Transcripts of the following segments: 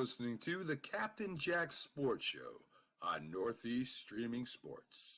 listening to the Captain Jack Sports Show on Northeast Streaming Sports.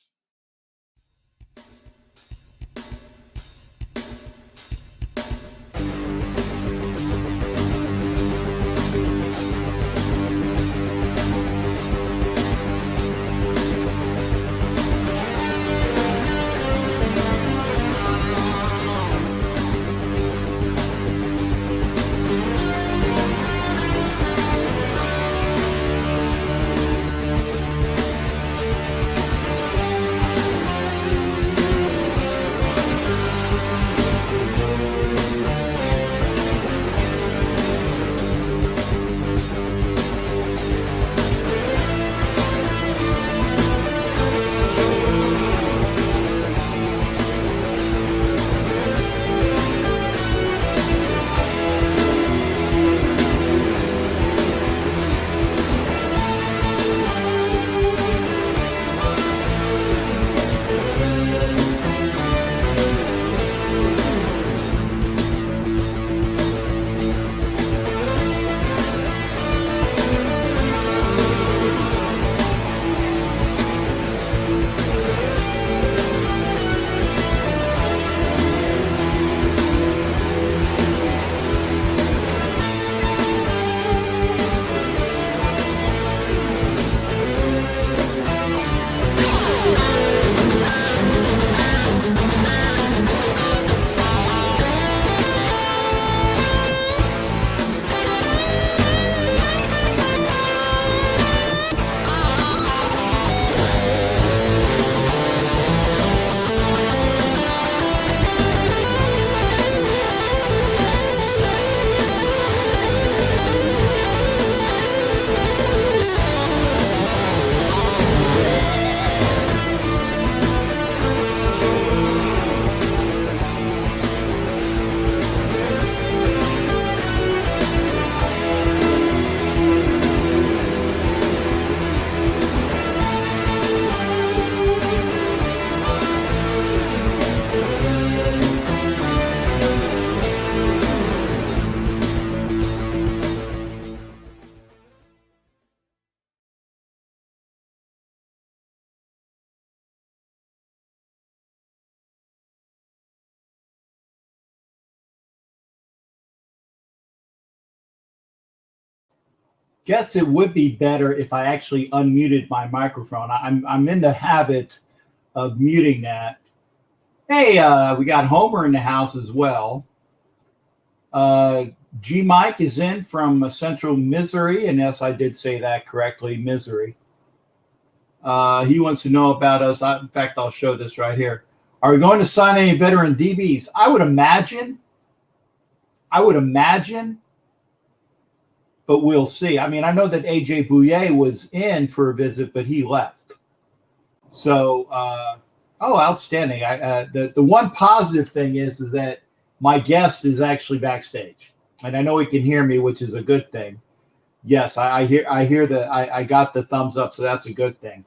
Guess it would be better if I actually unmuted my microphone. I'm in the habit of muting that. Hey, we got Homer in the house as well. G Mike is in from Central Missouri, and yes, I did say that correctly, Missouri. He wants to know about us. In fact, I'll show this right here. Are we going to sign any veteran DBs? I would imagine, but we'll see. I mean, I know that AJ Bouye was in for a visit, but he left. So, outstanding. The one positive thing is that my guest is actually backstage, and I know he can hear me, which is a good thing. Yes, I hear that. I got the thumbs up, so that's a good thing.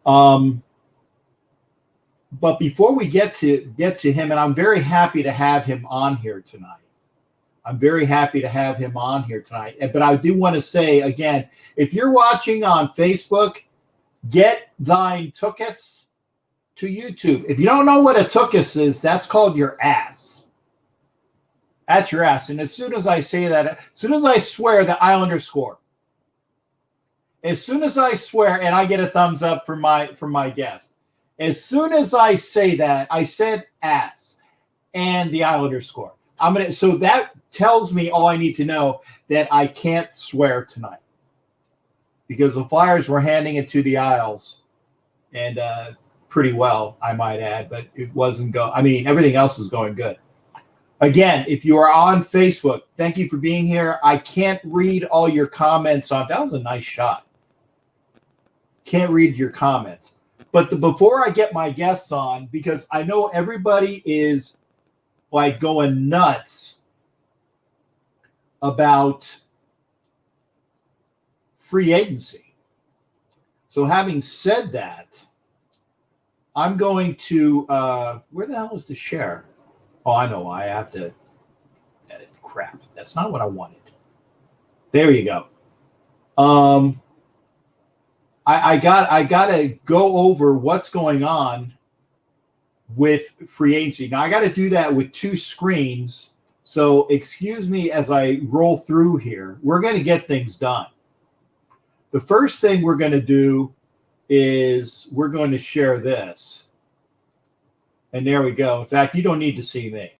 But before we get to him, and I'm very happy to have him on here tonight. But I do want to say again, if you're watching on Facebook, get thine tuchus to YouTube. If you don't know what a tuchus is, that's called your ass. That's your ass. And as soon as I say that, as soon as I swear, the Islanders score. As soon as I swear, and I get a thumbs up from my guest. As soon as I say that, I said ass, and the Islanders score. So that tells me all I need to know, that I can't swear tonight, because the Flyers were handing it to the Isles, and pretty well, I might add, but it wasn't everything else was going good. Again, if you are on Facebook, thank you for being here. I can't read all your comments on. That was a nice shot. Can't read your comments. But before I get my guests on, because I know everybody is like going nuts about free agency. So having said that, I'm going to, where the hell is the share? Oh, I know. I have to edit. Crap. That's not what I wanted. There you go. I got to go over what's going on with free agency. Now I got to do that with two screens. So excuse me as I roll through here. We're going to get things done. The first thing we're going to do is we're going to share this. And there we go. In fact, you don't need to see me.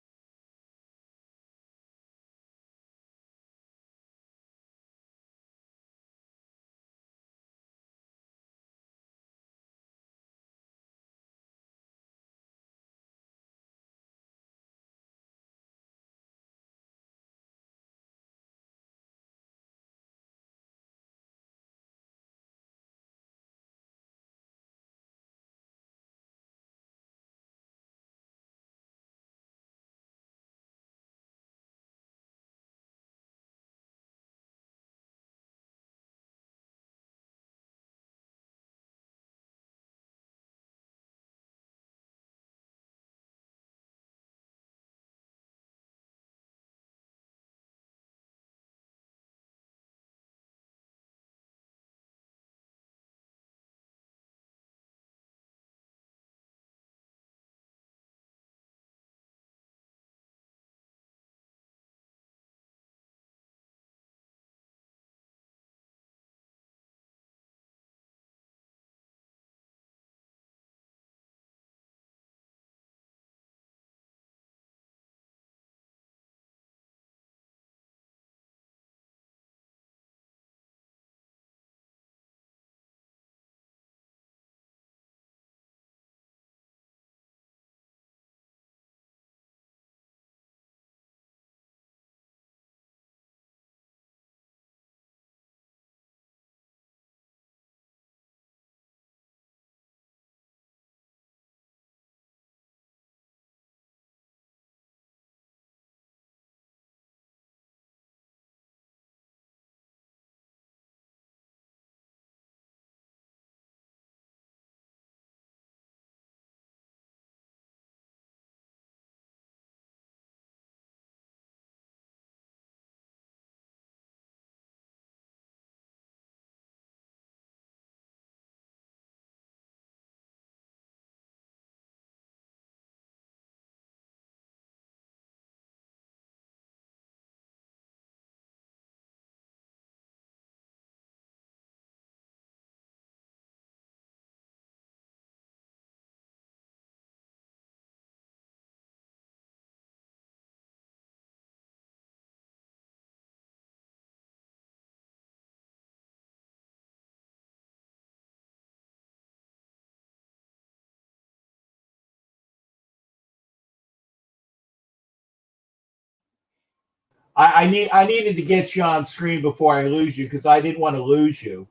I needed to get you on screen before I lose you because I didn't want to lose you.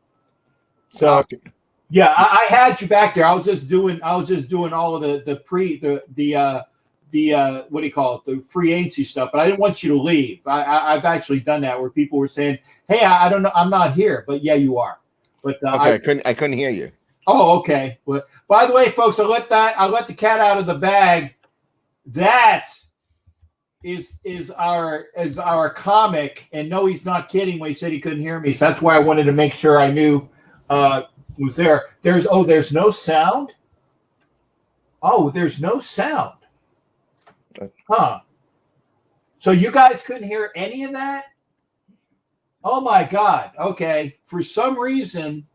So Okay. yeah, I had you back there. I was just doing all of the what do you call it, the free agency stuff, but I didn't want you to leave. I've actually done that where people were saying, "Hey, I don't know, I'm not here," but yeah, you are. But Okay, I couldn't hear you. Oh, okay. But by the way, folks, I let the cat out of the bag. That is our comic, and no, he's not kidding when he said he couldn't hear me. So that's why I wanted to make sure I knew was there. There's no sound. Oh, there's no sound. Huh. So you guys couldn't hear any of that? Oh my God. Okay. For some reason,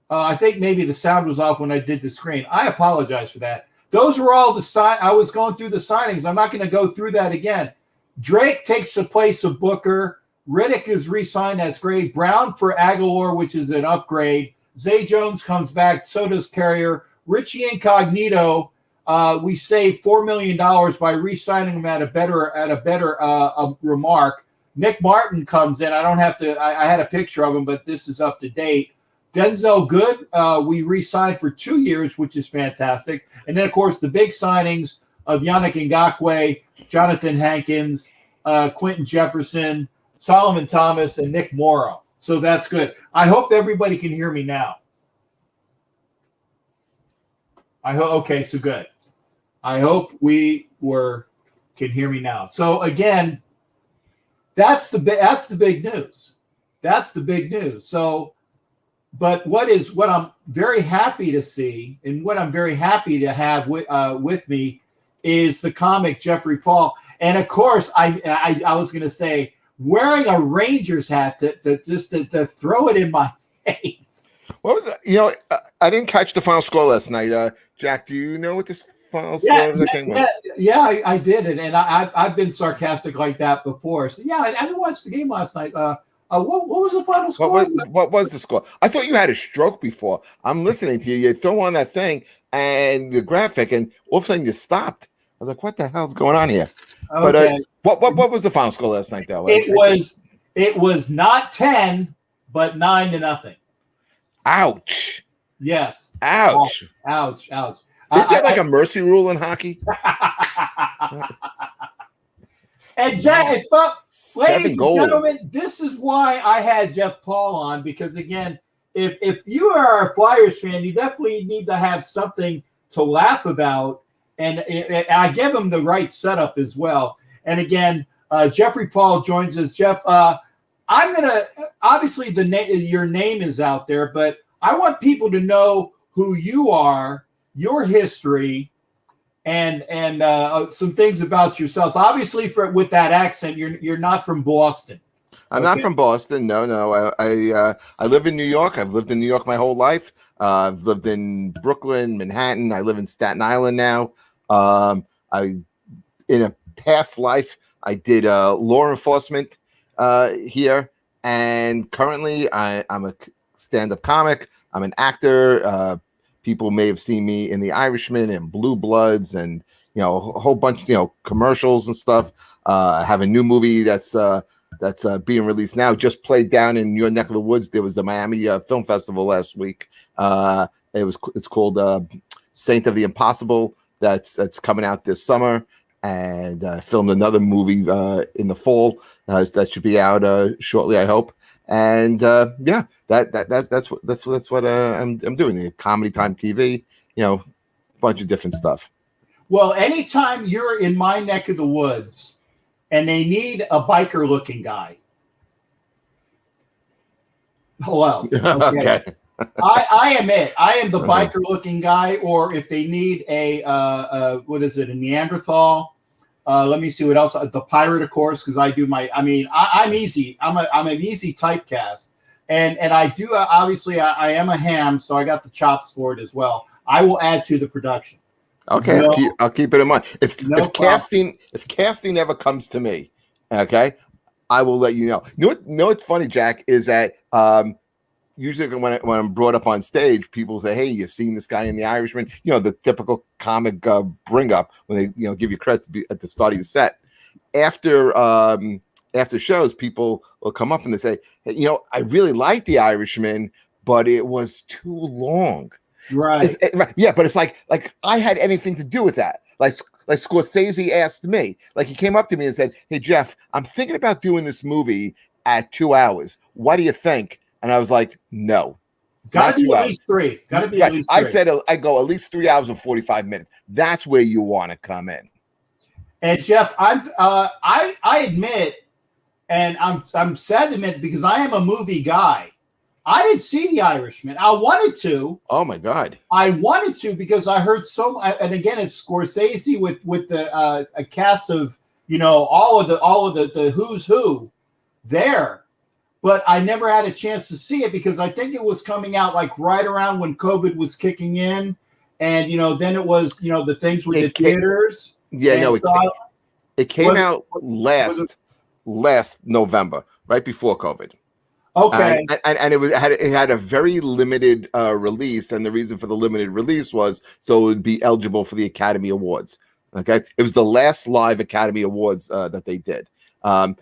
I think maybe the sound was off when I did the screen. I apologize for that. Those were all I was going through the signings. I'm not going to go through that again. Drake takes the place of Booker. Riddick is re-signed. That's great. Brown for Aguilar, which is an upgrade. Zay Jones comes back. So does Carrier. Richie Incognito. We saved $4 million by re-signing him at a better remark. Nick Martin comes in. I had a picture of him, but this is up to date. Denzel Good, we re-signed for 2 years, which is fantastic. And then, of course, the big signings of Yannick Ngakoue, Jonathan Hankins, Quentin Jefferson, Solomon Thomas, and Nick Morrow. So that's good. I hope everybody can hear me now. Okay, so good. I hope can hear me now. So again, that's the big news. That's the big news. So, but what I'm very happy to see, and what I'm very happy to have with me, is the comic Jeffrey Paul. And of course, I was going to say, wearing a Rangers hat to throw it in my face. What was it? I didn't catch the final score last night. Jack, do you know what this final score of the game was? Yeah, I did it, and I've been sarcastic like that before. So yeah, I didn't watch the game last night. What was the final score? What was the score? I thought you had a stroke before. I'm listening to you. You throw on that thing and the graphic, and all of a sudden you stopped. I was like, "What the hell's going on here?" Okay. But what was the final score last night, though? It was not 10, but 9-0. Ouch! Yes. Ouch! Ouch! Is there like a mercy rule in hockey? And Jack, ladies and goals. gentlemen, this is why I had Jeff Paul on, because again, if you are a Flyers fan, you definitely need to have something to laugh about, and I give him the right setup as well. And again, Jeffrey Paul joins us. Jeff, I'm gonna obviously your name is out there, but I want people to know who you are, your history, and some things about yourselves. Obviously, with that accent, you're not from Boston. I'm not from Boston. No. I live in New York. I've lived in New York my whole life. I've lived in Brooklyn, Manhattan. I live in Staten Island now. In a past life, I did law enforcement here, and currently I'm a stand-up comic. I'm an actor. People may have seen me in The Irishman and Blue Bloods, and a whole bunch of commercials and stuff. I have a new movie that's being released now. Just played down in your neck of the woods. There was the Miami Film Festival last week. It's called Saint of the Impossible. That's coming out this summer, and filmed another movie in the fall that should be out shortly, I hope. And that's what I'm doing. The Comedy Time TV, a bunch of different stuff. Well, anytime you're in my neck of the woods and they need a biker looking guy. Hello. Okay. I am it. I am the biker looking guy, or if they need a Neanderthal. Let me see what else. The pirate, of course, because I do I'm easy. I'm an easy typecast, and I do obviously I am a ham, so I got the chops for it as well. I will add to the production. Okay, I'll keep it in mind. If casting ever comes to me, okay, I will let you know. You know what's funny, Jack, is that usually when I'm brought up on stage, people say, "Hey, you've seen this guy in The Irishman?" The typical comic bring up when they give you credit at the start of the set. After shows, people will come up and they say, "Hey, I really like The Irishman, but it was too long." Right. Yeah, but it's like I had anything to do with that. Like Scorsese asked me, like he came up to me and said, "Hey Jeff, I'm thinking about doing this movie at 2 hours. What do you think?" And I was like, "No, gotta be at least 3. Gotta be at least 3. I said I go at least 3 hours and 45 minutes. That's where you want to come in." And Jeff, I admit, and I'm sad to admit, because I am a movie guy. I didn't see The Irishman. I wanted to. Oh my God! I wanted to because I heard so. And again, it's Scorsese with the a cast of all of the who's who there, but I never had a chance to see it because I think it was coming out like right around when COVID was kicking in, and then it was the things with the theaters. Yeah, no, it came out last November, right before COVID. Okay, and it had a very limited release, and the reason for the limited release was so it would be eligible for the Academy Awards. Okay, it was the last live Academy Awards that they did.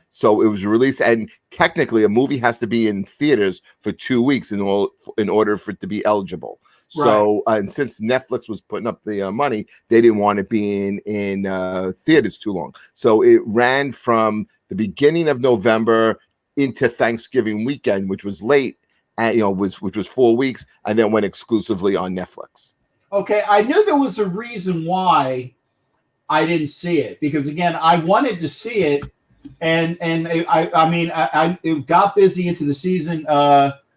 So it was released, and technically, a movie has to be in theaters for 2 weeks in order for it to be eligible. So, and since Netflix was putting up the money, they didn't want it being in theaters too long. So it ran from the beginning of November into Thanksgiving weekend, which was late, and which was 4 weeks, and then went exclusively on Netflix. Okay, I knew there was a reason why I didn't see it, because again, I wanted to see it, and I mean I it got busy into the season.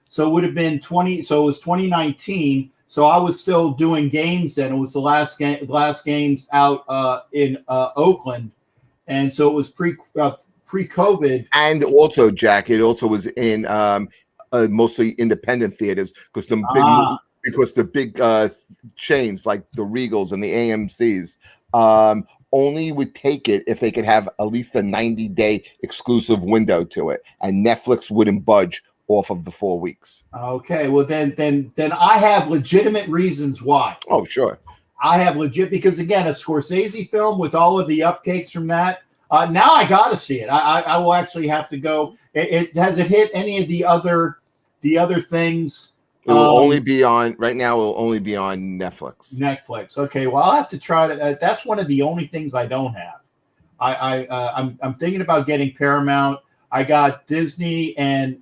So it would have been 20. So it was 2019. So I was still doing games then. It was the last games out in Oakland, and so it was pre-COVID. And also, Jack, it also was in mostly independent theaters because the big chains like the Regals and the AMC's only would take it if they could have at least a 90-day exclusive window to it, and Netflix wouldn't budge off of the 4 weeks. Okay, well then I have legitimate reasons why. Oh, sure. I have because again, a Scorsese film with all of the uptakes from that. Now I got to see it. I will actually have to go. It has it hit any of the other things? It will only be on right now. It will only be on Netflix. Netflix. Okay. Well, I'll have to try to. That's one of the only things I don't have. I'm thinking about getting Paramount. I got Disney and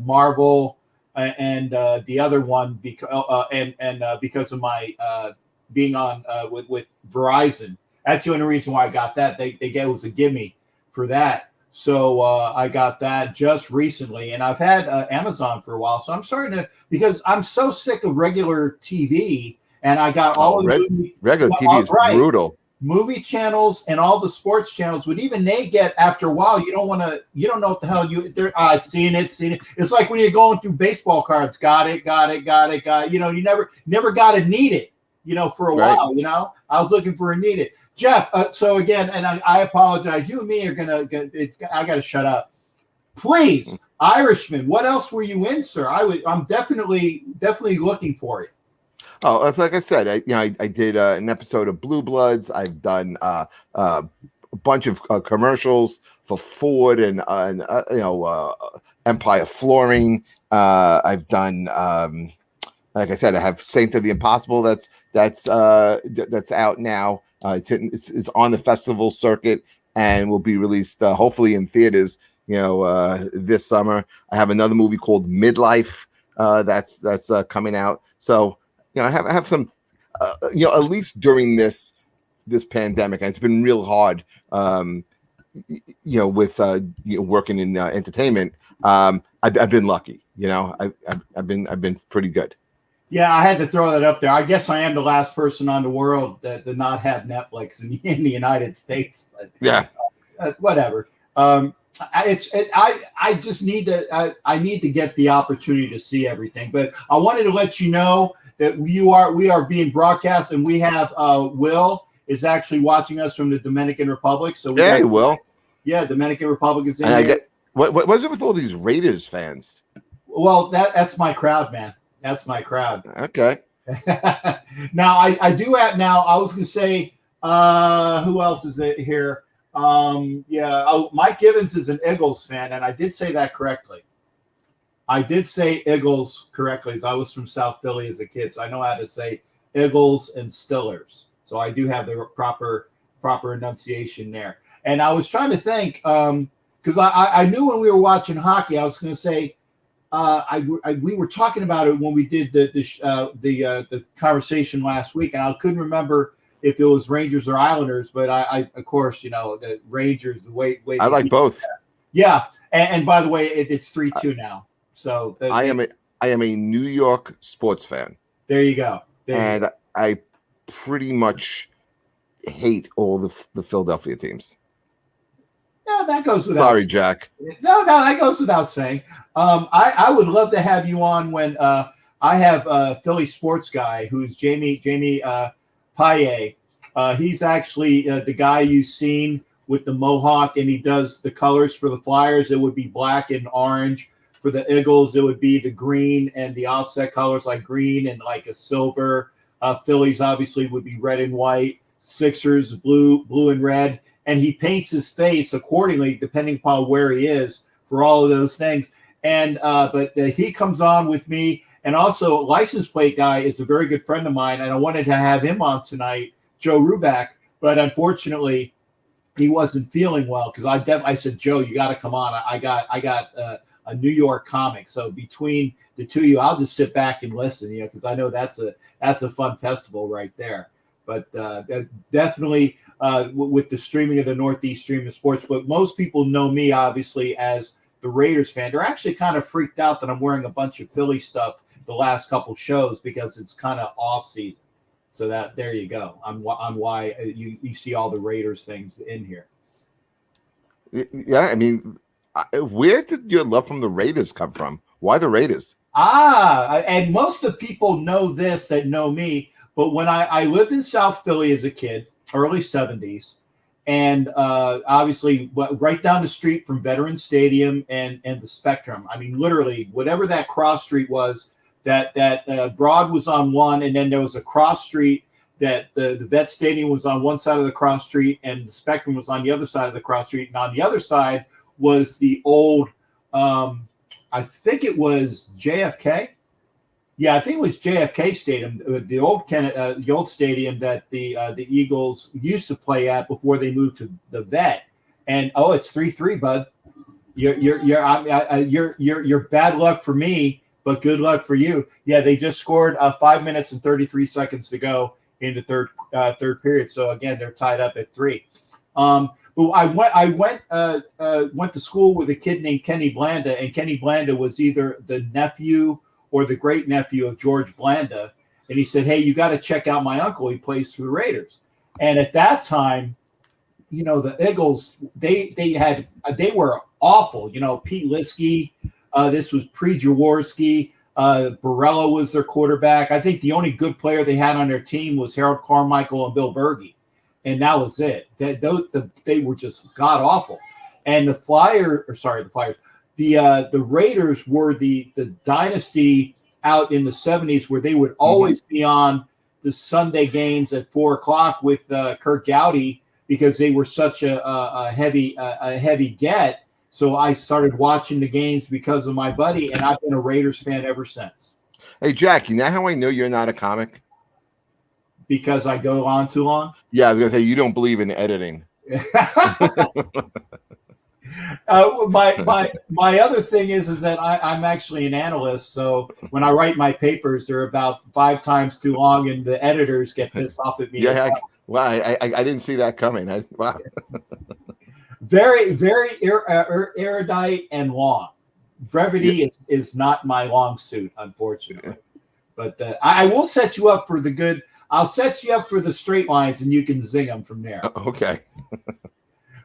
Marvel and the other one because of my being on with Verizon. That's the only reason why I got that. They gave was a gimme for that. So I got that just recently, and I've had Amazon for a while. So I'm starting to, because I'm so sick of regular TV, and I got all of the regular TV is brutal. Movie channels and all the sports channels, but even they get, after a while, you don't know what the hell I've seen it. It's like when you're going through baseball cards, got it. You know, you never got to need it, you know, for a while, you know. I was looking for a need it. Jeff, so again, and I apologize, you and me are I got to shut up. Please, Irishman, what else were you in, sir? I'm definitely looking for you. Oh, it's like I said, I did an episode of Blue Bloods. I've done a bunch of commercials for Ford and Empire Flooring. I've done, like I said, I have Saint of the Impossible. That's out now. It's on the festival circuit and will be released hopefully in theaters, this summer. I have another movie called Midlife that's coming out. So. I have some, at least during this pandemic, and it's been real hard, with working in entertainment. I've been lucky, I've been pretty good. Yeah, I had to throw that up there. I guess I am the last person on the world that did not have Netflix in the United States. But, yeah, whatever. I just need to. I need to get the opportunity to see everything. But I wanted to let you know that we are being broadcast, and we have Will is actually watching us from the Dominican Republic. So Will. Yeah, Dominican Republic is in. And I get what's it with all these Raiders fans? Well, that's my crowd, man. That's my crowd. Okay. Now I do have now. I was gonna say, who else is here? Mike Givens is an Eagles fan, and I did say that correctly. I did say Eagles correctly, as I was from South Philly as a kid, so I know how to say Eagles and Stillers. So I do have the proper enunciation there. And I was trying to think, because I knew when we were watching hockey, I was going to say, we were talking about it when we did the conversation last week, and I couldn't remember if it was Rangers or Islanders, but I of course, the Rangers, the way I like both. Yeah, and by the way, it's 3-2 now. So I am a New York sports fan. There you go. I pretty much hate all the Philadelphia teams. No, that goes without. Sorry, Jack. No, that goes without saying. I would love to have you on when I have a Philly sports guy who's Jamie Paye. He's actually the guy you've seen with the mohawk, and he does the colors for the Flyers. It would be black and orange. For the Eagles, it would be the green and the offset colors like green and like a silver. Phillies obviously would be red and white. Sixers, blue and red. And he paints his face accordingly, depending upon where he is for all of those things. And but he comes on with me. And also, license plate guy is a very good friend of mine, and I wanted to have him on tonight, Joe Ruback. But unfortunately, he wasn't feeling well because I said, Joe, you got to come on. I got a New York comic. So between the two of you, I'll just sit back and listen, because I know that's a fun festival right there. But definitely, with the streaming of the Northeast Streaming Sports. But most people know me, obviously, as the Raiders fan. They're actually kind of freaked out that I'm wearing a bunch of Philly stuff the last couple shows because it's kind of off season. So that there you go. On why you see all the Raiders things in here. Yeah, I mean, where did your love from the Raiders come from? Why the Raiders? And most of the people know this that know me, but when I lived in South Philly as a kid, early 70s, and obviously right down the street from Veterans Stadium and the Spectrum. I mean, literally, whatever that cross street was, that Broad was on one, and then there was a cross street that the Vet Stadium was on one side of the cross street, and the Spectrum was on the other side of the cross street, and on the other side was the old, I think it was JFK. Yeah, I think it was JFK Stadium, the old stadium that the Eagles used to play at before they moved to the Vet. And it's 3-3, bud. You're bad luck for me, but good luck for you. Yeah, they just scored 5 minutes and 33 seconds to go in the third period. So again, they're tied up at 3. But I went to school with a kid named Kenny Blanda, and Kenny Blanda was either the nephew or the great nephew of George Blanda. And he said, "Hey, you got to check out my uncle. He plays for the Raiders." And at that time, you know, the Eagles, they were awful. You know, Pete Liskey, this was pre-Jaworski. Borrella was their quarterback. I think the only good player they had on their team was Harold Carmichael and Bill Berge. And that was it. They were just god awful. And the Raiders were the dynasty out in the 70s where they would always be on the Sunday games at 4:00 with Kurt Gowdy because they were such a heavy get. So I started watching the games because of my buddy, and I've been a Raiders fan ever since. Hey, Jack, you know how I know you're not a comic? Because I go on too long? Yeah, I was going to say, you don't believe in editing. My other thing is that I'm actually an analyst. So when I write my papers, they're about 5 times too long, and the editors get pissed off at me. Yeah, I didn't see that coming. Wow. Very, very erudite and long. Brevity is not my long suit, unfortunately. But I will set you up for the good. I'll set you up for the straight lines, and you can zing them from there. Okay.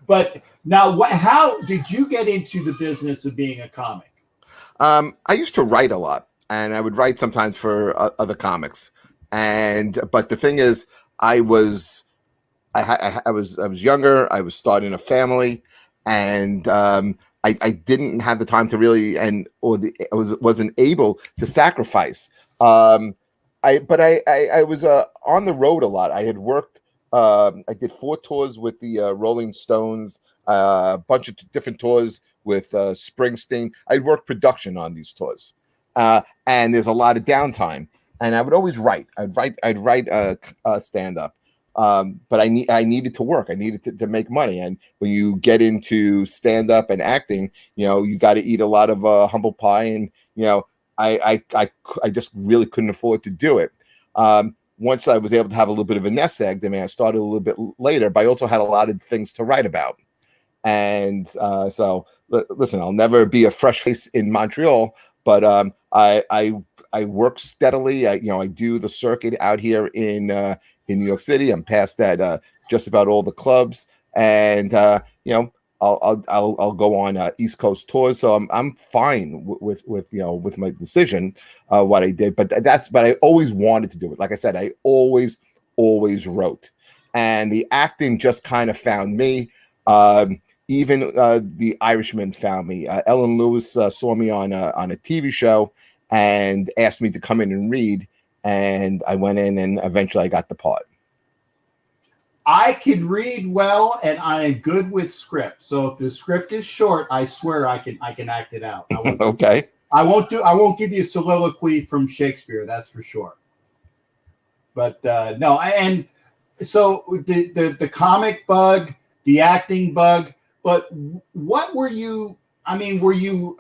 But now, how did you get into the business of being a comic? I used to write a lot, and I would write sometimes for other comics. But the thing is, I was younger. I was starting a family, and I didn't have the time to really wasn't able to sacrifice. I was on the road a lot. I had worked. I did 4 tours with the Rolling Stones, a bunch of different tours with Springsteen. I'd work production on these tours, and there's a lot of downtime. And I would always write. I'd write stand up, but I needed to work. I needed to make money. And when you get into stand up and acting, you know, you got to eat a lot of humble pie. And you know, I just really couldn't afford to do it. Once I was able to have a little bit of a nest egg, I mean, I started a little bit later, but I also had a lot of things to write about. And so, listen, I'll never be a fresh face in Montreal, but I work steadily. I do the circuit out here in New York City. I'm past that just about all the clubs, and I'll go on East Coast tours. So I'm fine with my decision, what I did. But I always wanted to do it. Like I said, I always wrote, and the acting just kind of found me. Even The Irishman found me. Ellen Lewis saw me on a TV show and asked me to come in and read, and I went in, and eventually I got the part. I can read well, and I am good with script. So if the script is short, I swear I can act it out. Okay. I won't give you a soliloquy from Shakespeare. That's for sure. But no, and so the comic bug, the acting bug. But what were you? I mean, were you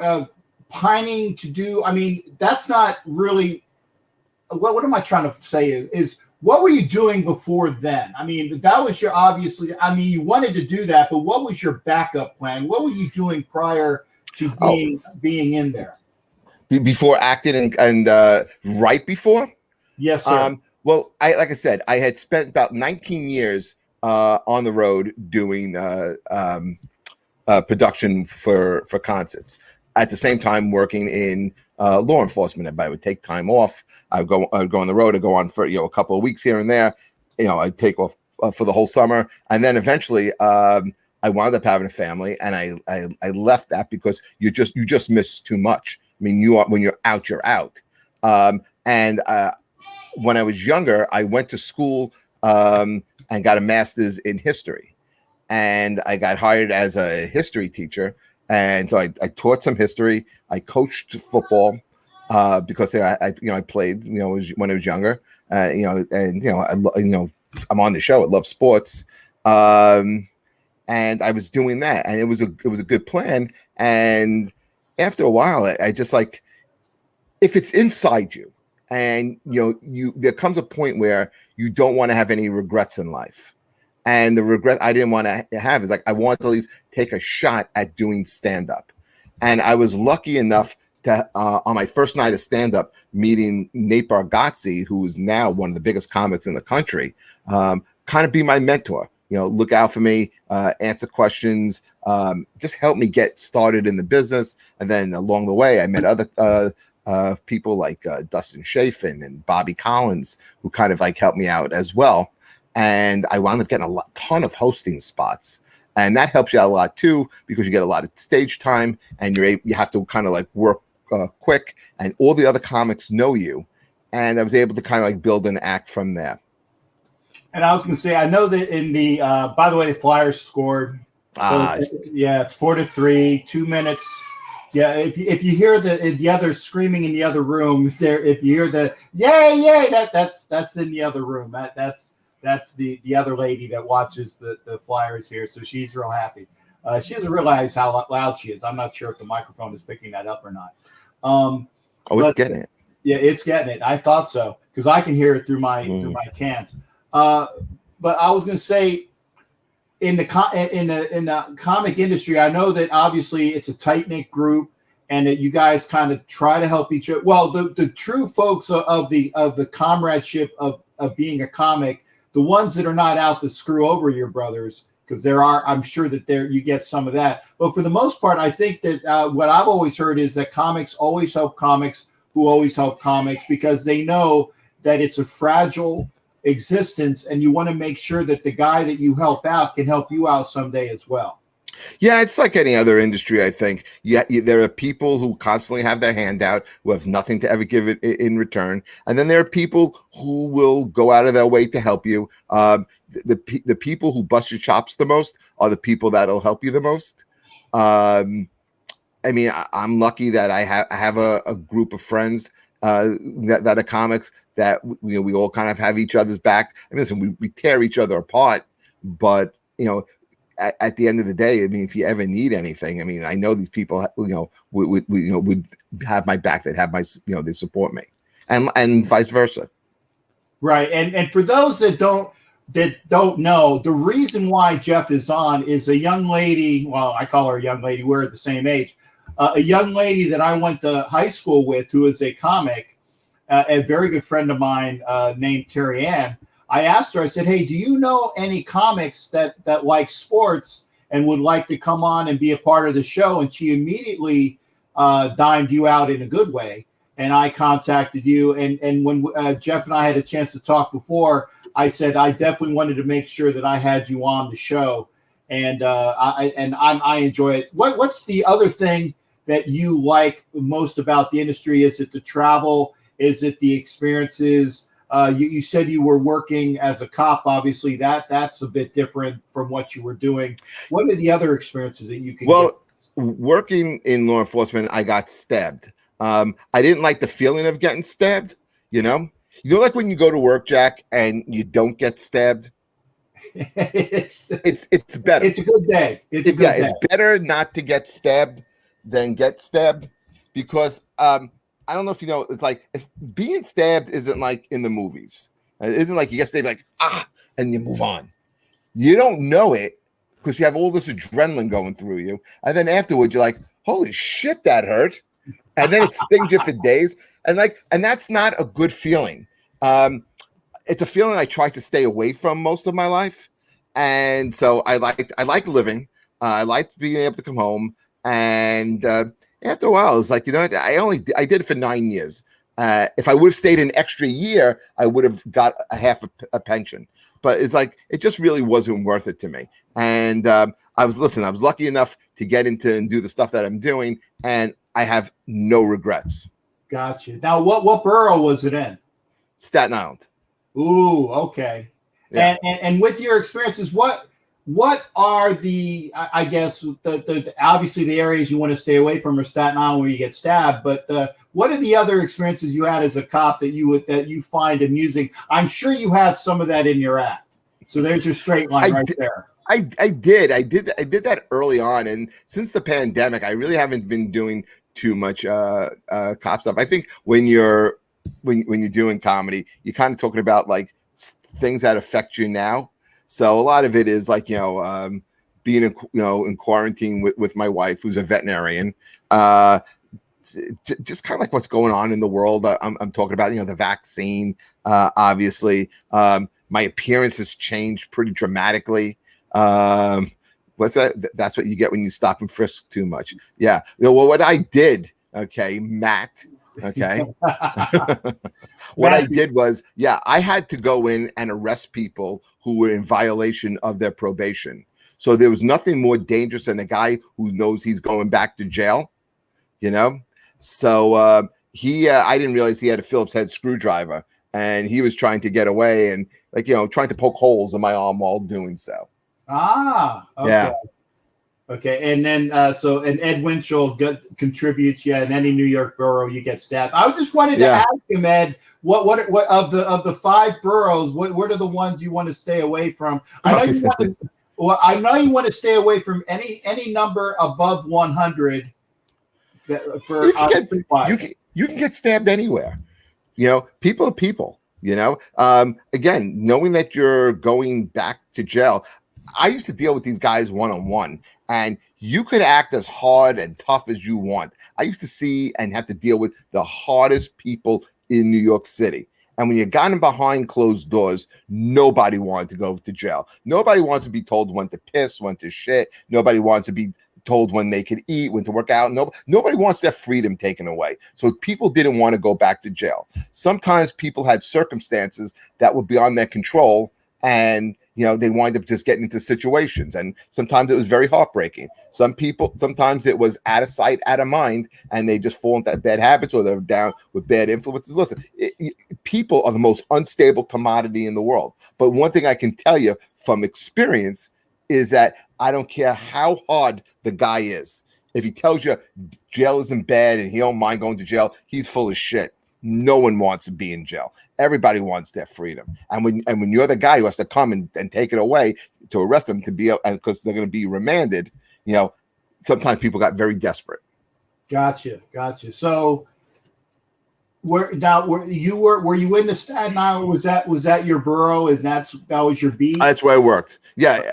pining to do? I mean, that's not really. What am I trying to say? Is what were you doing before then? I mean, that was your obviously. I mean, you wanted to do that, but what was your backup plan? What were you doing prior to being in there? Before acting and right before? Yes, sir. Well, like I said, I had spent about 19 years on the road doing production for concerts. At the same time, working in law enforcement. I would take time off. I'd go on the road. I'd go on for a couple of weeks here and there. I'd take off for the whole summer, and then eventually I wound up having a family, and I left that because you just miss too much. I mean, when you're out, you're out. And when I was younger, I went to school and got a master's in history, and I got hired as a history teacher. And so I taught some history. I coached football because I played when I was younger. I'm on the show. I love sports, and I was doing that, and it was a good plan. And after a while, I just like, if it's inside you, and there comes a point where you don't want to have any regrets in life. And the regret I didn't want to have is like, I wanted to at least take a shot at doing stand-up. And I was lucky enough to, on my first night of stand-up, meeting Nate Bargatze, who is now one of the biggest comics in the country, kind of be my mentor. Look out for me, answer questions, just help me get started in the business. And then along the way, I met other people like Dustin Chafin and Bobby Collins, who kind of like helped me out as well. And I wound up getting ton of hosting spots, and that helps you out a lot too, because you get a lot of stage time, and you have to kind of like work quick, and all the other comics know you, and I was able to kind of like build an act from there. And I was going to say, I know that in the by the way, the Flyers scored. So it's 4-3, 2 minutes. Yeah, if you hear the other screaming in the other room, if you hear the yay, that's in the other room. That's the other lady that watches the Flyers here, so she's real happy. She doesn't realize how loud she is. I'm not sure if the microphone is picking that up or not. It's getting it. Yeah, it's getting it. I thought so, because I can hear it through my cans. But I was going to say, in the comic industry, I know that obviously it's a tight-knit group, and that you guys kind of try to help each other. Well, the true folks of the comradeship of being a comic, the ones that are not out to screw over your brothers, because I'm sure that you get some of that. But for the most part, I think that what I've always heard is that comics always help comics who always help comics, because they know that it's a fragile existence, and you want to make sure that the guy that you help out can help you out someday as well. Yeah, it's like any other industry, I think. There are people who constantly have their hand out, who have nothing to ever give it in return. And then there are people who will go out of their way to help you. The people who bust your chops the most are the people that'll help you the most. I mean, I'm lucky that I have a group of friends that are comics that we all kind of have each other's back. I mean, listen, we tear each other apart, but at the end of the day, I mean, if you ever need anything, I mean, I know these people, would have my back. They'd have they support me, and vice versa. Right, and for those that don't know, the reason why Jeff is on is a young lady. Well, I call her a young lady. We're at the same age. A young lady that I went to high school with, who is a comic, a very good friend of mine named Terry Ann. I asked her, I said, hey, do you know any comics that like sports and would like to come on and be a part of the show? And she immediately dimed you out in a good way. And I contacted you. And when Jeff and I had a chance to talk before, I said, I definitely wanted to make sure that I had you on the show. And I enjoy it. What's the other thing that you like most about the industry? Is it the travel? Is it the experiences? You said you were working as a cop. Obviously, that's a bit different from what you were doing. What are the other experiences that you can get? Working in law enforcement, I got stabbed. I didn't like the feeling of getting stabbed. Like when you go to work, Jack, and you don't get stabbed. it's better. It's a good day. It's better not to get stabbed than get stabbed, because I don't know if you know, it's like being stabbed isn't like in the movies. It isn't like you get stabbed like and you move on. You don't know it because you have all this adrenaline going through you, and then afterwards you're like, "Holy shit, that hurt!" And then it stings you for days, and that's not a good feeling. It's a feeling I try to stay away from most of my life, and so I like living. I liked being able to come home, and after a while, it's like, what? I did it for 9 years. If I would have stayed an extra year, I would have got a half a pension. But it's like it just really wasn't worth it to me. And I was lucky enough to get into and do the stuff that I'm doing, and I have no regrets. Gotcha. Now, what borough was it in? Staten Island. Ooh, okay. Yeah. And with your experiences, what are the, I guess, the obviously the areas you want to stay away from are Staten Island where you get stabbed, but what are the other experiences you had as a cop that you find amusing? I'm sure you have some of that in your act. So there's your straight line there. I did that early on, and since the pandemic, I really haven't been doing too much cop stuff. I think when you're doing comedy, you're kind of talking about like things that affect you now. So a lot of it is like, being in quarantine with my wife, who's a veterinarian, just kind of like what's going on in the world. I'm talking about, the vaccine, obviously. My appearance has changed pretty dramatically. What's that? That's what you get when you stop and frisk too much. Yeah. Well, what I did, okay, Matt, okay. What I did was, I had to go in and arrest people who were in violation of their probation. So there was nothing more dangerous than a guy who knows he's going back to jail, So I didn't realize he had a Phillips head screwdriver, and he was trying to get away and trying to poke holes in my arm while doing so. Okay. Yeah. Okay, and then and Ed Winchell contributes. Yeah, in any New York borough you get stabbed. I just wanted to ask him, Ed, what of the 5 boroughs, what are the ones you want to stay away from? I know you want to stay away from any number above 100. For you can get stabbed anywhere. People are people. Again, knowing that you're going back to jail. I used to deal with these guys one-on-one, and you could act as hard and tough as you want. I used to see and have to deal with the hardest people in New York City. And when you got them behind closed doors, nobody wanted to go to jail. Nobody wants to be told when to piss, when to shit. Nobody wants to be told when they could eat, when to work out. Nobody wants their freedom taken away. So people didn't want to go back to jail. Sometimes people had circumstances that were beyond their control, and they wind up just getting into situations, and sometimes it was very heartbreaking. Sometimes it was out of sight, out of mind, and they just fall into bad habits, or they're down with bad influences. Listen, people are the most unstable commodity in the world. But one thing I can tell you from experience is that I don't care how hard the guy is. If he tells you jail isn't bad and he don't mind going to jail, he's full of shit. No one wants to be in jail. Everybody wants their freedom. And when you're the guy who has to come and take it away to arrest them because they're going to be remanded, sometimes people got very desperate. Gotcha. So were you in the Staten Island? Was that your borough, and that was your beat? That's where I worked. Yeah,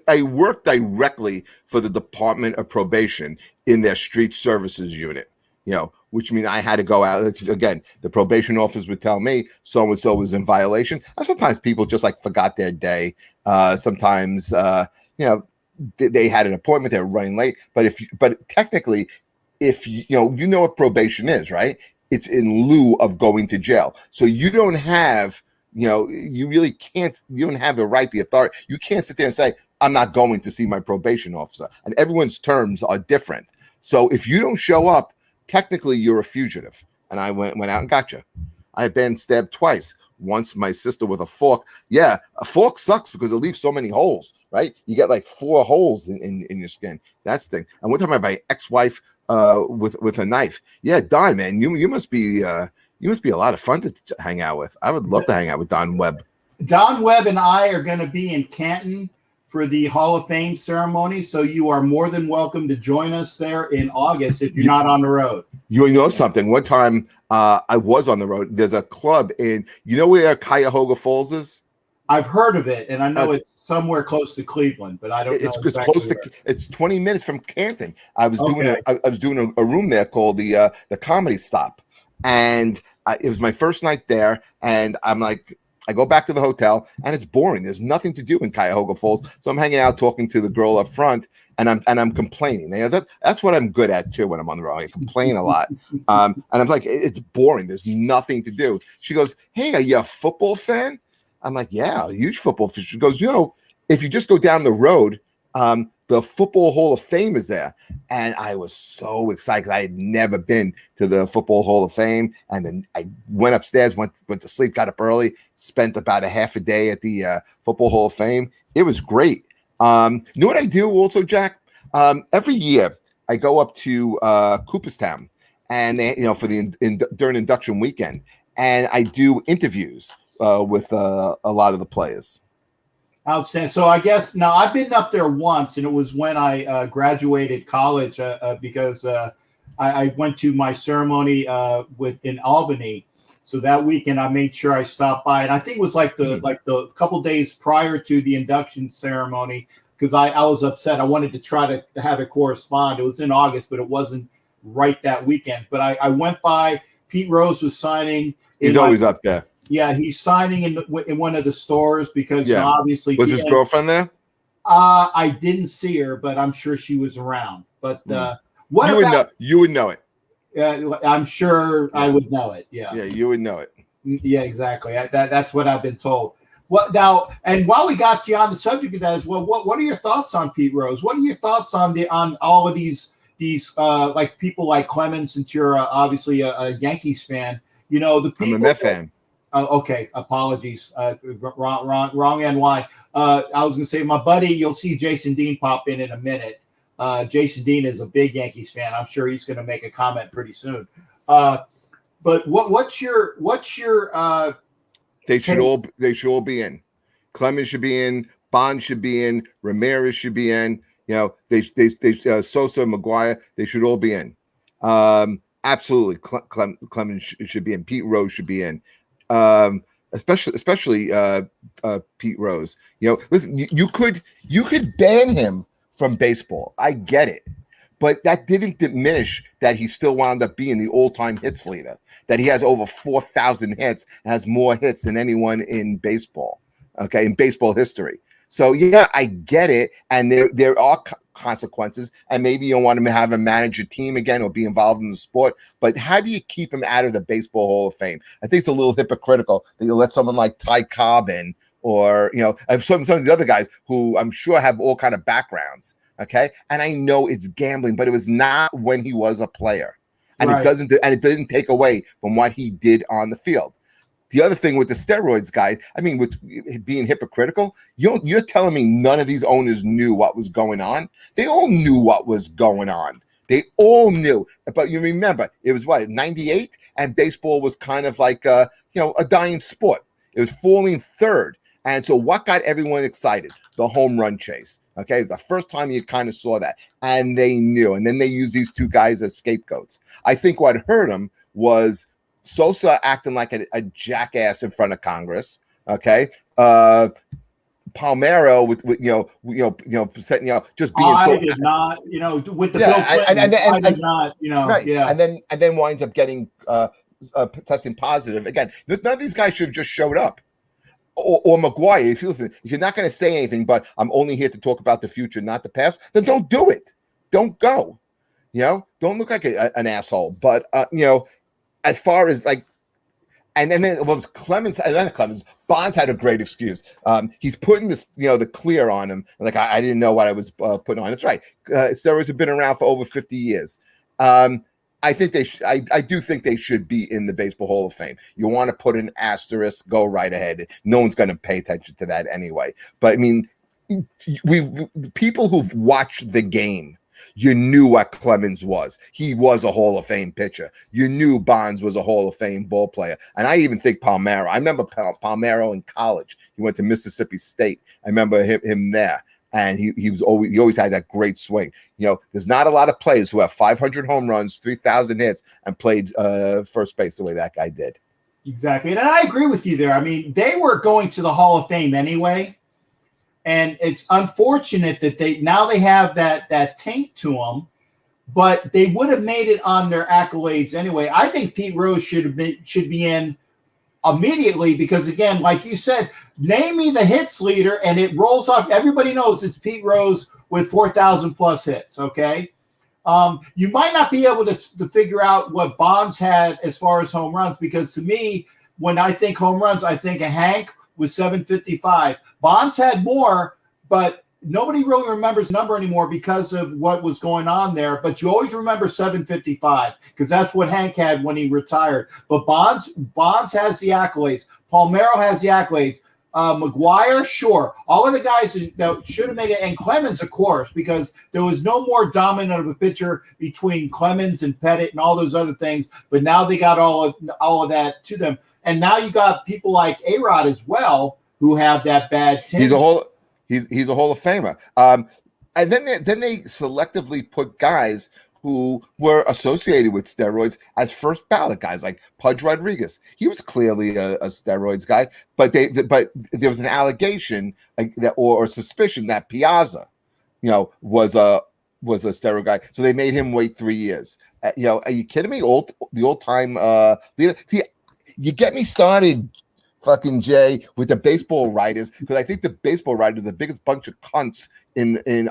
I worked directly for the Department of Probation in their street services unit. Which means I had to go out. Again, the probation office would tell me so-and-so was in violation. And sometimes people just forgot their day. Sometimes, they had an appointment, they were running late. But technically, if you know what probation is, right? It's in lieu of going to jail. So you don't have, you really can't, you don't have the right, the authority. You can't sit there and say, I'm not going to see my probation officer. And everyone's terms are different. So if you don't show up, technically you're a fugitive. And I went out and got you. I've been stabbed twice. Once my sister with a fork. Yeah, a fork sucks because it leaves so many holes, right? You get 4 holes in your skin. That's the thing. And one time I my ex-wife with a knife. Yeah, Don, man, you must be a lot of fun to hang out with. I would love to hang out with Don Webb. Don Webb and I are going to be in Canton for the Hall of Fame ceremony. So you are more than welcome to join us there in August if you're not on the road. You know something? One time I was on the road. There's a club in, you know where Cuyahoga Falls is? I've heard of it, and I know it's somewhere close to Cleveland, but I don't know exactly close to. where. It's 20 minutes from Canton. I was doing a room there called the Comedy Stop, and it was my first night there. And I'm like, I go back to the hotel, and it's boring. There's nothing to do in Cuyahoga Falls, so I'm hanging out talking to the girl up front, and I'm complaining. You know, that's what I'm good at too when I'm on the road. I complain a lot, and I'm like, it's boring. There's nothing to do. She goes, "Hey, are you a football fan?" I'm like, yeah, a huge football fan. She goes, you know, if you just go down the road, the Football Hall of Fame is there. And I was so excited because I had never been to the Football Hall of Fame. And then I went upstairs, went to sleep, got up early, spent about a half a day at the Football Hall of Fame. It was great. You know what I do also, Jack? Every year I go up to Cooperstown, and they, you know, for during induction weekend, and I do interviews with a lot of the players. Outstanding. So I guess now I've been up there once, and it was when I graduated college because I went to my ceremony in Albany. So that weekend I made sure I stopped by, and I think it was like the couple days prior to the induction ceremony, because I was upset. I wanted to try to have it correspond. It was in August, but it wasn't right that weekend. But I went by. Pete Rose was signing. He's always up there. Yeah, he's signing in one of the stores because obviously was his girlfriend there? I didn't see her, but I'm sure she was around. But you would know it. I'm sure I would know it. Yeah, you would know it. Yeah, exactly. That's what I've been told. What now? And while we got you on the subject of that as well, what are your thoughts on Pete Rose? What are your thoughts on all of these like people like Clemens, since you're obviously a Yankees fan? You know, the people. I'm a Met fan. Okay, apologies. Wrong NY. I was going to say, my buddy, you'll see Jason Dean pop in a minute. Jason Dean is a big Yankees fan. I'm sure he's going to make a comment pretty soon. But what's your they should all be in. Clemens should be in. Bond should be in. Ramirez should be in. You know, they Sosa, McGuire, they should all be in. Absolutely, Clemens should be in. Pete Rose should be in. Especially Pete Rose. You know, listen, you could ban him from baseball. I get it, but that didn't diminish that he still wound up being the all-time hits leader. That he has over 4,000 hits and has more hits than anyone in baseball. Okay, in baseball history. So yeah, I get it, and there are consequences, and maybe you don't want him to have a manage a team again or be involved in the sport. But how do you keep him out of the Baseball Hall of Fame? I think it's a little hypocritical that you let someone like Ty Cobb in, or you know, some of the other guys who I'm sure have all kind of backgrounds. Okay, and I know it's gambling, but it was not when he was a player, and it didn't take away from what he did on the field. The other thing with the steroids guy, I mean, with being hypocritical, you're telling me none of these owners knew what was going on? They all knew what was going on. They all knew. But you remember, it was what, 98? And baseball was kind of like, a dying sport. It was falling third. And so what got everyone excited? The home run chase. Okay, it was the first time you kind of saw that. And they knew. And then they used these two guys as scapegoats. I think what hurt them was Sosa acting like a jackass in front of Congress. Okay, Palmeiro with just being I did not, with the Bill Clinton, I did not, right. Yeah, and then winds up getting testing positive again. None of these guys should have just showed up. Or McGuire, if you're not going to say anything, but I'm only here to talk about the future, not the past, then don't do it. Don't go. Don't look like an asshole. But as far as like, and then it was Clemens. Bonds had a great excuse. He's putting this, the clear on him. Like I didn't know what I was putting on. That's right. Steroids have been around for over 50 years. I think I do think they should be in the Baseball Hall of Fame. You want to put an asterisk? Go right ahead. No one's going to pay attention to that anyway. But I mean, people who've watched the game. You knew what Clemens was. He was a Hall of Fame pitcher. You knew Bonds was a Hall of Fame ball player. And I even think Palmeiro. I remember Palmeiro in college. He went to Mississippi State. I remember him there. and he always had that great swing. You know, there's not a lot of players who have 500 home runs, 3,000 hits, and played first base the way that guy did. Exactly, and I agree with you there. I mean, they were going to the Hall of Fame anyway, and it's unfortunate that they have that taint to them. But they would have made it on their accolades anyway. I think Pete Rose should be in immediately because, again, like you said, name me the hits leader, and it rolls off. Everybody knows it's Pete Rose with 4,000 plus hits. Okay, you might not be able to figure out what Bonds had as far as home runs because to me, when I think home runs, I think of Hank with 755. Bonds had more, but nobody really remembers the number anymore because of what was going on there. But you always remember 755 because that's what Hank had when he retired. But Bonds has the accolades. Palmeiro has the accolades. McGuire, sure. All of the guys that should have made it, and Clemens, of course, because there was no more dominant of a pitcher between Clemens and Pettit and all those other things. But now they got all of that to them, and now you got people like A-Rod as well who have that bad tinge. He's a Hall of Famer. And then they selectively put guys who were associated with steroids as first ballot guys, like Pudge Rodriguez. He was clearly a steroids guy, but there was an allegation or suspicion that Piazza, you know, was a steroid guy. So they made him wait 3 years. You know, are you kidding me? The old time leader. See, you get me started, fucking Jay, with the baseball writers, because I think the baseball writers are the biggest bunch of cunts in the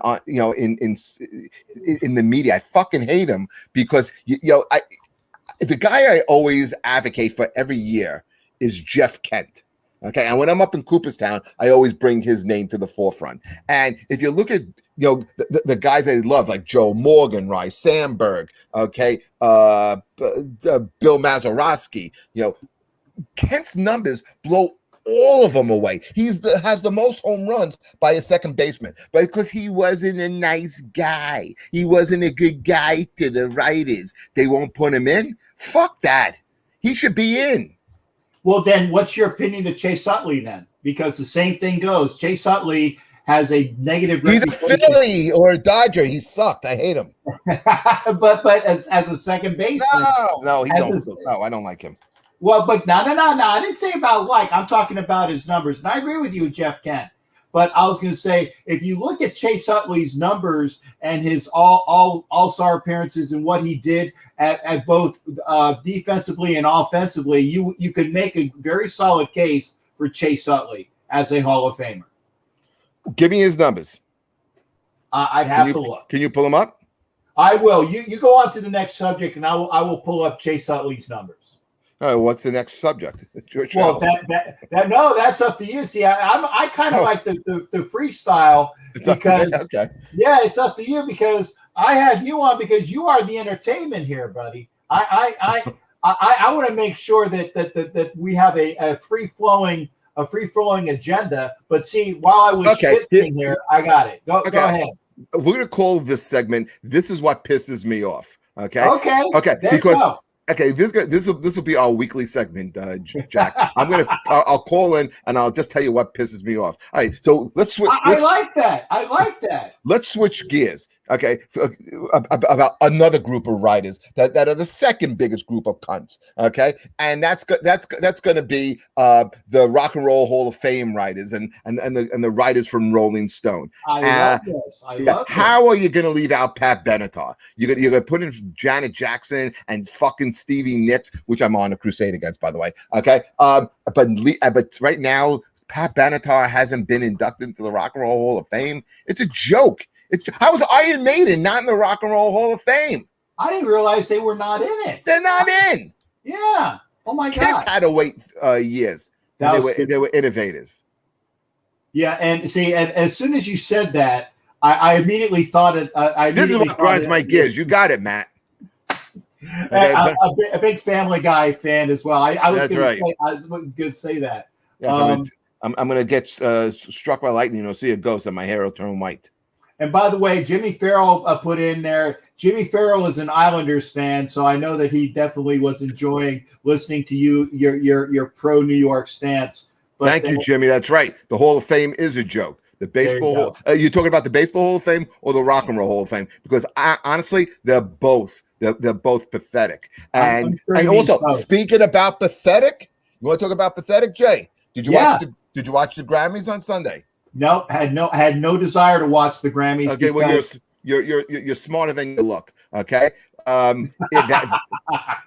media. I fucking hate them because the guy I always advocate for every year is Jeff Kent. Okay, and when I'm up in Cooperstown, I always bring his name to the forefront. And if you look at the guys I love, like Joe Morgan, Ry Sandberg, okay, Bill Mazeroski, you know, Kent's numbers blow all of them away. Has the most home runs by a second baseman, but because he wasn't a nice guy, he wasn't a good guy to the writers, they won't put him in. Fuck that. He should be in. Well, then what's your opinion of Chase Utley then? Because the same thing goes. Chase Utley has a negative reputation. He's a Philly or a Dodger. He sucked. I hate him. but as a second baseman. No, I don't like him. Well, but no. I didn't say about like. I'm talking about his numbers. And I agree with you, Jeff Kent. But I was going to say, if you look at Chase Utley's numbers and his all-star appearances and what he did at both defensively and offensively, you could make a very solid case for Chase Utley as a Hall of Famer. Give me his numbers. I'd have to look. Can you pull them up? I will. You go on to the next subject, and I will pull up Chase Utley's numbers. What's the next subject? Well, that's up to you. See, I kind of like the freestyle because yeah, it's up to you because I have you on because you are the entertainment here, buddy. I want to make sure that we have a free flowing agenda. But see, while I was sitting here, I got it. Go ahead. We're gonna call this segment. This is what pisses me off. Okay. Okay, this will be our weekly segment, Jack. I'll call in and I'll just tell you what pisses me off. All right, so let's switch. I like that. Let's switch gears. Okay, about another group of writers that are the second biggest group of cunts. Okay, and that's going to be the Rock and Roll Hall of Fame writers and the writers from Rolling Stone. I love this. How are you going to leave out Pat Benatar? You're going to put in Janet Jackson and fucking Stevie Nicks, which I'm on a crusade against, by the way. Okay, but right now Pat Benatar hasn't been inducted into the Rock and Roll Hall of Fame. It's a joke. How was Iron Maiden not in the Rock and Roll Hall of Fame? I didn't realize they were not in it. They're not in. Yeah. Oh my God. Kiss had to wait years. They were innovative. Yeah, and see, and as soon as you said that, I immediately thought it. This is what grinds my gears. You got it, Matt. Okay, a big Family Guy fan as well. I was going to say that. Yeah, I'm going to get struck by lightning. You'll see a ghost, and my hair will turn white. And by the way, Jimmy Farrell put in there. Jimmy Farrell is an Islanders fan, so I know that he definitely was enjoying listening to your pro New York stance. But Thank you, Jimmy. That's right. The Hall of Fame is a joke. The There you baseball. go. You're talking about the Baseball Hall of Fame or the Rock and Roll Hall of Fame? Because honestly, they're both. They're both pathetic. I'm sure And he means also, both. speaking about pathetic, you want to talk about pathetic, Jay? Did you Yeah. watch the Grammys on Sunday? Nope, had no desire to watch the Grammys. Okay, well you're smarter than you look. Okay,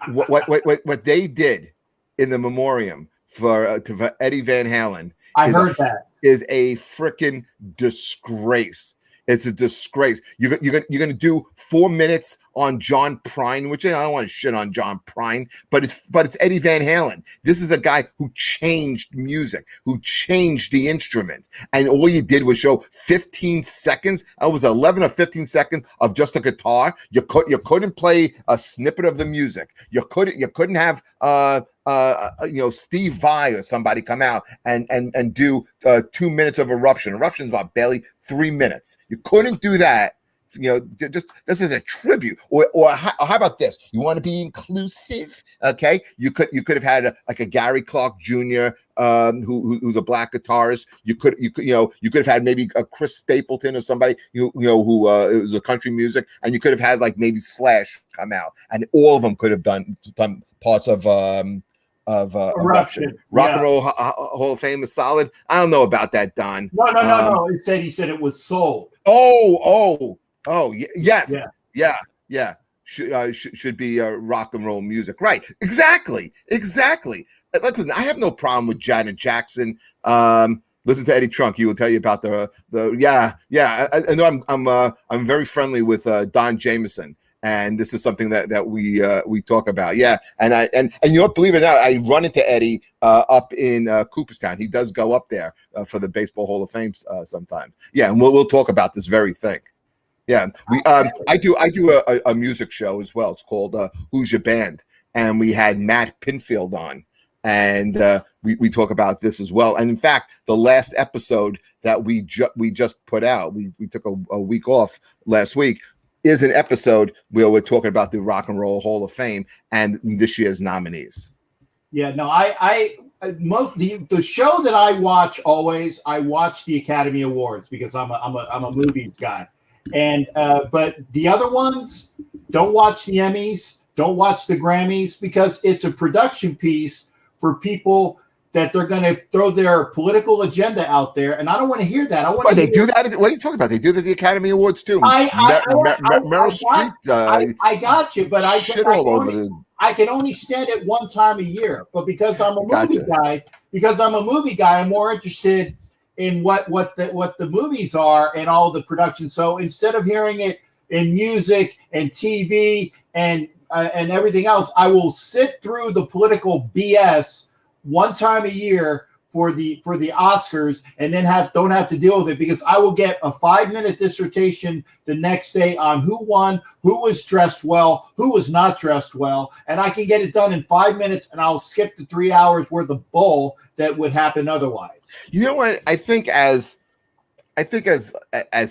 what they did in the memoriam for Eddie Van Halen I heard that is a freaking disgrace. It's a disgrace. You're gonna do 4 minutes on John Prine, which I don't want to shit on John Prine, but it's Eddie Van Halen. This is a guy who changed music, who changed the instrument, and all you did was show 15 seconds. It was 11 or 15 seconds of just a guitar. You couldn't play a snippet of the music. You couldn't have Steve Vai or somebody come out and do 2 minutes of Eruption. Eruption's about barely 3 minutes. You couldn't do that. Just this is a tribute. Or how about this? You want to be inclusive? Okay, you could have had a Gary Clark Jr. Who's a black guitarist. You could have had maybe a Chris Stapleton or somebody who was a country music, and you could have had like maybe Slash come out, and all of them could have done parts of Eruption. Rock and Roll Hall of Fame is solid. I don't know about that, Don. No. He said it was sold. Yes. Yeah. Should be rock and roll music, right? Exactly. Listen, I have no problem with Janet Jackson. Listen to Eddie Trunk; he will tell you about the. I know I'm very friendly with Don Jameson. And this is something that we talk about, and you don't believe it or not, I run into Eddie up in Cooperstown. He does go up there for the Baseball Hall of Fame sometimes, and we'll talk about this very thing. I do a music show as well. It's called Who's Your Band, and we had Matt Pinfield on, and we talk about this as well. And in fact, the last episode that we just put out, we took a week off last week, is an episode where we're talking about the Rock and Roll Hall of Fame and this year's nominees. Yeah, no, the show that I watch always, I watch the Academy Awards because I'm a movies guy, and but the other ones, don't watch the Emmys, don't watch the Grammys, because it's a production piece for people that they're going to throw their political agenda out there, and I don't want to hear that. They do that. What are you talking about? They do that at the Academy Awards too. Meryl Streep. I got you, but I can only stand it one time a year. But because I'm a movie guy, I'm more interested in what the movies are and all the production. So instead of hearing it in music and TV and everything else, I will sit through the political BS one time a year for the Oscars, and then don't have to deal with it, because I will get a 5-minute dissertation the next day on who won, who was dressed well, who was not dressed well, and I can get it done in 5 minutes, and I'll skip the 3 hours worth of bull that would happen otherwise. You know what? I think as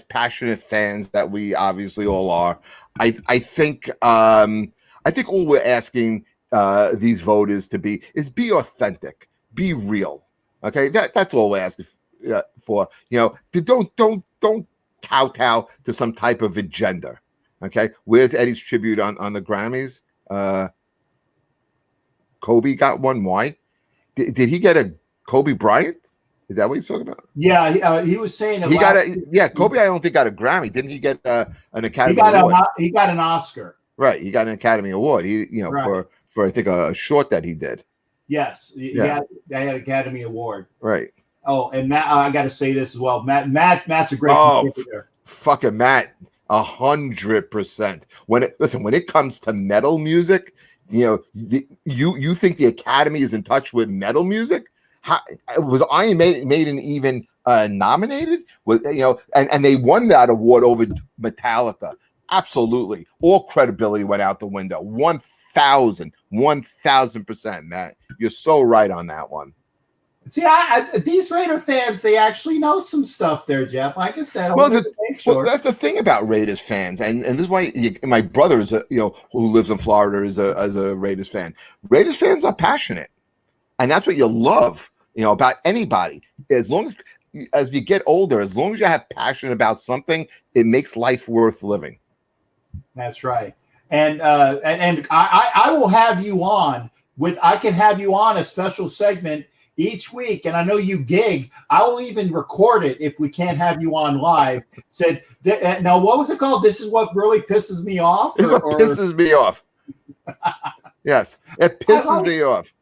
passionate fans that we obviously all are, I think all we're asking these voters to be authentic, be real. Okay, that's all we're asking for. Don't kowtow to some type of agenda. Okay, where's Eddie's tribute on the Grammys? Kobe got one. Why? Did he get a Kobe Bryant? Is that what he's talking about? Yeah, he was saying he got Kobe. I don't think got a Grammy. Didn't he get an Academy Award? He got an Oscar. Right, he got an Academy Award. Right. for I think a short that he did. Yes, they had Academy Award. Right. Oh, and Matt, I got to say this as well. Matt's a great contributor. Fucking Matt, 100%. When it comes to metal music, you think the Academy is in touch with metal music? Was Iron Maiden even nominated? And they won that award over Metallica. Absolutely, all credibility went out the window. 1,000%, Matt. You're so right on that one. See, these Raider fans, they actually know some stuff there, Jeff. Like I said, well, that's the thing about Raiders fans, and this is why my brother is who lives in Florida is a Raiders fan. Raiders fans are passionate, and that's what you love, about anybody. As long as as you get older, as long as you have passion about something, it makes life worth living. That's right. And I will have you on I can have you on a special segment each week. And I know you gig. I will even record it if we can't have you on live. Now, what was it called? This is what really pisses me off. Pisses me off. Yes, it pisses me off.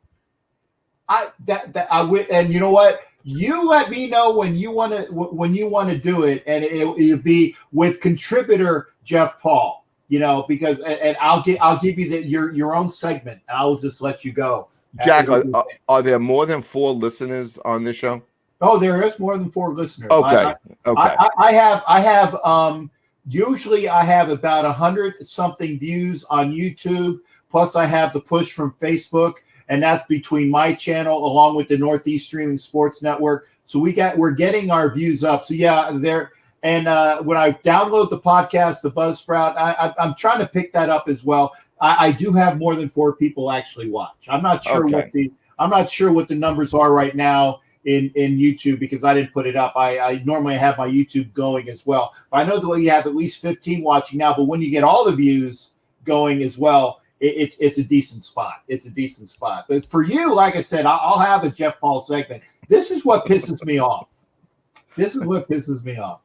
And you know what? You let me know when you want to do it, and it'll be with contributor Jeff Paul. Because I'll give you your own segment, and I'll just let you go. Jack, are there more than 4 listeners on this show? Oh, there is more than 4 listeners. Okay. I have usually I have about 100 something views on YouTube. Plus, I have the push from Facebook, and that's between my channel along with the Northeast Streaming Sports Network. So we're getting our views up. So yeah, there. And when I download the podcast, the Buzzsprout, I'm trying to pick that up as well. I do have more than 4 people actually watch. I'm not sure what the numbers are right now in YouTube because I didn't put it up. I normally have my YouTube going as well. But I know that you have at least 15 watching now. But when you get all the views going as well, it's a decent spot. It's a decent spot. But for you, like I said, I'll have a Jeff Paul segment. This is what pisses me off. This is what pisses me off.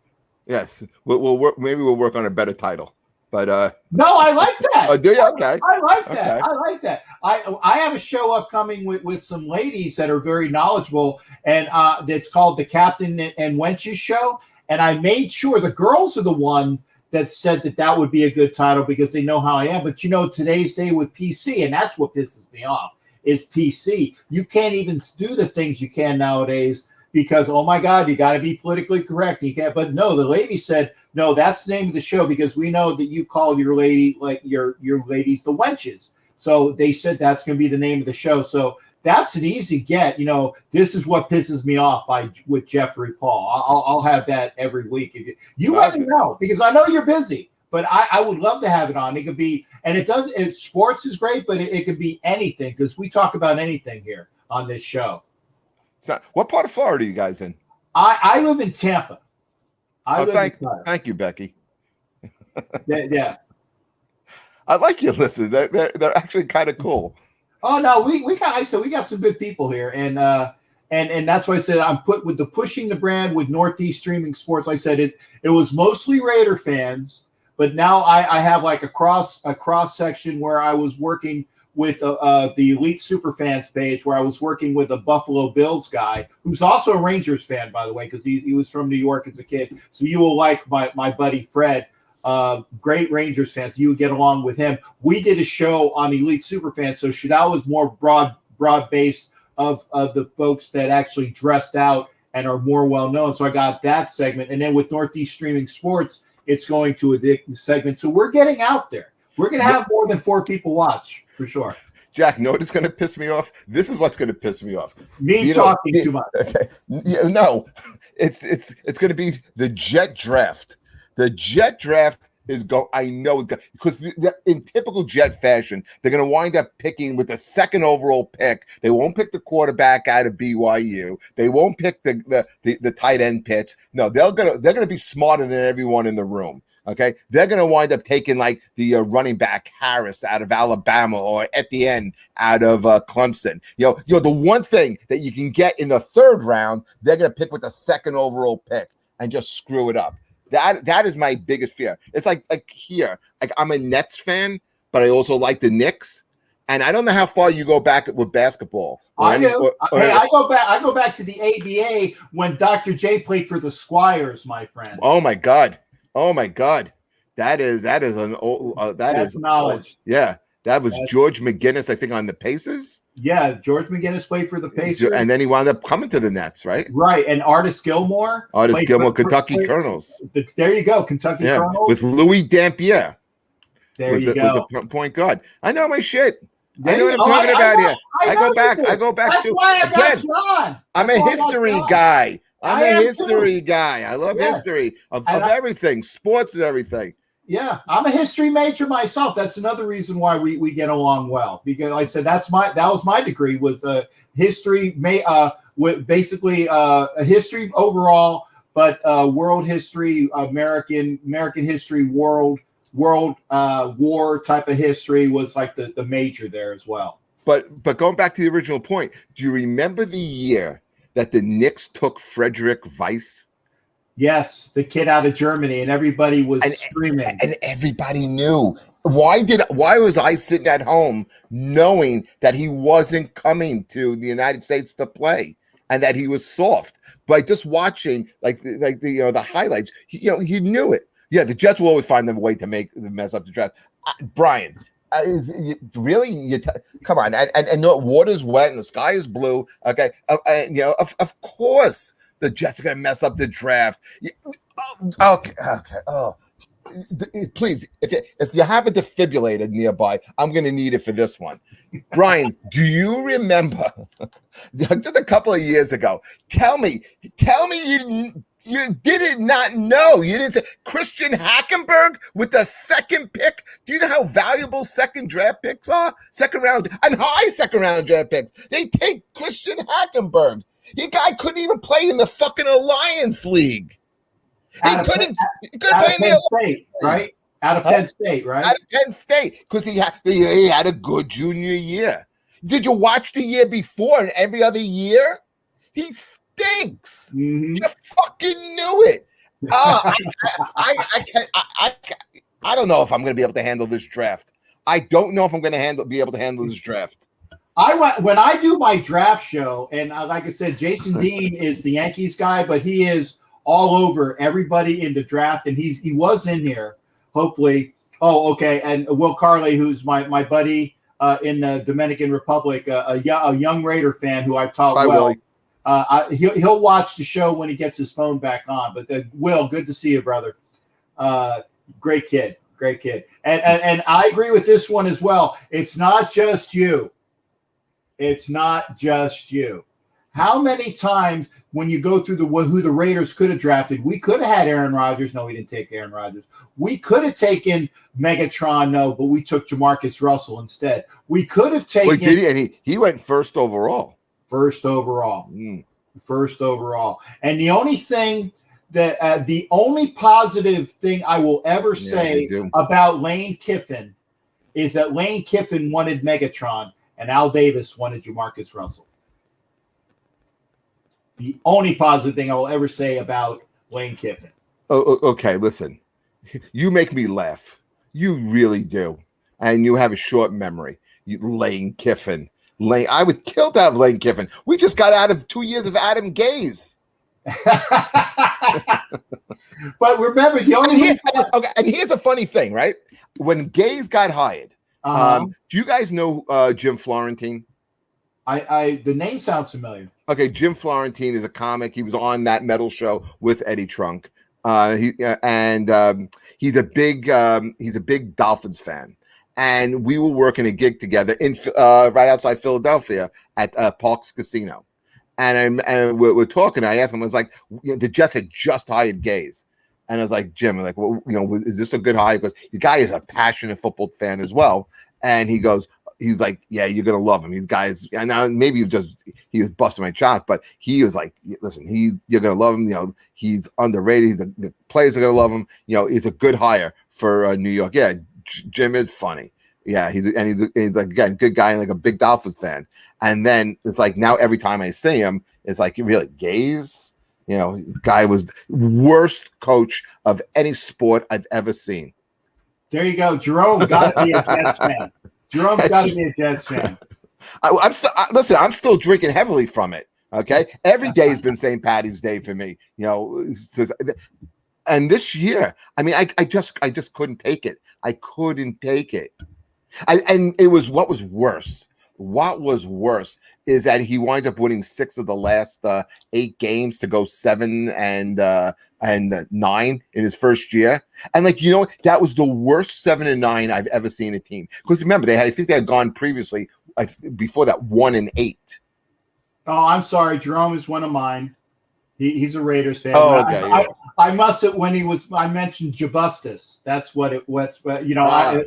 Yes, we'll work. Maybe we'll work on a better title. But no, I like that. Oh, do you? Okay. I like that. Okay. I like that. I have a show upcoming with some ladies that are very knowledgeable, and it's called the Captain and Wenches Show. And I made sure the girls are the one that said that would be a good title because they know how I am. But today's day with PC, and that's what pisses me off is PC. You can't even do the things you can nowadays. Because, oh my God, you got to be politically correct. You can't. But no, the lady said, no, that's the name of the show because we know that you call your lady, like your ladies, the wenches. So they said that's going to be the name of the show. So that's an easy get. This is what pisses me off with Jeffrey Paul. I'll have that every week. If you let me know because I know you're busy. But I would love to have it on. It could be, and sports is great, but it could be anything because we talk about anything here on this show. So, what part of Florida are you guys in? I live in Tampa. Thank you, Becky. Yeah. I like your listeners. They're actually kind of cool. Oh no, we got some good people here, and that's why I said I'm with the pushing the brand with Northeast Streaming Sports. I said it was mostly Raider fans, but now I have like a cross section where I was working with the Elite Superfans page where I was working with a Buffalo Bills guy who's also a Rangers fan, by the way, because he was from New York as a kid. So you will like my buddy Fred, great Rangers fan. So you would get along with him. We did a show on Elite Superfans, so that was more broad-based of the folks that actually dressed out and are more well-known. So I got that segment. And then with Northeast Streaming Sports, it's going to a segment. So we're getting out there. We're going to have more than 4 people watch, for sure. Jack, know what's going to piss me off? This is what's going to piss me off. Me talking too much. Okay. Yeah, no, it's going to be the Jet draft. The Jet draft is I know it's going because in typical Jet fashion, they're going to wind up picking with the 2nd overall pick. They won't pick the quarterback out of BYU. They won't pick the tight end pits. No, they're going to be smarter than everyone in the room. Okay, they're going to wind up taking like the running back Harris out of Alabama or Etienne out of Clemson. The one thing that you can get in the 3rd round, they're going to pick with the 2nd overall pick and just screw it up. That is my biggest fear. It's like here, like I'm a Nets fan, but I also like the Knicks. And I don't know how far you go back with basketball. I do. I go back to the ABA when Dr. J played for the Squires, my friend. Oh my God. That is an old that's knowledge. Yeah, that was George McGinnis, I think, on the Pacers. Yeah, George McGinnis played for the Pacers, and then he wound up coming to the Nets, right? Right, and Artis Gilmore, Kentucky Colonels. There you go, Kentucky Colonels with Louis Dampier. There you go, was the point guard. I know my shit. I know what I'm talking about here. I go back That's to why I got again. you on. I'm a history guy. I'm a history guy. I love history of everything, sports and everything. Yeah, I'm a history major myself. That's another reason why we get along well, because like I said that was my degree, was history, with basically a history overall, but world history, American history, world war type of history was like the major there as well. But going back to the original point, do you remember the year that the Knicks took Frederick Weiss? Yes, the kid out of Germany, and everybody was screaming, and everybody knew. Why was I sitting at home knowing that he wasn't coming to the United States to play and that he was soft? By just watching like the highlights, he knew it. Yeah, the Jets will always find them a way to mess up the draft. Brian, really? Come on, and the water's wet and the sky is blue. Okay, of course the Jets are going to mess up the draft. Okay. Oh, please, if you have a defibrillator nearby, I'm going to need it for this one. Brian, do you remember just a couple of years ago? Tell me you did not know. You didn't say Christian Hackenberg with the second pick. Do you know how valuable second draft picks are? Second round and high second round draft picks. They take Christian Hackenberg. Your guy couldn't even play in the fucking Alliance League. He couldn't play in the State, right? Out of Penn State, right? Out of Penn State, because he had a good junior year. Did you watch the year before and every other year? He stinks. Mm-hmm. You fucking knew it. I don't know if I'm going to be able to handle this draft. I don't know if I'm going to be able to handle this draft. When I do my draft show, and like I said, Jason Dean is the Yankees guy, but he is all over everybody in the draft, and he was in here, hopefully. Oh, okay. And Will Carley, who's my buddy in the Dominican Republic, a young Raider fan who I've taught well. He'll watch the show when he gets his phone back on. But Will, good to see you, brother. Great kid. And I agree with this one as well. It's not just you. How many times when you go through who the Raiders could have drafted, we could have had Aaron Rodgers. No, we didn't take Aaron Rodgers. We could have taken Megatron. No, but we took Jamarcus Russell instead. We could have taken. Wait, did he? And he went first overall. First overall. And the only thing that the only positive thing I will ever say about Lane Kiffin is that Lane Kiffin wanted Megatron and Al Davis wanted Jamarcus Russell. The only positive thing I will ever say about Lane Kiffin. Oh, okay. Listen, you make me laugh. You really do. And you have a short memory. Lane Kiffin. I would kill to have Lane Kiffin. We just got out of 2 years of Adam Gase. But remember, the only and here's a funny thing, right? When Gase got hired, do you guys know Jim Florentine? The name sounds familiar. Okay, Jim Florentine is a comic. He was on That Metal Show with Eddie Trunk. He's a big Dolphins fan. And we were working a gig together in right outside Philadelphia at Parks Casino. And we're talking. I asked him, I was like, the Jets had just hired Gase. And I was like, Jim, well, is this a good hire? Because the guy is a passionate football fan as well. And he's like, yeah, you're gonna love him. These guys, and now maybe he was busting my chops, but he was like, listen, you're gonna love him. He's underrated. The players are gonna love him. He's a good hire for New York. Yeah, Jim is funny. Yeah, he's like, again, good guy and like a big Dolphins fan. And then it's like now every time I see him, it's like really Gase. Guy was worst coach of any sport I've ever seen. There you go, Jerome. Got to be a Jets fan. Jerome's got to be a Jets fan. I'm still drinking heavily from it. Okay, every day has been St. Patty's Day for me. And this year, I mean, I just couldn't take it. I couldn't take it. And it was what was worse. What was worse is that he winds up winning 6 of the last 8 games to go 7 and 9 in his first year. And that was the worst 7 and 9 I've ever seen a team. Because remember, I think they had gone previously before that 1 and 8. Oh, I'm sorry. Jerome is one of mine. He's a Raiders fan. Oh, okay. I must have when I mentioned Jabustus. That's what it was. You know,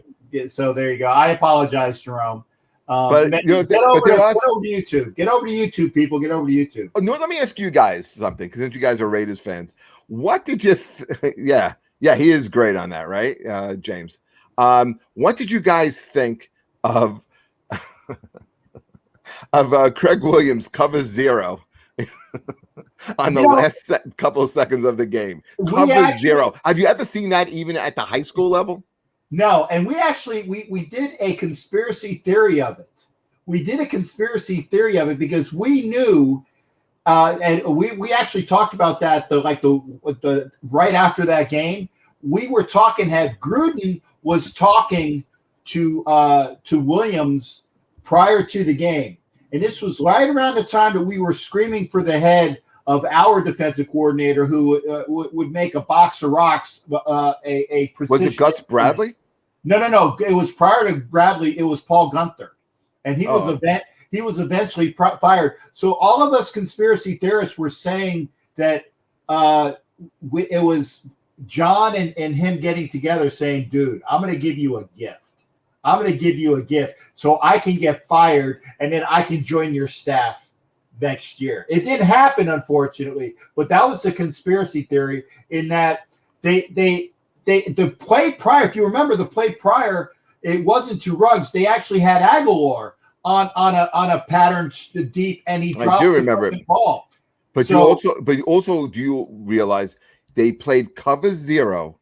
so there you go. I apologize, Jerome. But Get you know, over to YouTube. Get over to YouTube, people. Get over to YouTube. No, let me ask you guys something, because since you guys are Raiders fans, what did you? Yeah, he is great on that, right, James? What did you guys think of Craig Williams cover 0 on the last couple of seconds of the game? Cover 0. Have you ever seen that even at the high school level? No, and we actually we did a conspiracy theory of it. We did a conspiracy theory of it because we knew, and we actually talked about that the right after that game. We were talking. Had Gruden was talking to Williams prior to the game, and this was right around the time that we were screaming for the head of our defensive coordinator, who would make a box of rocks a precision. Was it Gus Bradley? No. It was prior to Bradley. It was Paul Gunther. And he was eventually fired. So all of us conspiracy theorists were saying that it was John and him getting together saying, dude, I'm going to give you a gift. I'm going to give you a gift so I can get fired and then I can join your staff next year. It didn't happen, unfortunately, but that was the conspiracy theory in that the play prior, if you remember the play prior, it wasn't to Ruggs. They actually had Aguilar on a pattern deep, and he dropped the ball. But you also do you realize they played cover 0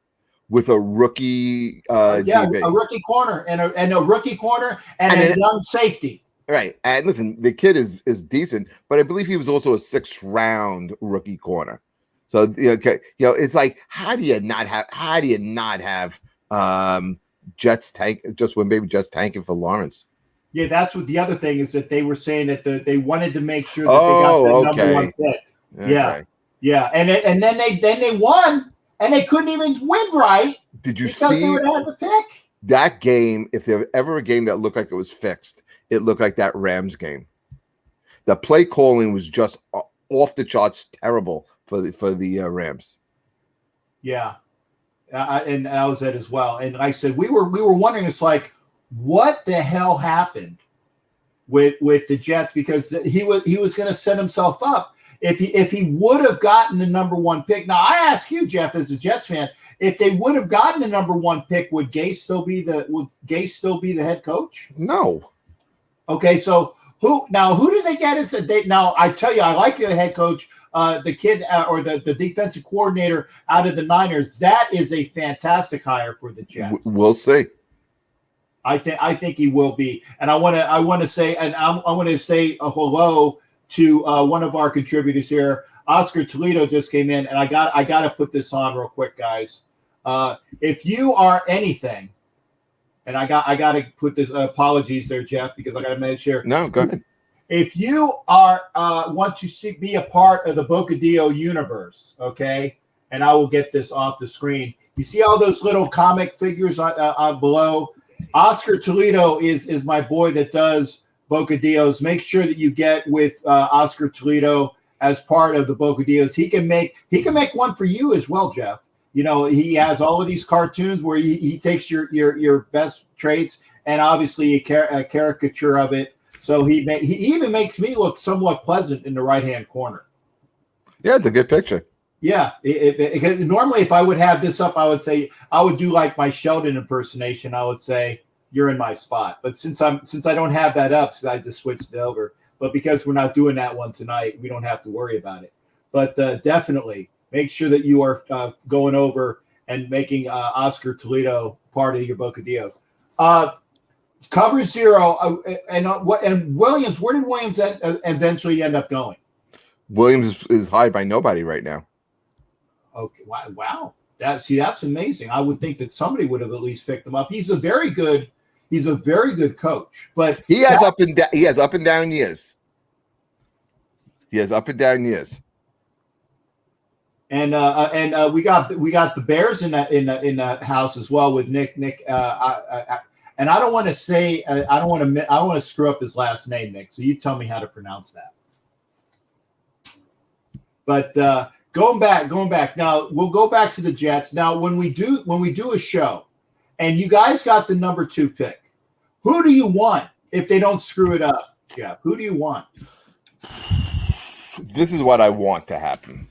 with a rookie DB. A rookie corner and a rookie corner and a young safety. Right. And listen, the kid is decent, but I believe he was also a 6th round rookie corner. So it's like, how do you not have Jets tanking for Lawrence? Yeah, that's what the other thing is, that they were saying that they wanted to make sure that they got the number 1 pick. Okay. Yeah, and then they won, and they couldn't even win right. Did you see they would have the pick? That game? If there was ever a game that looked like it was fixed, it looked like that Rams game. The play calling was just off the charts terrible for the Rams. Yeah, and I was at as well. And like I said, we were wondering, it's like, what the hell happened with the Jets, because he was going to set himself up if he would have gotten the number 1 pick. Now I ask you, Jeff, as a Jets fan, if they would have gotten the number 1 pick, would Gase still be the head coach? No. Okay, so who did they get as the date? Now I tell you, I like the head coach, the kid or the defensive coordinator out of the Niners. That is a fantastic hire for the Jets. We'll see. I think he will be, and I want to say a hello to one of our contributors here. Oscar Toledo just came in, and I got to put this on real quick, guys. If you are anything, and I got to put this. Apologies there, Jeff, because I got to make sure. No, go ahead. If you are want to be a part of the Bocadillo universe, okay, and I will get this off the screen. You see all those little comic figures on below. Oscar Toledo is my boy that does Bocadillos. Make sure that you get with Oscar Toledo as part of the Bocadillos. He can make one for you as well, Jeff. You know, he has all of these cartoons where he takes your best traits and obviously a caricature of it. So he even makes me look somewhat pleasant in the right-hand corner. Yeah, it's a good picture. Yeah, normally if I would have this up, I would say I would do like my Sheldon impersonation. I would say you're in my spot. But since I don't have that up, so I just switched it over. But because we're not doing that one tonight, we don't have to worry about it. But definitely make sure that you are going over and making Oscar Toledo part of your Bocadillos. Cover 0 and Williams. Where did Williams eventually end up going? Williams is hired by nobody right now. Okay. Wow. That's amazing. I would think that somebody would have at least picked him up. He's a very good coach, but he has up and down years. He has up and down years. And we got the Bears in the house as well with Nick. And I don't want to say I don't want to screw up his last name, Nick. So you tell me how to pronounce that. But Going back. Now we'll go back to the Jets. Now when we do a show, and you guys got the number 2 pick, who do you want if they don't screw it up, Jeff? Who do you want? This is what I want to happen.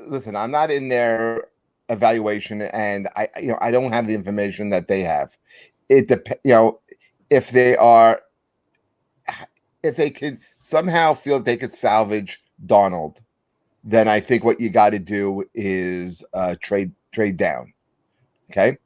Listen, I'm not in their evaluation, and I don't have the information that they have. It depends, if they could somehow feel that they could salvage Donald, then I think what you got to do is trade down. Okay,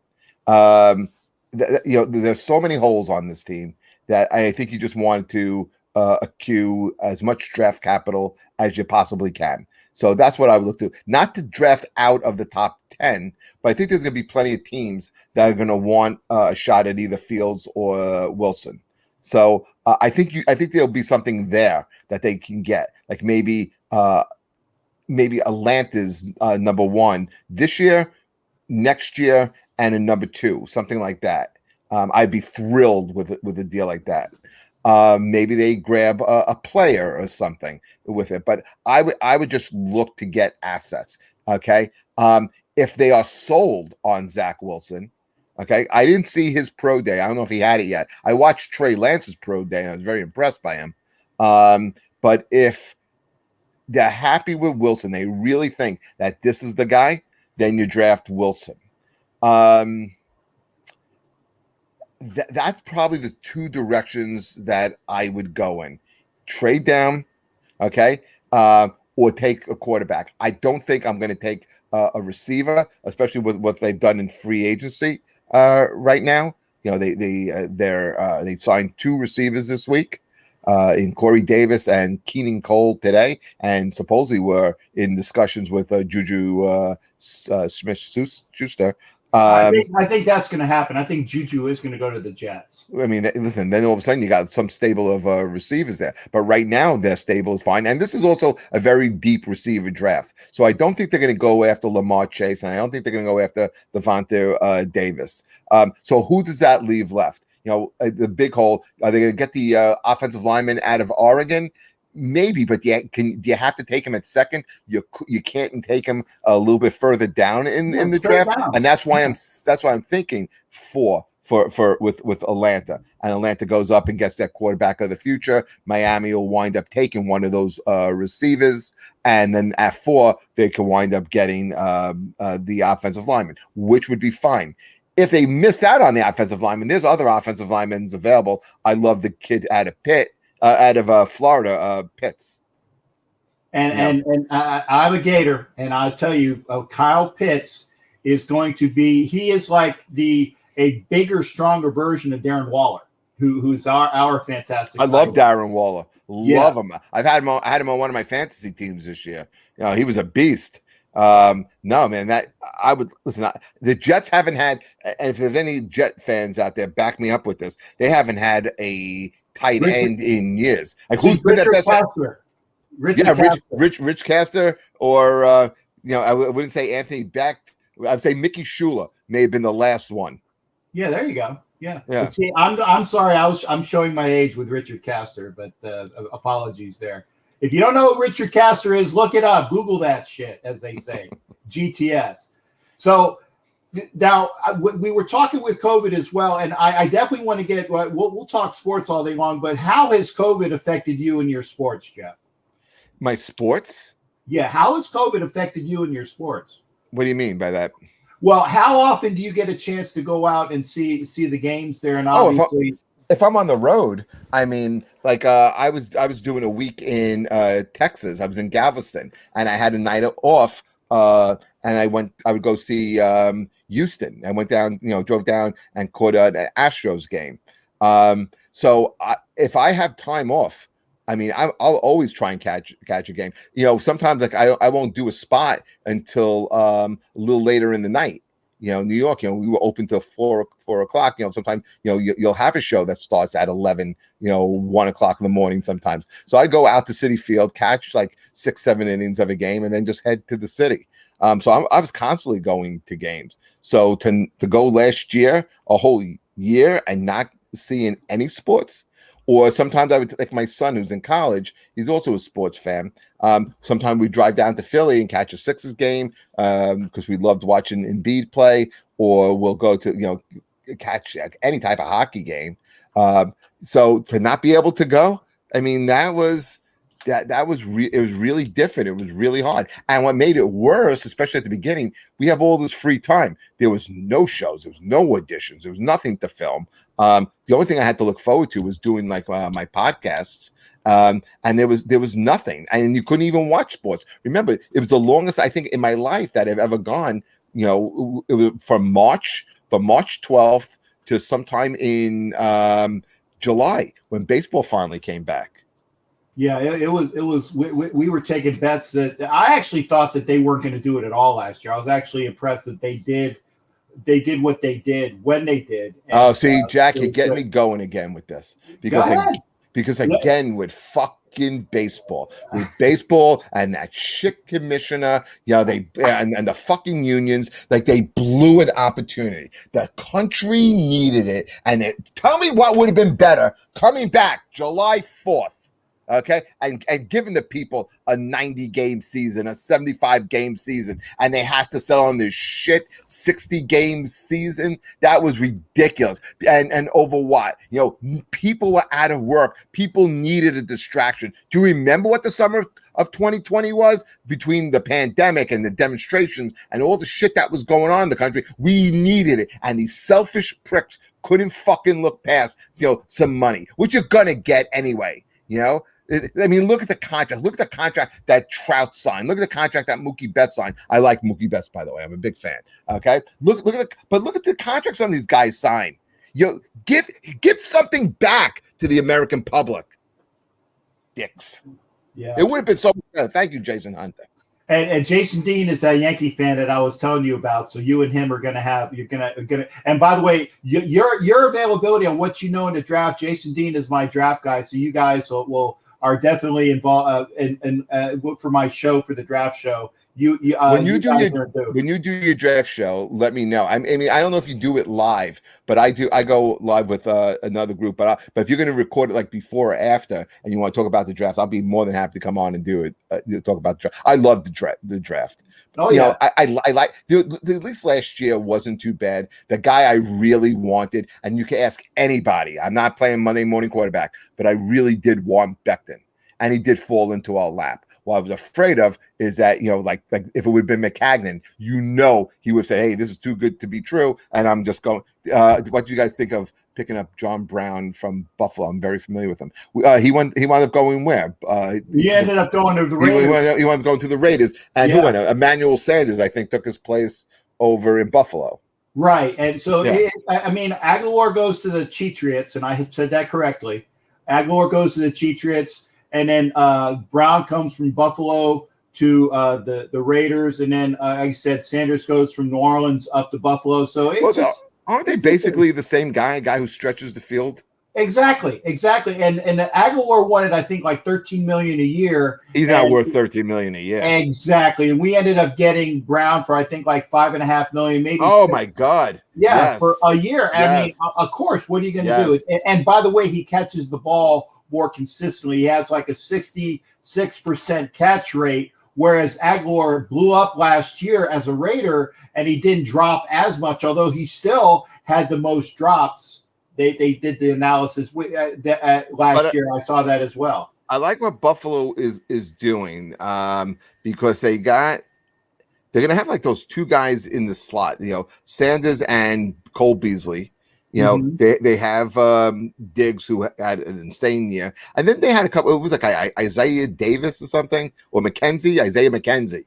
there's so many holes on this team that I think you just want to accrue as much draft capital as you possibly can. So that's what I would look to. Not to draft out of the top 10, but I think there's going to be plenty of teams that are going to want a shot at either Fields or Wilson. So I think there'll be something there that they can get, like maybe Atlanta's number 1 this year, next year, and a number 2, something like that. I'd be thrilled with a deal like that. Maybe they grab a player or something with it, but I would just look to get assets. Okay. If they are sold on Zach Wilson, okay, I didn't see his pro day. I don't know if he had it yet. I watched Trey Lance's pro day, and I was very impressed by him. But if they're happy with Wilson, they really think that this is the guy, then you draft Wilson. That's probably the 2 directions that I would go in: trade down, okay, or take a quarterback. I don't think I'm going to take a receiver, especially with what they've done in free agency right now. They signed 2 receivers this week, in Corey Davis and Keenan Cole today, and supposedly were in discussions with Juju Smith-Schuster. I think that's going to happen. I think Juju is going to go to the Jets. I mean, listen, then all of a sudden you got some stable of receivers there. But right now their stable is fine. And this is also a very deep receiver draft. So I don't think they're going to go after Lamar Chase, and I don't think they're going to go after Devontae Davis. So who does that leave left? The big hole. Are they going to get the offensive lineman out of Oregon? Maybe, but do you have to take him at second? You can't take him a little bit further down in the draft, and that's why I'm thinking with Atlanta, and Atlanta goes up and gets that quarterback of the future. Miami will wind up taking one of those receivers, and then at 4 they can wind up getting the offensive lineman, which would be fine. If they miss out on the offensive lineman, there's other offensive linemen available. I love the kid out of Florida, Pitts. And I'm a Gator, and I'll tell you, Kyle Pitts is going to be. He is like a bigger, stronger version of Darren Waller, who's our fantastic. I love Darren Waller. Love him. I had him on one of my fantasy teams this year. He was a beast. No, man, that I would listen. The Jets haven't had, and if there's any Jet fans out there, back me up with this. They haven't had a tight end in years. Like who's been that best? Rich Castor, or I wouldn't say Anthony Beck. I'd say Mickey Shula may have been the last one. Yeah, there you go. Yeah. But see, I'm sorry, I'm showing my age with Richard Castor, but apologies there. If you don't know who Richard Castor is, look it up. Google that shit, as they say. GTS. So now we were talking with COVID as well, and I definitely want to get. We'll talk sports all day long, but how has COVID affected you in your sports, Jeff? My sports? Yeah. How has COVID affected you in your sports? What do you mean by that? Well, how often do you get a chance to go out and see the games there? And obviously, if I'm on the road, I mean, like I was doing a week in Texas. I was in Galveston, and I had a night off. And I would go see Houston. I went down, drove down and caught an Astros game. So if I have time off, I mean, I'll always try and catch a game. Sometimes like I won't do a spot until a little later in the night. New York, we were open till 4 o'clock. Sometimes, you'll have a show that starts at 11, 1 o'clock in the morning sometimes. So I go out to Citi Field, catch like 6-7 innings of a game, and then just head to the city. So I was constantly going to games. So to go last year, a whole year, and not seeing any sports, Or sometimes I would, like my son who's in college, he's also a sports fan. Sometimes we drive down to Philly and catch a Sixers game because we loved watching Embiid play, or we'll go to, catch any type of hockey game. So to not be able to go, I mean, it was really different. It was really hard. And what made it worse, especially at the beginning, we have all this free time. There was no shows, there was no auditions, there was nothing to film. The only thing I had to look forward to was doing like my podcasts. And there was nothing, and you couldn't even watch sports. Remember, it was the longest I think in my life that I've ever gone. It was from March 12th to sometime in July when baseball finally came back. Yeah, it was. We were taking bets that I actually thought that they weren't going to do it at all last year. I was actually impressed that they did what they did when they did. And, see, Jack, you're getting me going again with this because again with fucking baseball, and that shit commissioner, they and the fucking unions, like they blew an opportunity. The country needed it, and tell me what would have been better coming back July 4th. Okay, and giving the people a 90-game season, a 75-game season, and they have to sell on this shit 60-game season. That was ridiculous. And over what? People were out of work. People needed a distraction. Do you remember what the summer of 2020 was? Between the pandemic and the demonstrations and all the shit that was going on in the country, we needed it. And these selfish pricks couldn't fucking look past, some money, which you're gonna get anyway. I mean, look at the contract. Look at the contract that Trout signed. Look at the contract that Mookie Betts signed. I like Mookie Betts, by the way. I'm a big fan. Okay, look at the contracts some of these guys sign. Give something back to the American public. Dicks. Yeah, it would have been so much better. Thank you, Jason Hunter. And Jason Dean is that Yankee fan that I was telling you about. So you and him are you're gonna. And by the way, your availability on what you know in the draft. Jason Dean is my draft guy. So you guys are definitely involved for my show, for the draft show. When you do your draft show, let me know. I mean, I don't know if you do it live, but I do. I go live with another group. But if you're going to record it like before or after, and you want to talk about the draft, I'll be more than happy to come on and do it. Talk about the draft. I love the draft. Oh yeah, I like. At least last year wasn't too bad. The guy I really wanted, and you can ask anybody. I'm not playing Monday morning quarterback, but I really did want Becton, and he did fall into our lap. What I was afraid of is that, like if it would have been McCagnon, he would say, hey, this is too good to be true. And I'm just going, what do you guys think of picking up John Brown from Buffalo? I'm very familiar with him. He wound up going where? He ended up going to the Raiders. He wound up going to the Raiders. And who went? Emmanuel Sanders, I think, took his place over in Buffalo. Right. And so, Aguilar goes to the Patriots, and I said that correctly. Aguilar goes to the Patriots. And then Brown comes from Buffalo to the Raiders, and then like I said, Sanders goes from New Orleans up to Buffalo. So aren't they basically the same guy? A guy who stretches the field? Exactly. And the Aguilar wanted, I think, like $13 million a year. He's not worth $13 million a year. Exactly. And we ended up getting Brown for, I think, like $5.5 million, maybe. Oh my God! Yeah, yes. For a year. Yes. I mean, of course. What are you going to do? And by the way, he catches the ball more consistently. He has like a 66% catch rate, whereas Aguilar blew up last year as a Raider, and he didn't drop as much, although he still had the most drops. They did the analysis last year. I saw that as well. I like what Buffalo is doing because they're going to have like those two guys in the slot, Sanders and Cole Beasley. They have Diggs, who had an insane year, and then they had a couple. It was like Isaiah Davis or something, or Isaiah McKenzie,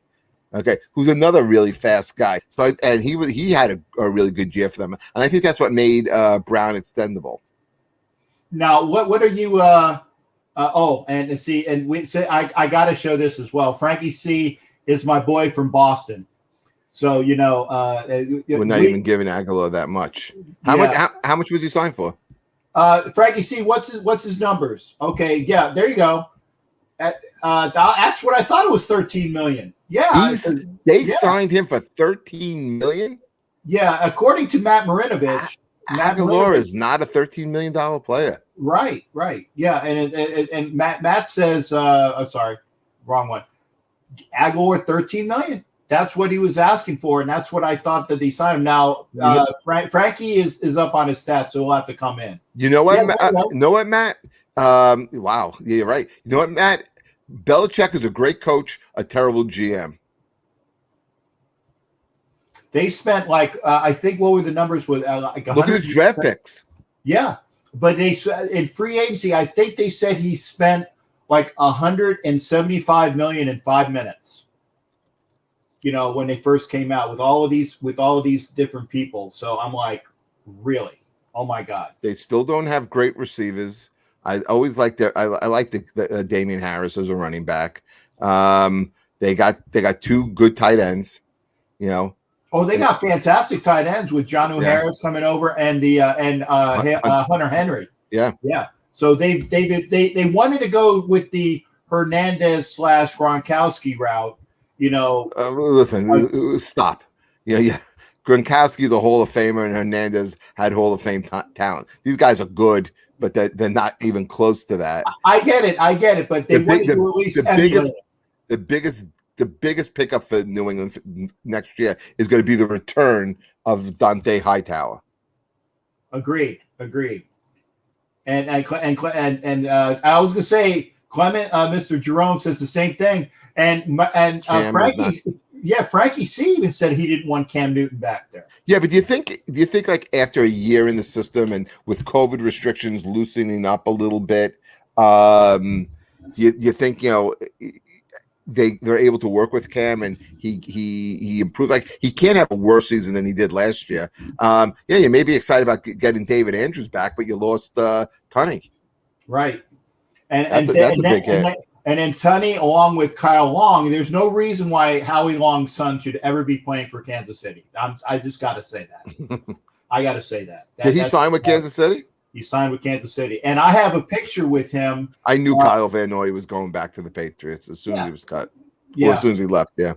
okay, who's another really fast guy. So he had a really good year for them, and I think that's what made Brown extendable. Now, what are you? And see, and we say I got to show this as well. Frankie C is my boy from Boston. So we're not even giving Aguilar that much. How much was he signed for? Frankie C, what's his numbers? Okay, yeah, there you go. That's what I thought. It was $13 million. Yeah, they signed him for $13 million. Yeah, according to Matt Marinovich. Aguilar is not a $13 million player. Right. Yeah, and Matt says, sorry, wrong one. Aguilar 13 million. That's what he was asking for, and that's what I thought that he signed him. Now, Frankie is up on his stats, so he'll have to come in. You know what? Matt? Wow, yeah, you're right. You know what, Matt? Belichick is a great coach, a terrible GM. They spent I think what were the numbers with like look at his draft picks. Yeah, but they in free agency, I think they said he spent like 175 million in 5 minutes. When they first came out with all of these different people. So I'm like, really? Oh my God! They still don't have great receivers. I always like I like the Damian Harris as a running back. They got 2 good tight ends. Oh, they got fantastic tight ends with Jonnu Harris coming over and the Hunter Henry. Yeah. So they wanted to go with the Hernandez / Gronkowski route. Listen, stop. Gronkowski's a Hall of Famer, and Hernandez had Hall of Fame talent. These guys are good, but they're not even close to that. I get it, but they wanted to at least the biggest pickup for New England next year is going to be the return of Dante Hightower. Agreed. And I was going to say, Clement, Mr. Jerome says the same thing, and Frankie C even said he didn't want Cam Newton back there. Yeah, but do you think like after a year in the system and with COVID restrictions loosening up a little bit, do you think they're able to work with Cam and he improved? Like, he can't have a worse season than he did last year. You may be excited about getting David Andrews back, but you lost Tunney. Right. That's a big hit. And then Tunney, along with Kyle Long, there's no reason why Howie Long's son should ever be playing for Kansas City. I just got to say that. I got to say that. Did he sign with Kansas City? He signed with Kansas City. And I have a picture with him. I knew Kyle Van Noy was going back to the Patriots as soon as he was cut. Yeah. Or as soon as he left, yeah.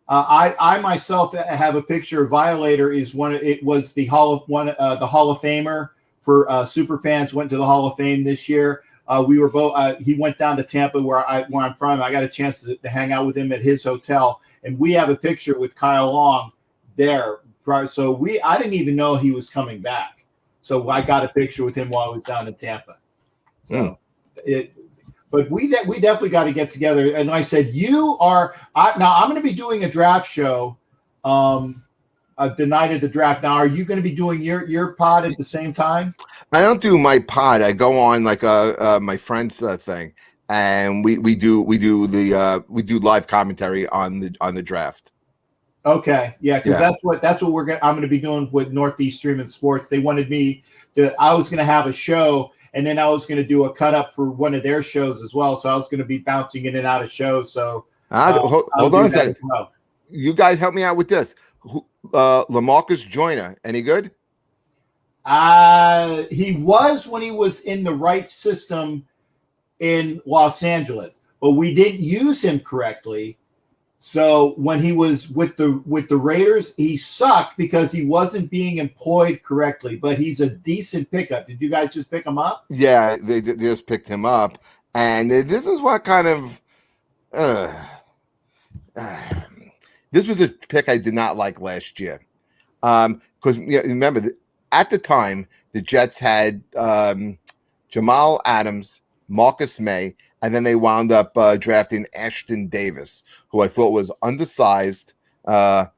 I myself have a picture. Violator is the Hall of Famer for super fans, went to the Hall of Fame this year. We were both. He went down to Tampa, where I'm from. I got a chance to hang out with him at his hotel, and we have a picture with Kyle Long there. So I didn't even know he was coming back. So I got a picture with him while I was down in Tampa. So but we definitely got to get together. And I said, now I'm going to be doing a draft show, the night of the draft. Now, are you going to be doing your pod at the same time? I don't do my pod. I go on like my friend's thing, and we do live commentary on the draft. Okay, yeah, because that's what I'm going to be doing with Northeast Streaming Sports. They wanted me to. I was going to have a show, and then I was going to do a cut up for one of their shows as well. So I was going to be bouncing in and out of shows. So hold on a second. Well. You guys help me out with this. LaMarcus Joyner, any good? He was when he was in the right system in Los Angeles, but we didn't use him correctly. So when he was with the Raiders, he sucked because he wasn't being employed correctly. But he's a decent pickup. Did you guys just pick him up? Yeah, they just picked him up, and this is what kind of. This was a pick I did not like last year, because remember at the time the Jets had Jamal Adams, Marcus May, and then they wound up drafting Ashton Davis, who I thought was undersized.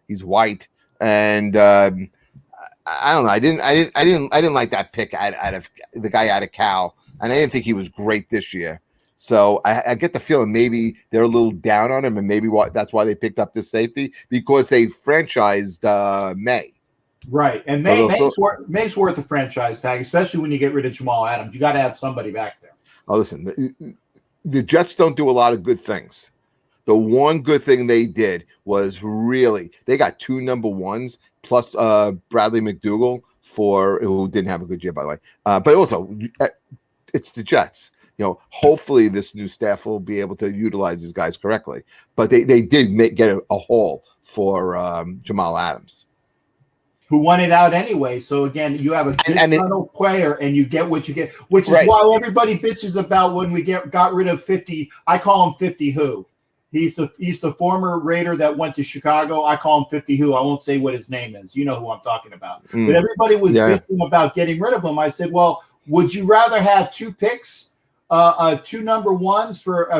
He's white, and I don't know. I didn't like that pick out of the guy out of Cal, and I didn't think he was great this year. So I get the feeling maybe they're a little down on him, and maybe that's why they picked up this safety, because they franchised May. Right, and May's worth a franchise tag, especially when you get rid of Jamal Adams. You got to have somebody back there. Oh, listen, the Jets don't do a lot of good things. The one good thing they did was they got 2 number ones plus Bradley McDougall who didn't have a good year, by the way. But also, it's the Jets. Hopefully this new staff will be able to utilize these guys correctly. But they did get a haul for Jamal Adams. who won it out anyway. So again, you have a disgruntled player, and you get what you get, which is why everybody bitches about when we got rid of 50. I call him 50 Who. He's the former Raider that went to Chicago. I call him 50 Who. I won't say what his name is. You know who I'm talking about. But everybody was bitching about getting rid of him. I said, well, would you rather have 2 picks, 2 number ones for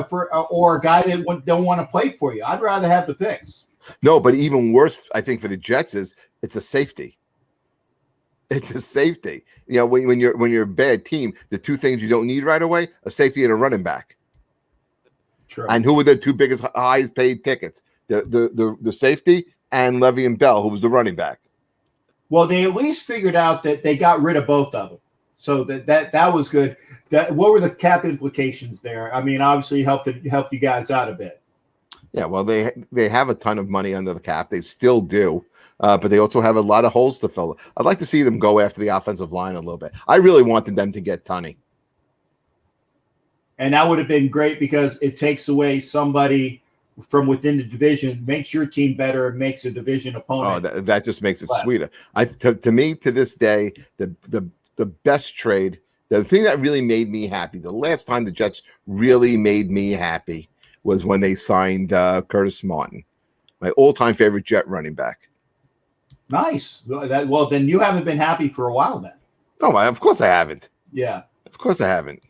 or a guy that don't want to play for you? I'd rather have the picks. No, but even worse, I think, for the Jets is it's a safety. It's a safety. You know, when you're a bad team, the 2 things you don't need right away: a safety and a running back. True. And who were the 2 biggest, highest paid tickets? The safety and Le'Veon Bell, who was the running back. Well, they at least figured out that they got rid of both of them, so that was good. What were the cap implications there? I mean, obviously helped you guys out a bit. Yeah, well, they have a ton of money under the cap. They still do, but they also have a lot of holes to fill. I'd like to see them go after the offensive line a little bit. I really wanted them to get Tunney. And that would have been great because it takes away somebody from within the division, makes your team better, makes a division opponent. Oh, that just makes it sweeter. To me, to this day, the best trade, the thing that really made me happy, the last time the Jets really made me happy was when they signed Curtis Martin, my all-time favorite Jet running back. Nice. Well, then you haven't been happy for a while then. No, of course I haven't. Yeah. Of course I haven't.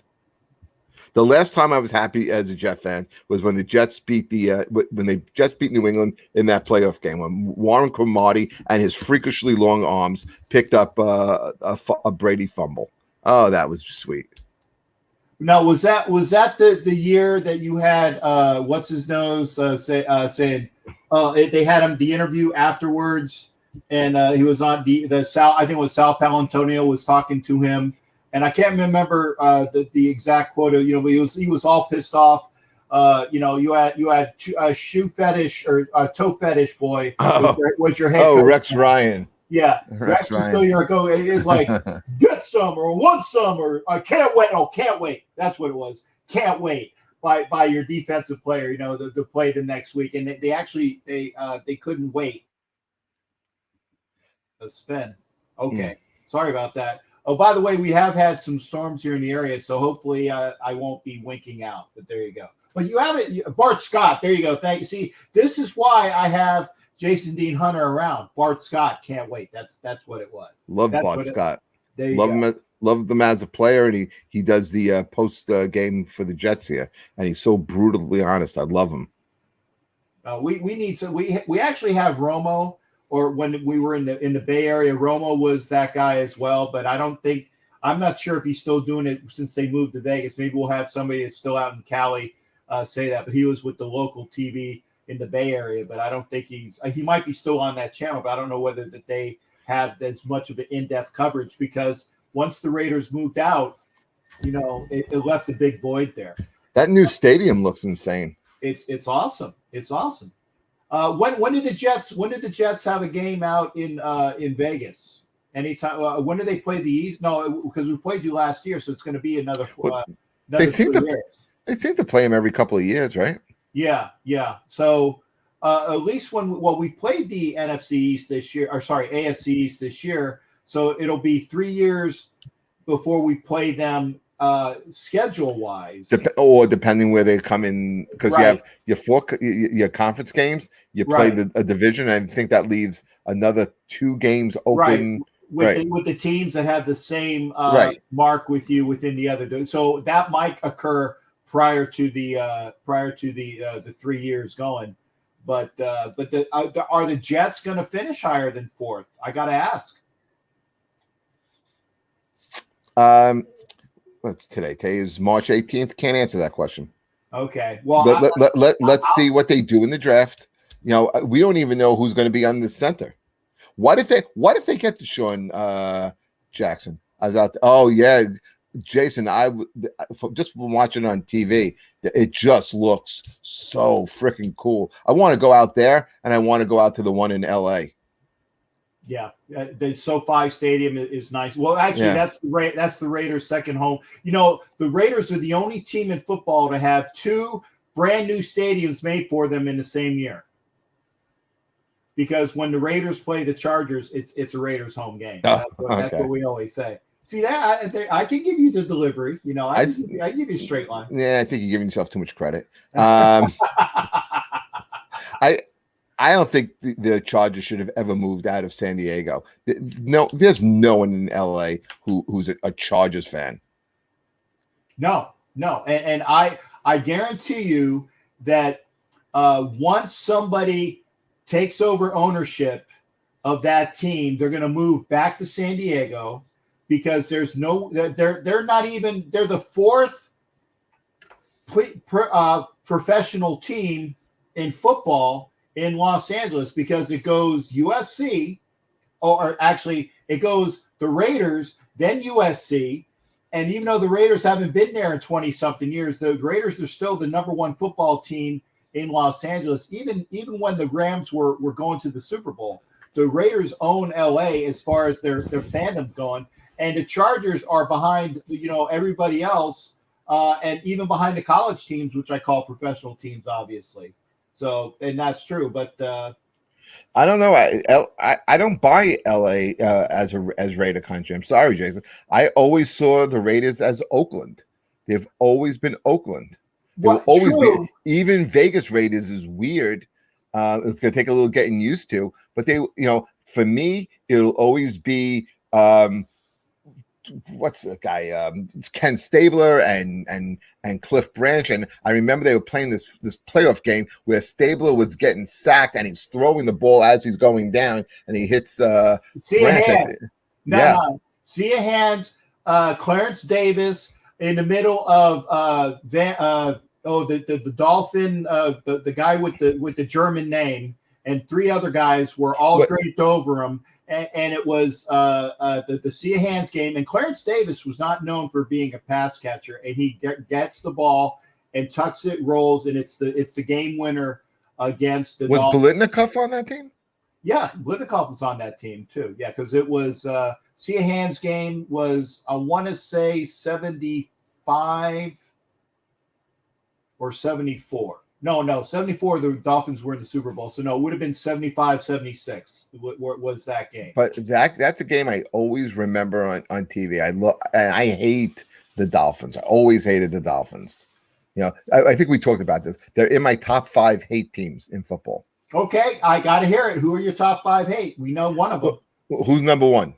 The last time I was happy as a Jet fan was when the Jets beat New England in that playoff game, when Warren Cromartie and his freakishly long arms picked up a Brady fumble. Oh, that was sweet. Now, was that the year that you had what's his nose saying they had him the interview afterwards, and he was on the Sal, I think it was Sal Palantonio was talking to him. And I can't remember the exact quote. You know, but he was all pissed off. You know, you had a shoe fetish or a toe fetish boy was your head coach. Rex Ryan. Yeah, Rex was still your go. It is like get some or want some or I can't wait. Oh, can't wait. That's what it was. Can't wait by your defensive player. You know, to play the next week, and they actually they couldn't wait. A spin. Okay, sorry about that. Oh, by the way, we have had some storms here in the area, so hopefully I won't be winking out. But there you go. But you have it, Bart Scott. There you go. Thank you. See, this is why I have Jason Dean Hunter around. Bart Scott can't wait. That's what it was. Bart Scott. Loved him as a player, and he does the post game for the Jets here, and he's so brutally honest. I love him. We need some. We actually have Romo. Or when we were in the Bay Area, Romo was that guy as well. But I'm not sure if he's still doing it since they moved to Vegas. Maybe we'll have somebody that's still out in Cali say that. But he was with the local TV in the Bay Area. But I don't think he might be still on that channel. But I don't know whether that they have as much of an in-depth coverage because once the Raiders moved out, you know, it left a big void there. That new stadium looks insane. It's awesome. It's awesome. When did the Jets have a game out in Vegas? Anytime? When do they play the East? No, because we played you last year, so it's going to be another. They seem to play them every couple of years, right? Yeah. So at least we played the NFC East this year, or sorry, AFC East this year. So it'll be 3 years before we play them. Schedule wise, or depending where they come in, because you have your conference games, you play a division. And I think that leaves another 2 games open with the teams that have the same mark with you within the other. So that might occur prior to the 3 years going. But are the Jets going to finish higher than 4th? I got to ask. What's today? Today is March 18th. Can't answer that question. Okay. Well, let's see what they do in the draft. You know, we don't even know who's going to be on the center. What if they get to Sean Jackson? I was out there. Oh yeah, Jason. Just from watching on TV, it just looks so freaking cool. I want to go out there, and I want to go out to the one in LA. Yeah, the SoFi Stadium is nice. Well, actually, that's the Raiders' second home. You know, the Raiders are the only team in football to have 2 brand new stadiums made for them in the same year. because when the Raiders play the Chargers, it's a Raiders home game. Oh, That's okay. what we always say. See that I can give you the delivery. You know, I give you a straight line. Yeah, I think you're giving yourself too much credit. I don't think the Chargers should have ever moved out of San Diego. No, there's no one in LA who's a Chargers fan. No, and I guarantee you that once somebody takes over ownership of that team, they're going to move back to San Diego because there's no they're not even they're the fourth professional team in football in Los Angeles because it goes USC, or actually it goes the Raiders, then USC. And even though the Raiders haven't been there in 20-something years, the Raiders are still the number one football team in Los Angeles. Even when the Rams were going to the Super Bowl, the Raiders own LA as far as their fandom going. And the Chargers are behind, everybody else, and even behind the college teams, which I call professional teams, obviously. So, and that's true, but I don't know. I don't buy LA as Raider country. I'm sorry, Jason. I always saw the Raiders as Oakland. They've always been Oakland. They will always be. Even Vegas Raiders is weird. It's going to take a little getting used to, but they, for me, it'll always be. What's the guy? It's Ken Stabler and Cliff Branch. And I remember they were playing this playoff game where Stabler was getting sacked and he's throwing the ball as he's going down and he hits Branch. No. See a hands. Clarence Davis in the middle of the Dolphin, the guy with the German name, and three other guys were all draped over him. And it was the sea of hands game. And Clarence Davis was not known for being a pass catcher. And he gets the ball and tucks it, rolls, and it's the game winner against the Dolphins. Was Biletnikoff on that team? Yeah, Biletnikoff was on that team too. Yeah, because it was sea of hands game was, I want to say 75 or 74. No, 74, the Dolphins were in the Super Bowl. So, no, it would have been 75, 76 was that game. But that's a game I always remember on TV. I hate the Dolphins. I always hated the Dolphins. I think we talked about this. They're in my top 5 hate teams in football. Okay, I got to hear it. Who are your top 5 hate? We know one of them. Who's number 1?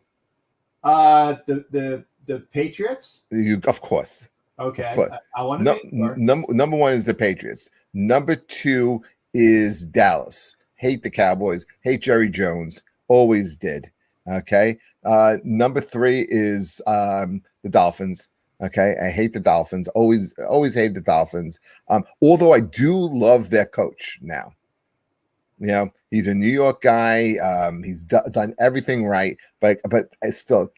The Patriots? Of course. Okay, I want to number 1 is the Patriots. Number 2 is Dallas. Hate the Cowboys. Hate Jerry Jones. Always did. Okay. Number 3 is the Dolphins. Okay. I hate the Dolphins. Always hate the Dolphins. Although I do love their coach now. He's a New York guy. He's done everything right. But I still.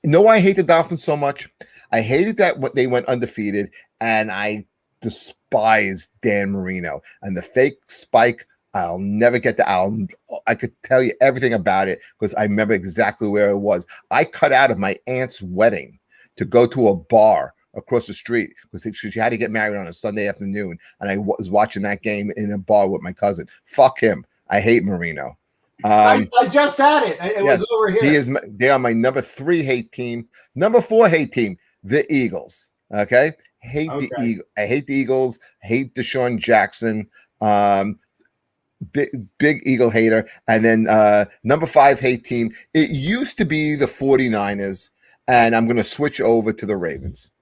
I hate the Dolphins so much. I hated that they went undefeated, and I despise Dan Marino and the fake spike. I'll never get I could tell you everything about it because I remember exactly where it was. I cut out of my aunt's wedding to go to a bar across the street because she had to get married on a Sunday afternoon, and I was watching that game in a bar with my cousin. Fuck him. I hate Marino. I just had it. It was over here. They are my number 3 hate team. Number 4 hate team, the Eagles. Okay. I hate the Eagles. Hate Deshaun Jackson. Big Eagle hater. And then number 5 hate team. It used to be the 49ers, and I'm going to switch over to the Ravens.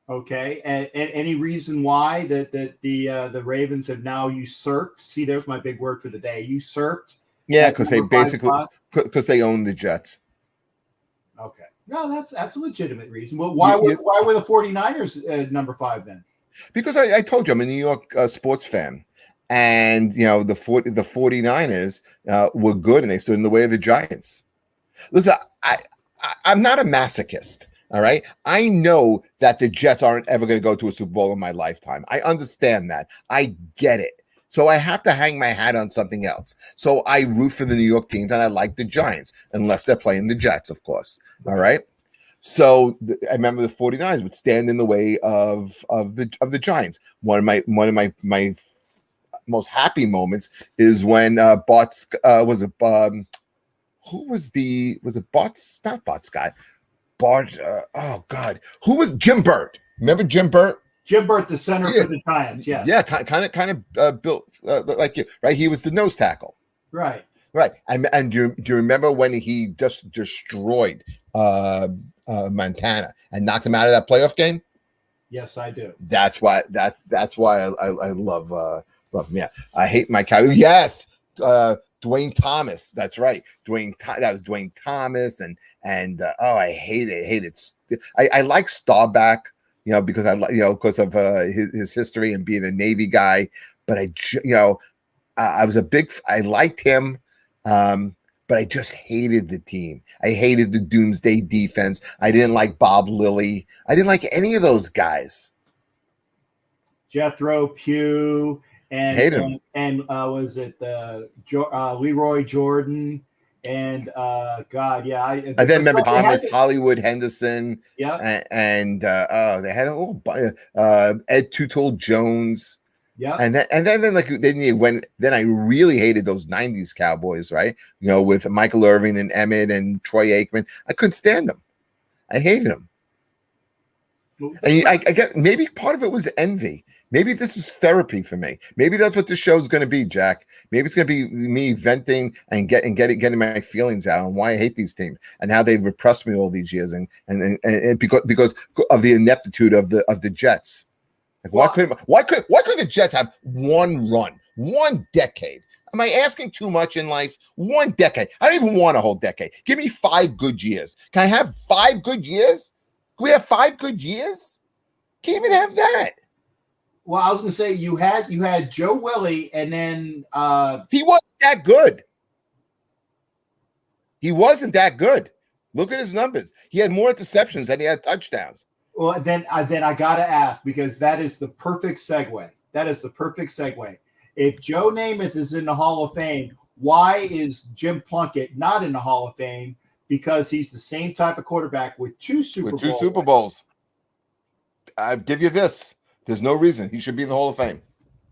Okay. And any reason why that the Ravens have now usurped? See, there's my big word for the day. Usurped. Yeah, because they own the Jets. Okay. No, that's a legitimate reason. Well, why were the 49ers number 5 then? Because I told you I'm a New York sports fan. And, the 49ers were good, and they stood in the way of the Giants. Listen, I'm not a masochist, all right? I know that the Jets aren't ever going to go to a Super Bowl in my lifetime. I understand that. I get it. So I have to hang my hat on something else. So I root for the New York teams, and I like the Giants, unless they're playing the Jets, of course. All right. So I remember the 49ers would stand in the way of the Giants. One of my most happy moments is when Bart's was it who was it Bart's not Bart Scott Bart oh God, who was Jim Burt? Remember Jim Burt? Jim Burt, the center for the Giants. Yes. Yeah, kind of built like you, right? He was the nose tackle. Right. Right. And do you remember when he just destroyed Montana and knocked him out of that playoff game? Yes, I do. That's why I love him. Yeah. I hate my cow. Yes. Dwayne Thomas. That's right. That was Dwayne Thomas I hate it. I like Staubach, because because of his history and being a Navy guy, but I liked him. But I just hated the team. I hated the Doomsday defense. I didn't like Bob Lilly. I didn't like any of those guys. Jethro Pugh and was it Leroy Jordan and God, yeah. And then remember Thomas Hollywood Henderson. Yeah. And they had a little Ed Tuttle Jones. Yeah, and then I really hated those '90s Cowboys, right? With Michael Irvin and Emmett and Troy Aikman. I couldn't stand them. I hated them. And I get maybe part of it was envy. Maybe this is therapy for me. Maybe that's what the show's going to be, Jack. Maybe it's going to be me venting and getting my feelings out on why I hate these teams and how they've repressed me all these years and because of the ineptitude of the Jets. Like, why could the Jets have one run, 1 decade? Am I asking too much in life? 1 decade. I don't even want a whole decade. Give me 5 good years. Can I have 5 good years? Can we have 5 good years? Can't even have that. Well, I was going to say you had Joe Willie, and then he wasn't that good. He wasn't that good. Look at his numbers. He had more interceptions than he had touchdowns. Well, then I got to ask, because that is the perfect segue. That is the perfect segue. If Joe Namath is in the Hall of Fame, why is Jim Plunkett not in the Hall of Fame? Because he's the same type of quarterback with 2 Super Bowls. I give you this. There's no reason he should be in the Hall of Fame.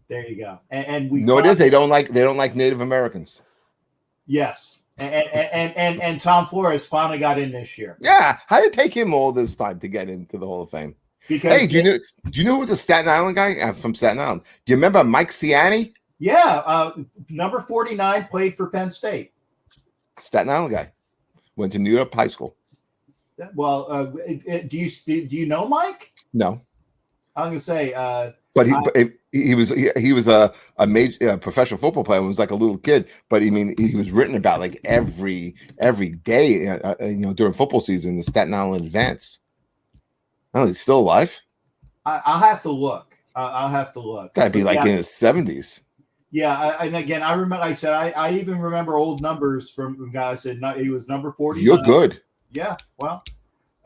There you go. And we know it is. They don't like Native Americans. Yes. And Tom Flores finally got in this year. Yeah, how did it take him all this time to get into the Hall of Fame? Because do you know who was a Staten Island guy from Staten Island? Do you remember Mike Ciani? Yeah, number 49 played for Penn State. Staten Island guy, went to New York High School. Well, do you know Mike? No, I'm gonna say. But he was a major professional football player when he was like a little kid. But I mean, he was written about like every day, during football season. The Staten Island Advance. Oh, he's still alive. I'll have to look. I'll have to look. Gotta be like in his 70s. Yeah, and again, I remember. I said I even remember old numbers from the guy. I said he was number 40. You're good. Yeah. Well,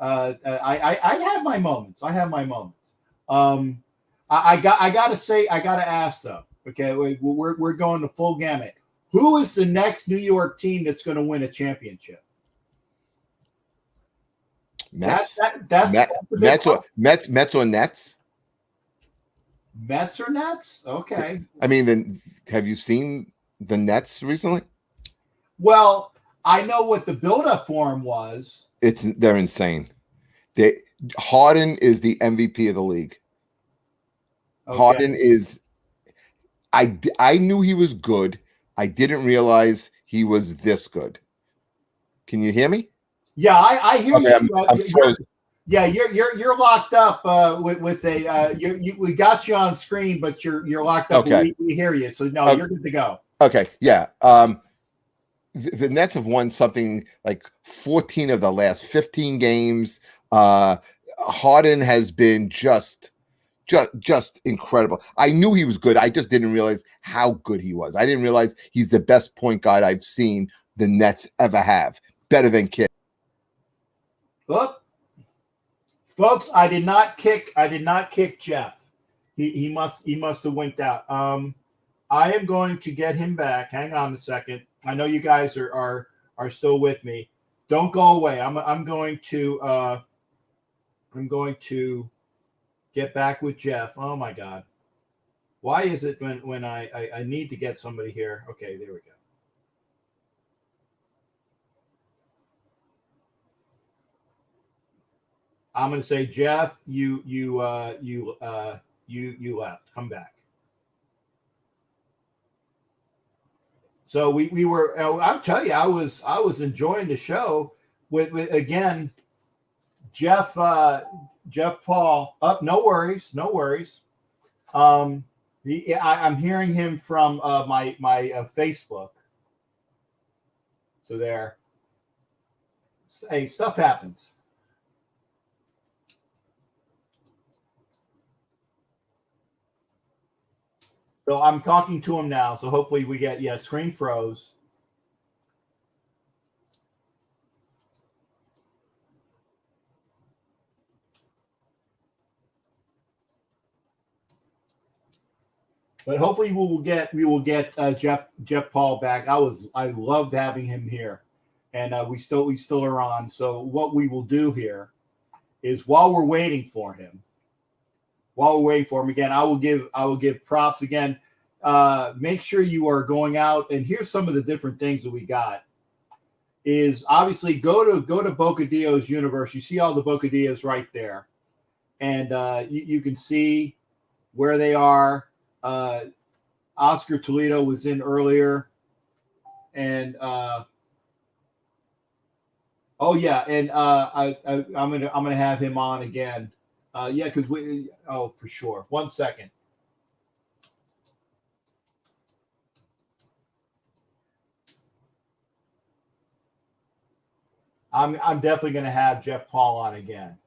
I have my moments. I gotta ask though. Okay, we're going the full gamut. Who is the next New York team that's going to win a championship? Mets. Mets or Nets. Mets or Nets? Okay. I mean, then have you seen the Nets recently? Well, I know what the buildup for him was. They're insane. Harden is the MVP of the league. Okay. Harden is. I knew he was good. I didn't realize he was this good. Can you hear me? Yeah, I hear you. I'm frozen. Yeah, you're locked up with a. We got you on screen, but you're locked up. Okay. We hear you, so no, you're good to go. Okay, yeah. The Nets have won something like 14 of the last 15 games. Harden has been just incredible. I knew he was good. I just didn't realize how good he was. I didn't realize he's the best point guard I've seen the Nets ever have. Better than Kidd. Look, folks, I did not kick Jeff. He must have winked out. I am going to get him back. Hang on a second. I know you guys are still with me. Don't go away. I'm going to get back with Jeff. Oh my God. Why is it when I need to get somebody here? Okay, there we go. I'm going to say, Jeff, you left. Come back. So we were. I'll tell you, I was enjoying the show with again, Jeff Paul. Up, no worries, no worries. I'm hearing him from my Facebook. So there. Hey, stuff happens. So I'm talking to him now. So hopefully we get, screen froze. But hopefully we will get Jeff Paul back. I loved having him here, and we still are on. So what we will do here is while we're waiting for him again, I will give props again. Make sure you are going out, and here's some of the different things that we got. Is obviously go to Bocadillo's universe. You see all the Bocadillos right there, and you can see where they are. Oscar Toledo was in earlier, and I'm gonna have him on again. Because for sure. 1 second. I'm definitely gonna have Jeff Paul on again.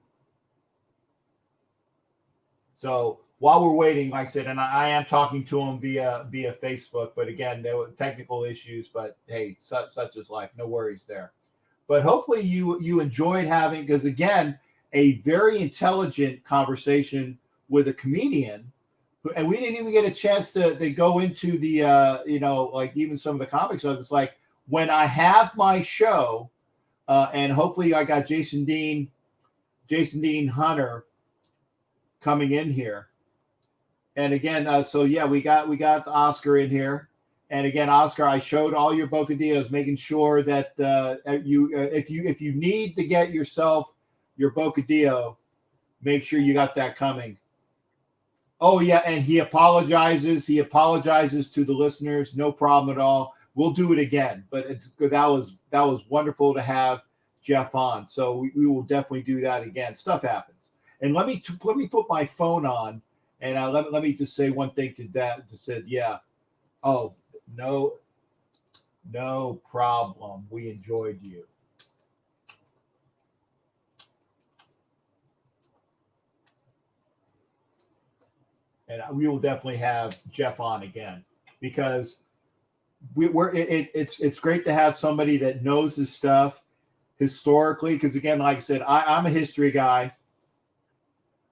So while we're waiting, like I said, and I am talking to him via Facebook, but again, there were technical issues. But hey, such is life. No worries there. But hopefully you enjoyed having, because again, a very intelligent conversation with a comedian, and we didn't even get a chance to go into the like even some of the comics. So it's like when I have my show, and hopefully I got Jason Dean Hunter coming in here. And again, we got Oscar in here. And again, Oscar, I showed all your Bocadillos, making sure that if you need to get yourself your Bocadillo, make sure you got that coming. Oh yeah, and he apologizes. He apologizes to the listeners. No problem at all. We'll do it again. But that was wonderful to have Jeff on. So we will definitely do that again. Stuff happens. And let me put my phone on. And let me just say one thing to that. Said, yeah. Oh, no problem. We enjoyed you. And we will definitely have Jeff on again, because it's great to have somebody that knows his stuff historically. Because again, like I said, I'm a history guy.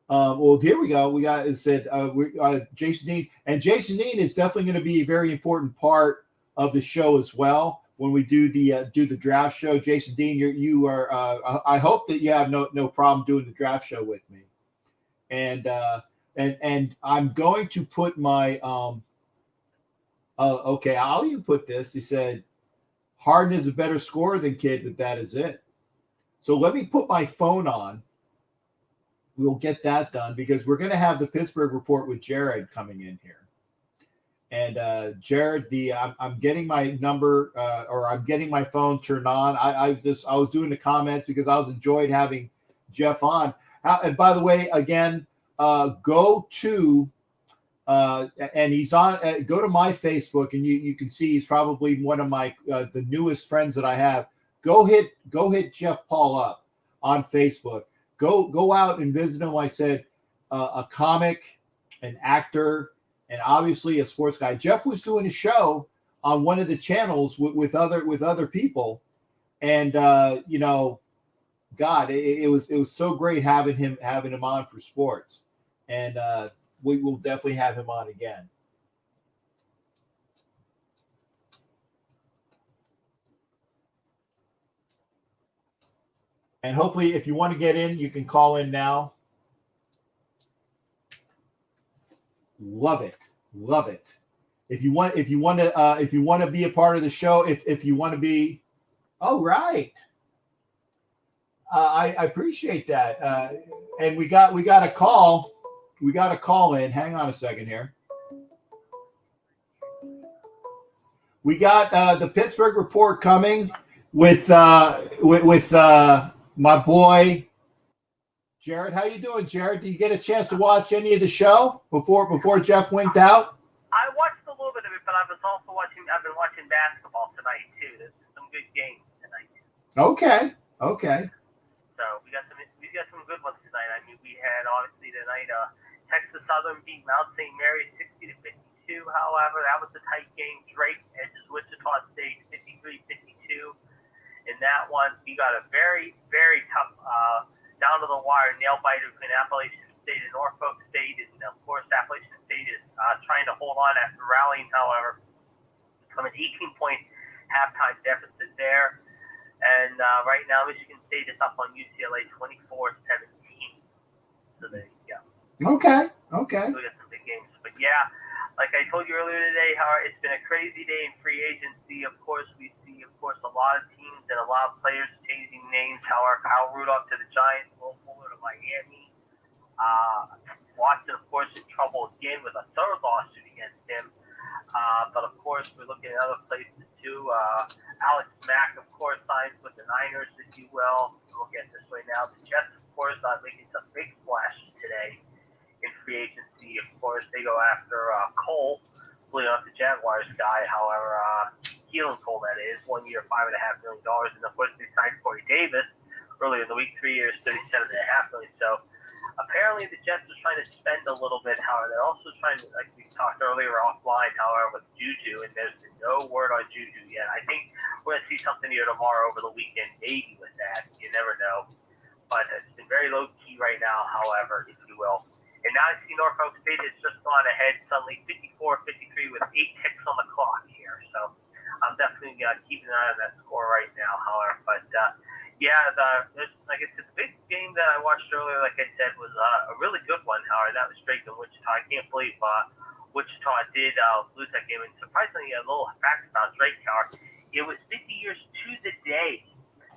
Well, here we go. We got Jason Dean, and Jason Dean is definitely going to be a very important part of the show as well when we do the draft show. Jason Dean, you are. I hope that you have no problem doing the draft show with me, and I'm going to put my okay. I'll even put this. He said Harden is a better scorer than Kidd, but that is it. So let me put my phone on. We'll get that done, because we're going to have the Pittsburgh Report with Jared coming in here. And Jared, I'm getting my number or I'm getting my phone turned on. I was doing the comments because I was enjoying having Jeff on. And by the way, again, go to and he's on. Go to my Facebook, and you can see he's probably one of my the newest friends that I have. Go hit Jeff Paul up on Facebook. Go out and visit him. I said a comic, an actor, and obviously a sports guy. Jeff was doing a show on one of the channels with other people, and God, it was so great having him on for sports, and we will definitely have him on again. And hopefully, if you want to get in, you can call in now. Love it. Love it. If you want to be a part of the show, if you want to be, all right. I appreciate that. And we got a call. We got a call in. Hang on a second here. We got the Pittsburgh Report coming with my boy Jared. How you doing, Jared? Did you get a chance to watch any of the show before Jeff winked out? I watched a little bit of it, but I've been watching basketball tonight too. There's some good games tonight. Okay. So we got some good ones tonight. I mean, we had obviously tonight Texas Southern beat Mount St. Mary's 60-52. However, that was a tight game. Drake edges Wichita State 53-52. In that one, we got a very, very tough down to the wire nail biter between Appalachian State and Norfolk State, and of course Appalachian State is trying to hold on after rallying. However, from an 18-point halftime deficit there, and right now Michigan State is up on UCLA 24-17. So there you go. Okay. So we got some big games, but yeah, like I told you earlier today, how it's been a crazy day in free agency. Of course, we see a lot of teams and a lot of players changing names. However, Kyle Rudolph to the Giants, Will Fuller to Miami. Watson, of course, in trouble again with a third lawsuit against him. But of course, we're looking at other places too. Alex Mack, of course, signs with the Niners, if you will. We'll get this way now. The Jets, of course, making some big splashes today in free agency. Of course, they go after Cole, fleeing off the Jaguars guy. However, Keelan Cole, that is, 1 year, $5.5 million. And of course, they signed Corey Davis earlier in the week, 3 years, $37.5 million. So apparently, the Jets are trying to spend a little bit. However, they're also trying to, like we talked earlier offline, however, with Juju, and there's been no word on Juju yet. I think we're going to see something here tomorrow over the weekend, maybe with that. You never know. But it's been very low key right now, however, if you will. And now I see Norfolk State has just gone ahead suddenly 54-53 with 8 ticks on the clock here. So I'm definitely keeping an eye on that score right now, however. But there's, like I said, the big game that I watched earlier, like I said, was a really good one, however. That was Drake and Wichita. I can't believe Wichita did lose that game. And surprisingly, a little fact about Drake, however, it was 50 years to the day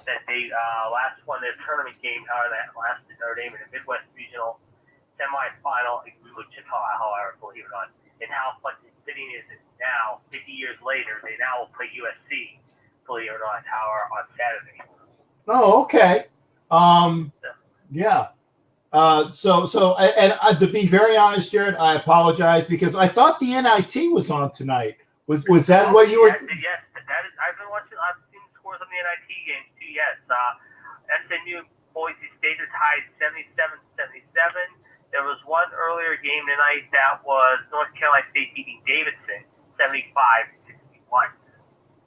that they last won their tournament game, however, that lasted Notre Dame in the Midwest Regional semifinal in Wichita, however, believe it or not. And how fitting is it now, 50 years later, they now will play USC, believe it or not, however, on Saturday. Oh, okay. Yeah. To be very honest, Jared, I apologize because I thought the NIT was on tonight. Was that what you were? Yes, that is. I've been watching. I've seen scores on the NIT games too. Yes. SMU Boise State is tied 77-77. There was one earlier game tonight that was North Carolina State beating Davidson 75-61.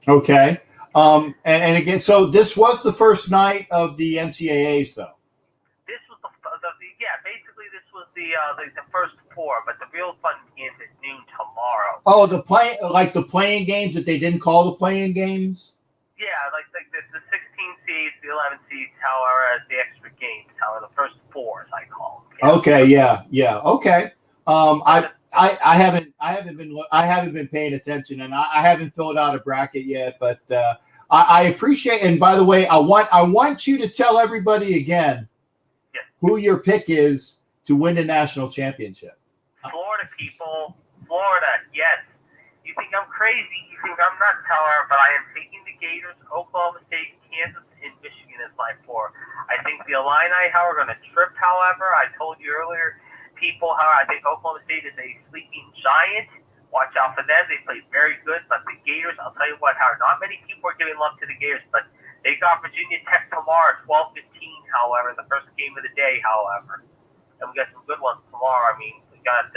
Okay. And again, so this was the first night of the NCAAs, though. This was basically this was the first four, but the real fun begins at noon tomorrow. Oh, the playing games that they didn't call the playing games. Yeah, like the 16 seeds, the 11 seeds, however, as the extra games, however, the first four, as I call them. Okay, yeah, okay. I haven't been paying attention, and I haven't filled out a bracket yet. But I appreciate. And by the way, I want you to tell everybody again who your pick is to win the national championship. Florida people, Florida. Yes, you think I'm crazy? You think I'm nuts? However, but I am taking the Gators, Oklahoma State, Kansas, and Michigan as my four. I think the Illini, however, are going to trip. However, I told you earlier. People, however, I think Oklahoma State is a sleeping giant. Watch out for them. They play very good. But the Gators, I'll tell you what, Howard, not many people are giving love to the Gators, but they got Virginia Tech tomorrow at 12:15, however, the first game of the day, however. And we got some good ones tomorrow. I mean, we got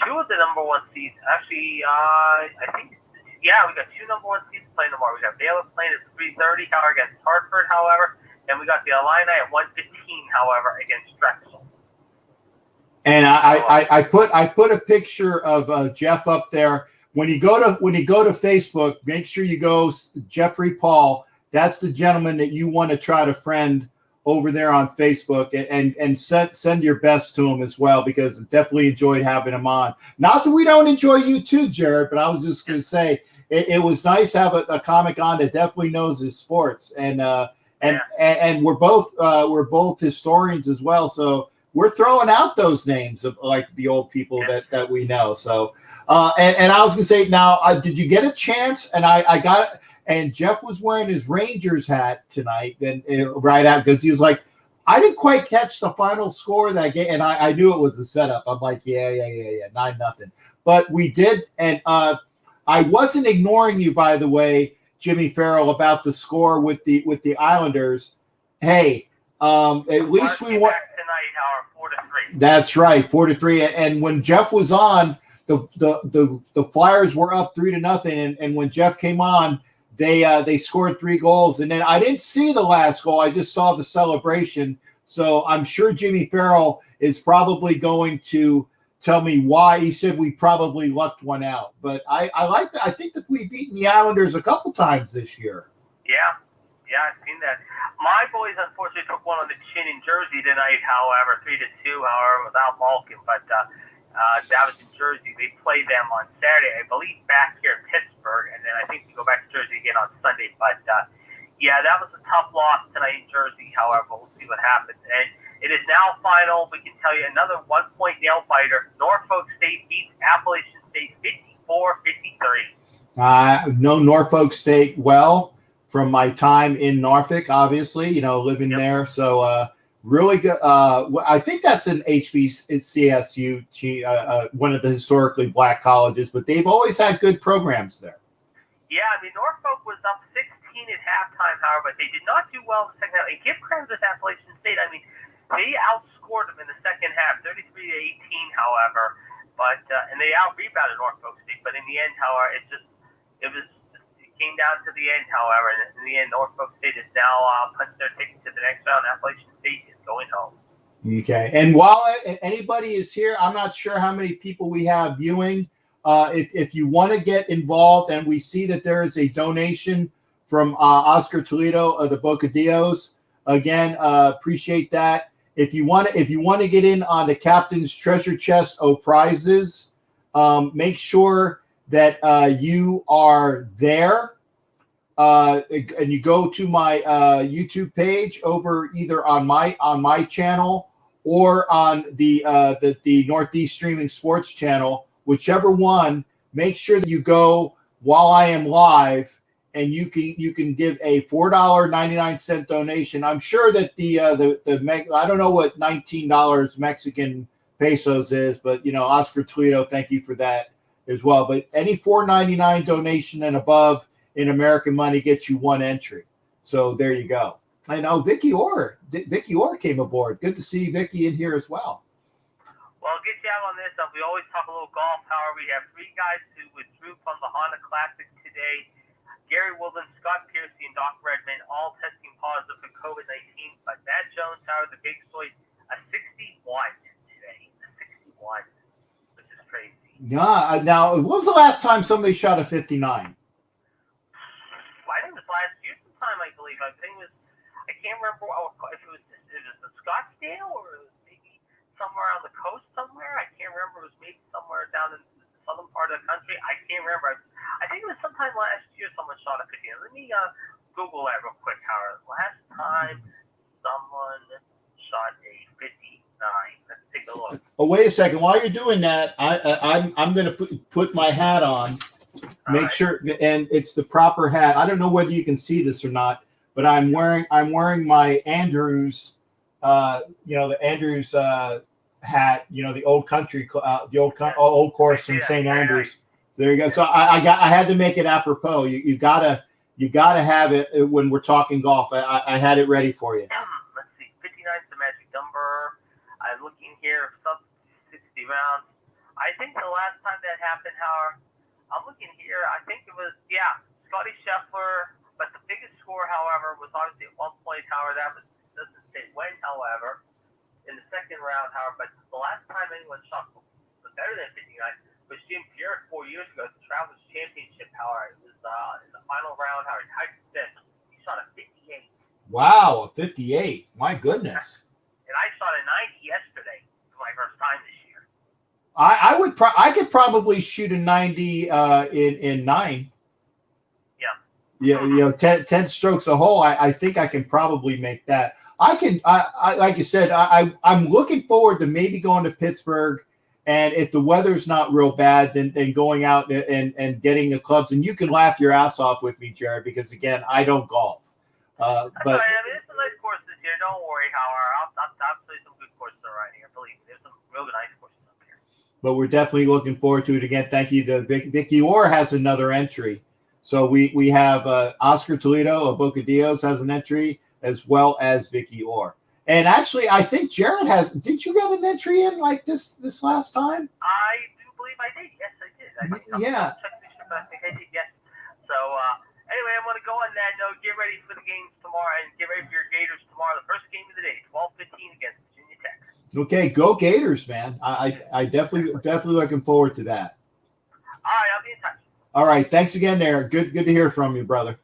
two of the number one seeds. Actually, we got two number one seeds playing tomorrow. We got Baylor playing at 3:30, however, against Hartford, however. And we got the Illini at 1:15, however, against Drexel. And I put a picture of Jeff up there. When you go to Facebook, make sure you go Jeffrey Paul. That's the gentleman that you want to try to friend over there on Facebook, and send your best to him as well, because definitely enjoyed having him on. Not that we don't enjoy you too, Jared, but I was just going to say it was nice to have a comic on that definitely knows his sports, and we're both historians as well, so we're throwing out those names of like the old people that we know. So and I was going to say, now did you get a chance? And I got. And Jeff was wearing his Rangers hat tonight, and right out, because he was like, I didn't quite catch the final score of that game, and I knew it was a setup. I'm like, yeah, 9-0. But we did, and I wasn't ignoring you, by the way, Jimmy Farrell, about the score with the Islanders. Hey, at least we won tonight, Howard, 4-3. That's right, 4-3. And when Jeff was on, the Flyers were up 3-0, and when Jeff came on, they scored 3 goals, and then I didn't see the last goal. I just saw the celebration. So I'm sure Jimmy Farrell is probably going to tell me why he said we probably lucked one out. But I like that. I think that we've beaten the Islanders a couple times this year. Yeah, I've seen that. My boys unfortunately took one on the chin in Jersey tonight, however, 3-2, however, without Malkin. But that was in Jersey. They played them on Saturday, I believe, back here in Pittsburgh, and then I think they go back to Jersey again on Sunday. But yeah, that was a tough loss tonight in Jersey. However, we'll see what happens. And it is now final. We can tell you another 1-point nail biter. Norfolk State beats Appalachian State 54-53. Know Norfolk State well from my time in Norfolk, obviously, living there. So really good. I think that's an HBCSU, one of the historically black colleges, but they've always had good programs there. Yeah, I mean, Norfolk was up 16 at halftime, however, but they did not do well in the second half. And give credit to Appalachian State. I mean, they outscored them in the second half, 33-18, however, but and they out-rebounded Norfolk State. But in the end, however, it came down to the end, however, and in the end, Norfolk State is now punched their ticket to the next round. Appalachian State is going home. Okay. And while anybody is here, I'm not sure how many people we have viewing. If you want to get involved, and we see that there is a donation from Oscar Toledo of the Bocadillos, again, appreciate that. If you want to get in on the captain's treasure chest of prizes, make sure that you are there. And you go to my YouTube page over either on my channel or on the Northeast Streaming Sports channel, whichever one. Make sure that you go while I am live, and you can give a $4.99 donation. I'm sure that I don't know what $19 Mexican pesos is, but Oscar Toledo, thank you for that as well. But any $4.99 donation and above in American money gets you one entry. So there you go. I know Vicky Orr came aboard. Good to see Vicky in here as well. Well, I'll get you out on this. We always talk a little golf. However, we have 3 guys who withdrew from the Honda Classic today. Gary Woodland, Scott Piercy, and Doc Redman all testing positive for COVID-19. But Matt Jones, however, the big story, a 61 today. A 61, which is crazy. Yeah. Now, when was the last time somebody shot a 59? I think it was last year sometime, I believe. I think it was, I can't remember if it was the Scottsdale or it was maybe somewhere on the coast somewhere. I can't remember. It was maybe somewhere down in the southern part of the country. I can't remember. I think it was sometime last year someone shot a 59. Let me Google that real quick, Howard. Last time someone shot a 59. Let's take a look. Oh, wait a second. While you're doing that, I'm going to put my hat on. Make sure, and it's the proper hat. I don't know whether you can see this or not, but I'm wearing my Andrews, the Andrews hat. The old country, old course from St. Andrews. So there you go. So I had to make it apropos. You gotta have it when we're talking golf. I had it ready for you. Let's see, 59 is the magic number. I'm looking here, sub 60 rounds. I think the last time that happened, Howard. I'm looking here. I think it was, Scotty Scheffler. But the biggest score, however, was obviously at 1 point, Howard. That doesn't say when, however, in the second round, Howard. But the last time anyone shot better than 59 was Jim Furyk 4 years ago at the Travelers Championship, Howard. It was in the final round, Howard. Tied fifth. He shot a 58. Wow, a 58. My goodness. And I shot a 90 yesterday for my first time this year. I could probably shoot a 90 in 9. Yeah, 10 strokes a hole. I think I can probably make that. I like you said, I'm looking forward to maybe going to Pittsburgh, and if the weather's not real bad, then going out and getting the clubs. And you can laugh your ass off with me, Jared, because again, I don't golf. But I mean, it's a nice course this year. Don't worry, Howard. I'll play some good courses around here. Believe me, there's some real nice courses up here. But we're definitely looking forward to it again. Thank you. Vicky Orr has another entry. So we have Oscar Toledo of Bocadillos has an entry, as well as Vicky Orr. And actually, I think Jared has. Did you get an entry in like this last time? I do believe I did. Yes, I did. I think I did. Yes. So anyway, I'm going to go on that note. Get ready for the games tomorrow, and get ready for your Gators tomorrow. The first game of the day, 12:15 against Virginia Tech. Okay, go Gators, man. I definitely looking forward to that. All right, I'll be in touch. All right, thanks again, there. Good to hear from you, brother.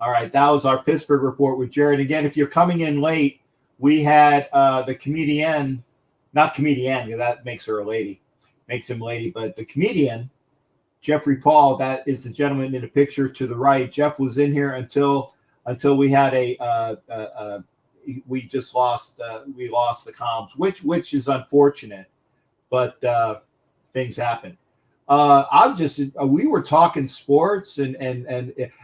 All right, that was our Pittsburgh report with Jared. Again, if you're coming in late, we had the comedian, not comedian, that makes her a lady, makes him lady, but the comedian, Jeffrey Paul, that is the gentleman in the picture to the right. Jeff was in here until we had we just lost the comms, which is unfortunate, but things happen. We were talking sports and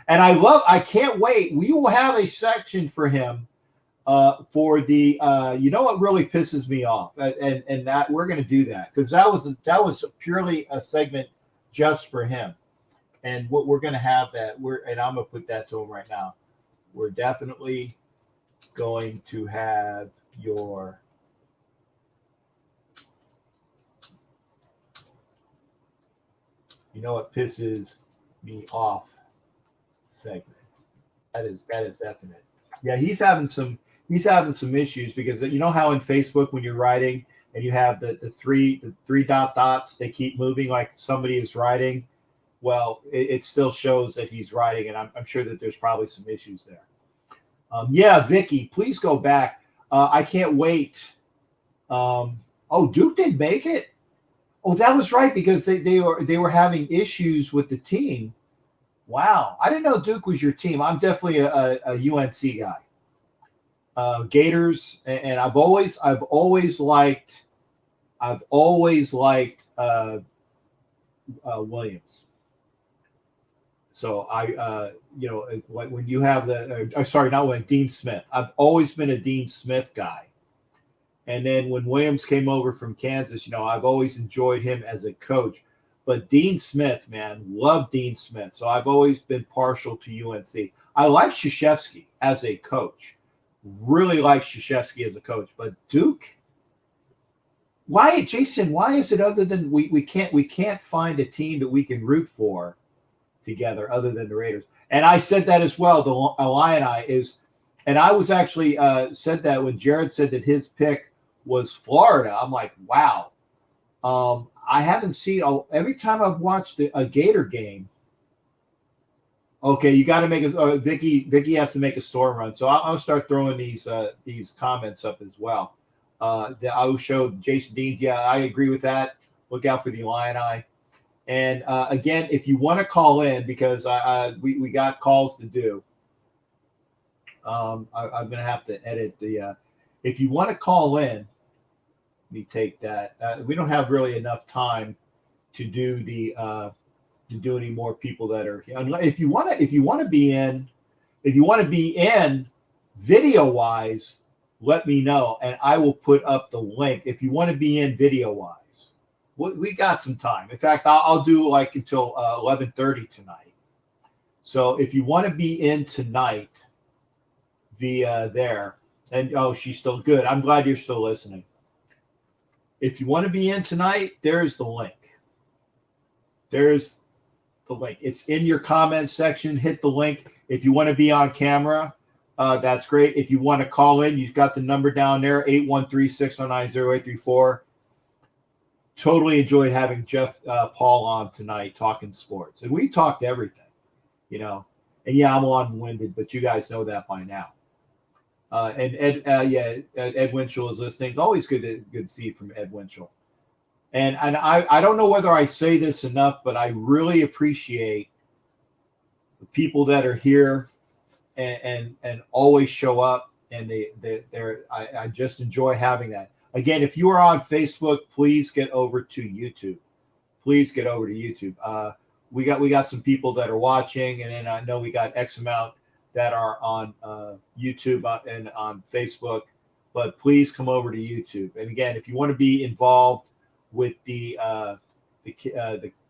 I can't wait. We will have a section for him for the you know what really pisses me off, and that we're going to do that because that was purely a segment just for him, and what we're going to have that and I'm going to put that to him right now. We're definitely going to have your you know what pisses me off segment. That is definite. Yeah, he's having some issues because you know how in Facebook when you're writing and you have the three dots, they keep moving like somebody is writing. Well, it still shows that he's writing, and I'm sure that there's probably some issues there. Yeah, Vicky, please go back. I can't wait. Duke did make it. Oh, that was right because they were having issues with the team. Wow, I didn't know Duke was your team. I'm definitely a UNC guy. Gators, and I've always liked Williams. So when you have Dean Smith. I've always been a Dean Smith guy. And then when Williams came over from Kansas, I've always enjoyed him as a coach. But Dean Smith, man, love Dean Smith. So I've always been partial to UNC. I like Krzyzewski as a coach. Really like Krzyzewski as a coach. But Duke, why, Jason? Why is it other than we can't find a team that we can root for together other than the Raiders? And I said that as well. The Illini is, and I was actually said that when Jared said that his pick was Florida. I'm like, wow. I haven't seen every time I've watched a Gator game. Okay, you got to make Vicky has to make a storm run, so I'll start throwing these comments up as well. I will show Jason Dean. Yeah, I agree with that. Look out for the Illini. And again, if you want to call in, because we got calls to do. I'm going to have to edit the. If you want to call in, let me take that. We don't have really enough time to do any more people that are here. If you want to be in video wise, let me know and I will put up the link. If you want to be in video wise, we got some time. In fact, I'll do like until 11:30 tonight. So if you want to be in tonight via there, and she's still good. I'm glad you're still listening. If you want to be in tonight, there's the link. There's the link. It's in your comments section. Hit the link. If you want to be on camera, that's great. If you want to call in, you've got the number down there, 813-609-0834. Totally enjoyed having Jeff Paul on tonight talking sports. And we talked everything, And yeah, I'm long-winded, but you guys know that by now. And Ed, Ed Winchell is listening. It's always good to see from Ed Winchell. And I don't know whether I say this enough, but I really appreciate the people that are here and always show up. And I just enjoy having that. Again, if you are on Facebook, please get over to YouTube. Please get over to YouTube. We got some people that are watching, and then I know we got X amount that are on YouTube and on Facebook. But please come over to YouTube. And again, if you want to be involved with the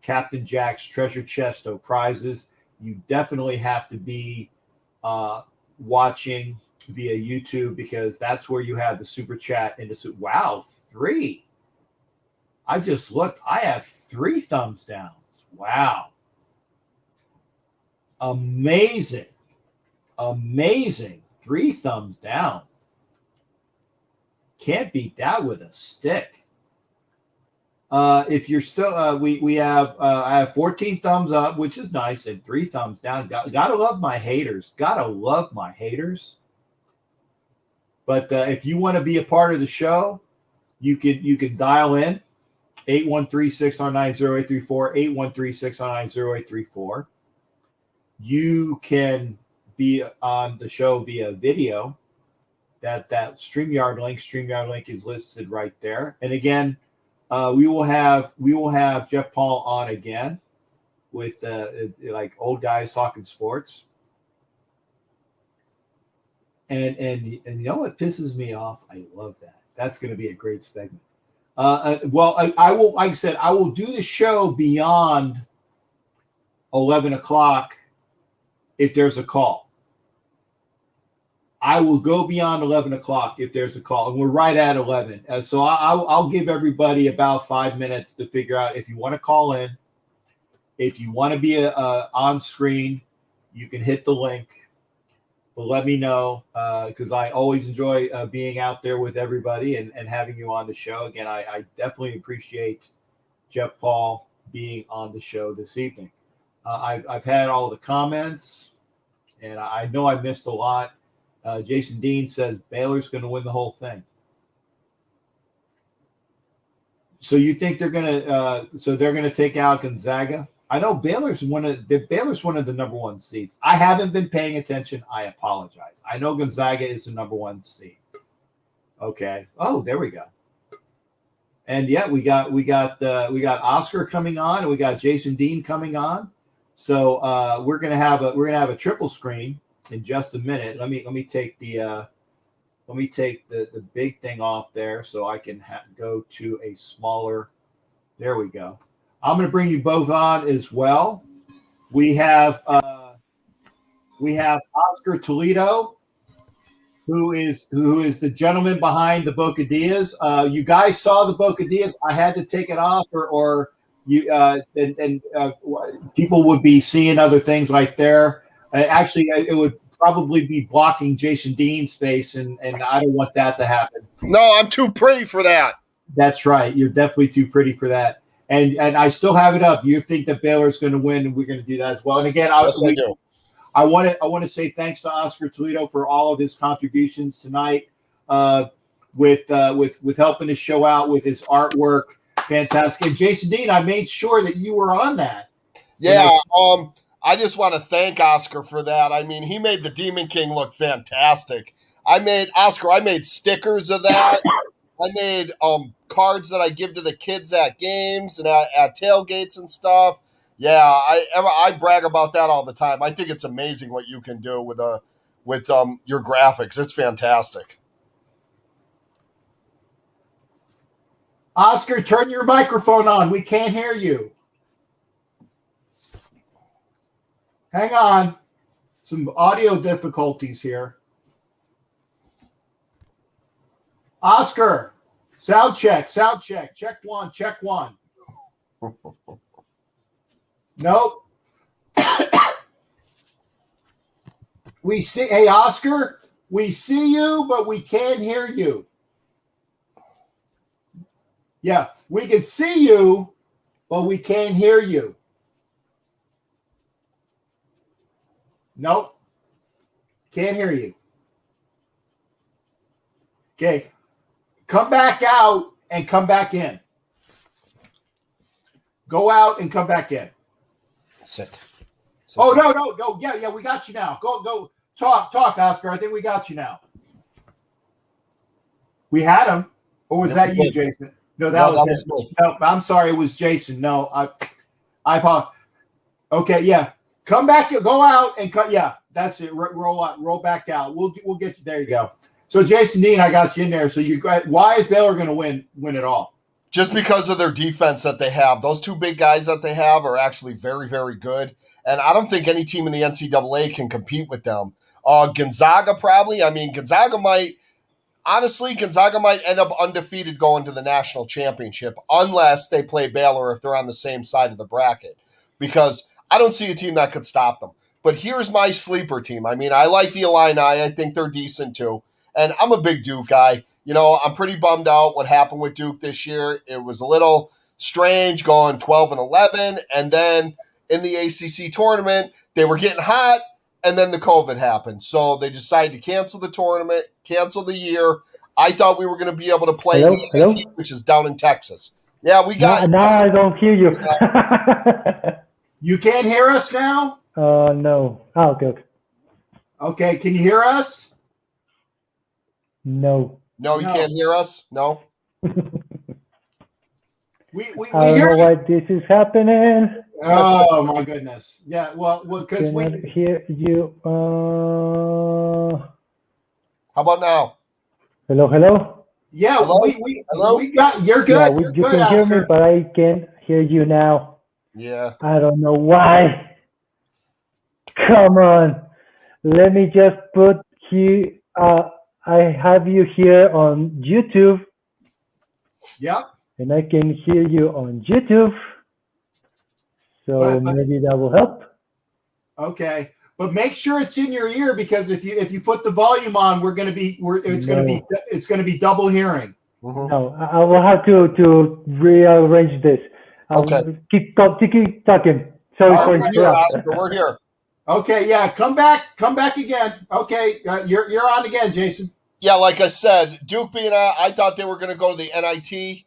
Captain Jack's Treasure Chest of prizes, you definitely have to be watching via YouTube, because that's where you have the super chat and the wow, 3. I just looked. I have 3 thumbs downs. Wow. Amazing. 3 thumbs down. Can't beat that with a stick. If you're still, we have, I have 14 thumbs up, which is nice, and 3 thumbs down. Gotta love my haters. Gotta love my haters. But if you want to be a part of the show, you can dial in 813-699-0834, 813-699-0834. You can be on the show via video. That StreamYard link is listed right there. And again, we will have Jeff Paul on again with like old guys talking sports. And you know what pisses me off? I love that. That's going to be a great segment. Well, I will, like I said, I will do the show beyond 11 o'clock if there's a call. I will go beyond 11 o'clock if there's a call, and we're right at 11. So I'll give everybody about 5 minutes to figure out if you want to call in. If you want to be on screen, you can hit the link. But let me know, because I always enjoy being out there with everybody and having you on the show. Again, I definitely appreciate Jeff Paul being on the show this evening. I've had all the comments, and I know I missed a lot. Jason Dean says Baylor's going to win the whole thing. So you think they're going to take out Gonzaga? I know Baylor's one of the number 1 seeds. I haven't been paying attention. I apologize. I know Gonzaga is the number 1 seed. Okay. Oh, there we go. And yeah, we got Oscar coming on, and we got Jason Dean coming on. So we're gonna have a triple screen in just a minute. Let me take the big thing off there so I can go to a smaller. There we go. I'm going to bring you both on as well. We have Oscar Toledo, who is the gentleman behind the Bocadillas. You guys saw the Bocadillas. I had to take it off, or you people would be seeing other things right there. Actually, it would probably be blocking Jason Dean's face, and I don't want that to happen. No, I'm too pretty for that. That's right. You're definitely too pretty for that. And I still have it up. You think that Baylor's going to win, and we're going to do that as well. And again, I want to say thanks to Oscar Toledo for all of his contributions tonight, with helping the show out with his artwork. Fantastic. And Jason Dean, I made sure that you were on that. Yeah. I just want to thank Oscar for that. I mean, he made the Demon King look fantastic. I made stickers of that. I made cards that I give to the kids at games and at tailgates and stuff. Yeah, I brag about that all the time. I think it's amazing what you can do with your graphics. It's fantastic. Oscar, turn your microphone on. We can't hear you. Hang on. Some audio difficulties here. Oscar, sound check. Check one. Nope. We see, hey, Oscar, we see you, but we can't hear you. Yeah, we can see you, but we can't hear you. Nope. Can't hear you. Okay. Come back out and come back in. Go out and come back in. Sit. Oh, no. Yeah, we got you now. Go. Talk, Oscar. I think we got you now. We had him. Or was that you, Jason? No, that was him. me. No, I'm sorry. It was Jason. No, I apologize. Okay, yeah. Come back. Go out and cut. Yeah, that's it. Roll out. Roll back out. We'll get you. There you go. So Jason Dean, I got you in there. So why is Baylor going to win it all? Just because of their defense that they have. Those two big guys that they have are actually very, very good. And I don't think any team in the NCAA can compete with them. Gonzaga probably. I mean, Gonzaga might end up undefeated going to the national championship unless they play Baylor if they're on the same side of the bracket. Because I don't see a team that could stop them. But here's my sleeper team. I mean, I like the Illini. I think they're decent too. And I'm a big Duke guy. You know, I'm pretty bummed out what happened with Duke this year. It was a little strange going 12-11. And then in the ACC tournament, they were getting hot. And then the COVID happened. So they decided to cancel the tournament, cancel the year. I thought we were going to be able to play in the NIT, which is down in Texas. Yeah, we got Now I don't hear you. You can't hear us now? No. Oh, okay. Okay, can you hear us? No. No, you can't hear us? No? We I don't hear know you. why this is happening. Oh, my goodness. Yeah, well, because Cannot hear you. How about now? Hello? yeah, Hello? Hello? we got, you're good. Yeah, You're you good, can hear me, Oscar. but I can't hear you now. Yeah. I don't know why. Come on. Let me just put here. I have you here on YouTube, Yep. and I can hear you on YouTube. So But- maybe that will help. Okay. But make sure it's in your ear because if you put the volume on, it's gonna be double hearing. Mhm. No, I will have to rearrange this. Okay. Keep talking. Sorry All for right, we're here, interrupting. Oscar. We're here. Okay, yeah, come back again. Okay, you're on again, Jason. Yeah, like I said, Duke being out, I thought they were going to go to the NIT,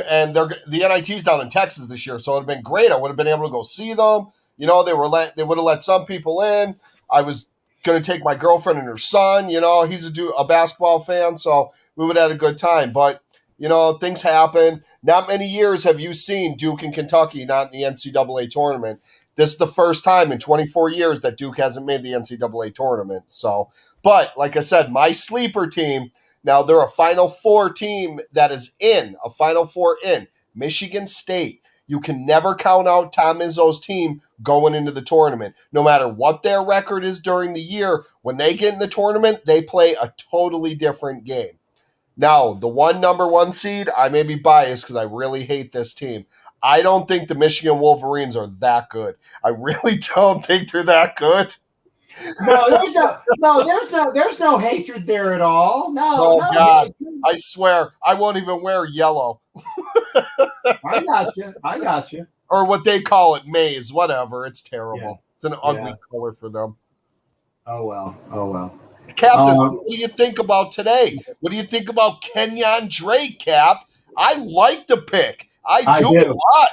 and the NIT's down in Texas this year, so it would have been great. I would have been able to go see them. You know, they would have let some people in. I was going to take my girlfriend and her son. You know, he's a basketball fan, so we would have had a good time. But you know, things happen. Not many years have you seen Duke and Kentucky not in the NCAA tournament. This is the first time in 24 years that Duke hasn't made the NCAA tournament. So, but like I said, my sleeper team, now they're a Final Four team that is a Final Four in Michigan State. You can never count out Tom Izzo's team going into the tournament. No matter what their record is during the year, when they get in the tournament, they play a totally different game. Now, the number one seed, I may be biased because I really hate this team. I don't think the Michigan Wolverines are that good. I really don't think they're that good. There's no hatred there at all. Oh, No God. hatred. I swear, I won't even wear yellow. I got you. Or what they call it, maize, whatever. It's terrible. Yeah. It's an ugly color for them. Oh well. Captain, what do you think about today? What do you think about Kenyon Drake, Cap? I like the pick. I do a lot.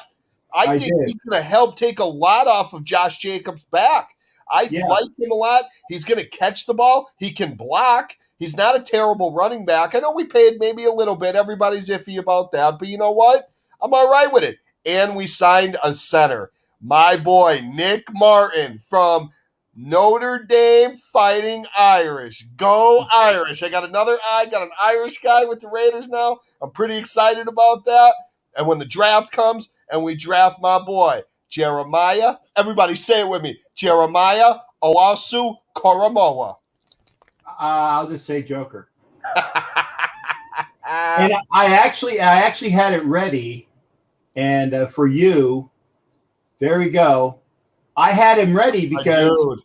I think he's going to help take a lot off of Josh Jacobs' back. I like him a lot. He's going to catch the ball. He can block. He's not a terrible running back. I know we paid maybe a little bit. Everybody's iffy about that. But you know what? I'm all right with it. And we signed a center. My boy, Nick Martin from Notre Dame Fighting Irish. Go Irish. I got an Irish guy with the Raiders now. I'm pretty excited about that. And when the draft comes and we draft my boy, Jeremiah, everybody say it with me, Jeremiah Owasu Koromoa. I'll just say Joker. And I actually had it ready, and for you, there we go. I had him ready because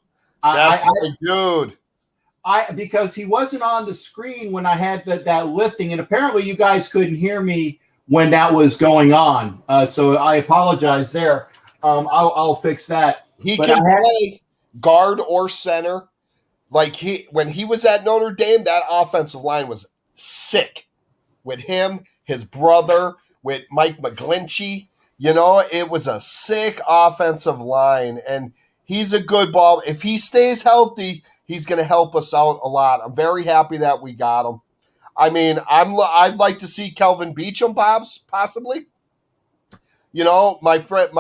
because he wasn't on the screen when I had that listing, and apparently you guys couldn't hear me when that was going on. So I apologize there. I'll fix that. He can play guard or center. Like when he was at Notre Dame, that offensive line was sick with him, his brother, with Mike McGlinchey. You know, it was a sick offensive line, and he's a good ball. If he stays healthy, he's going to help us out a lot. I'm very happy that we got him. I mean, I'd like to see Kelvin Beachum possibly. You know, my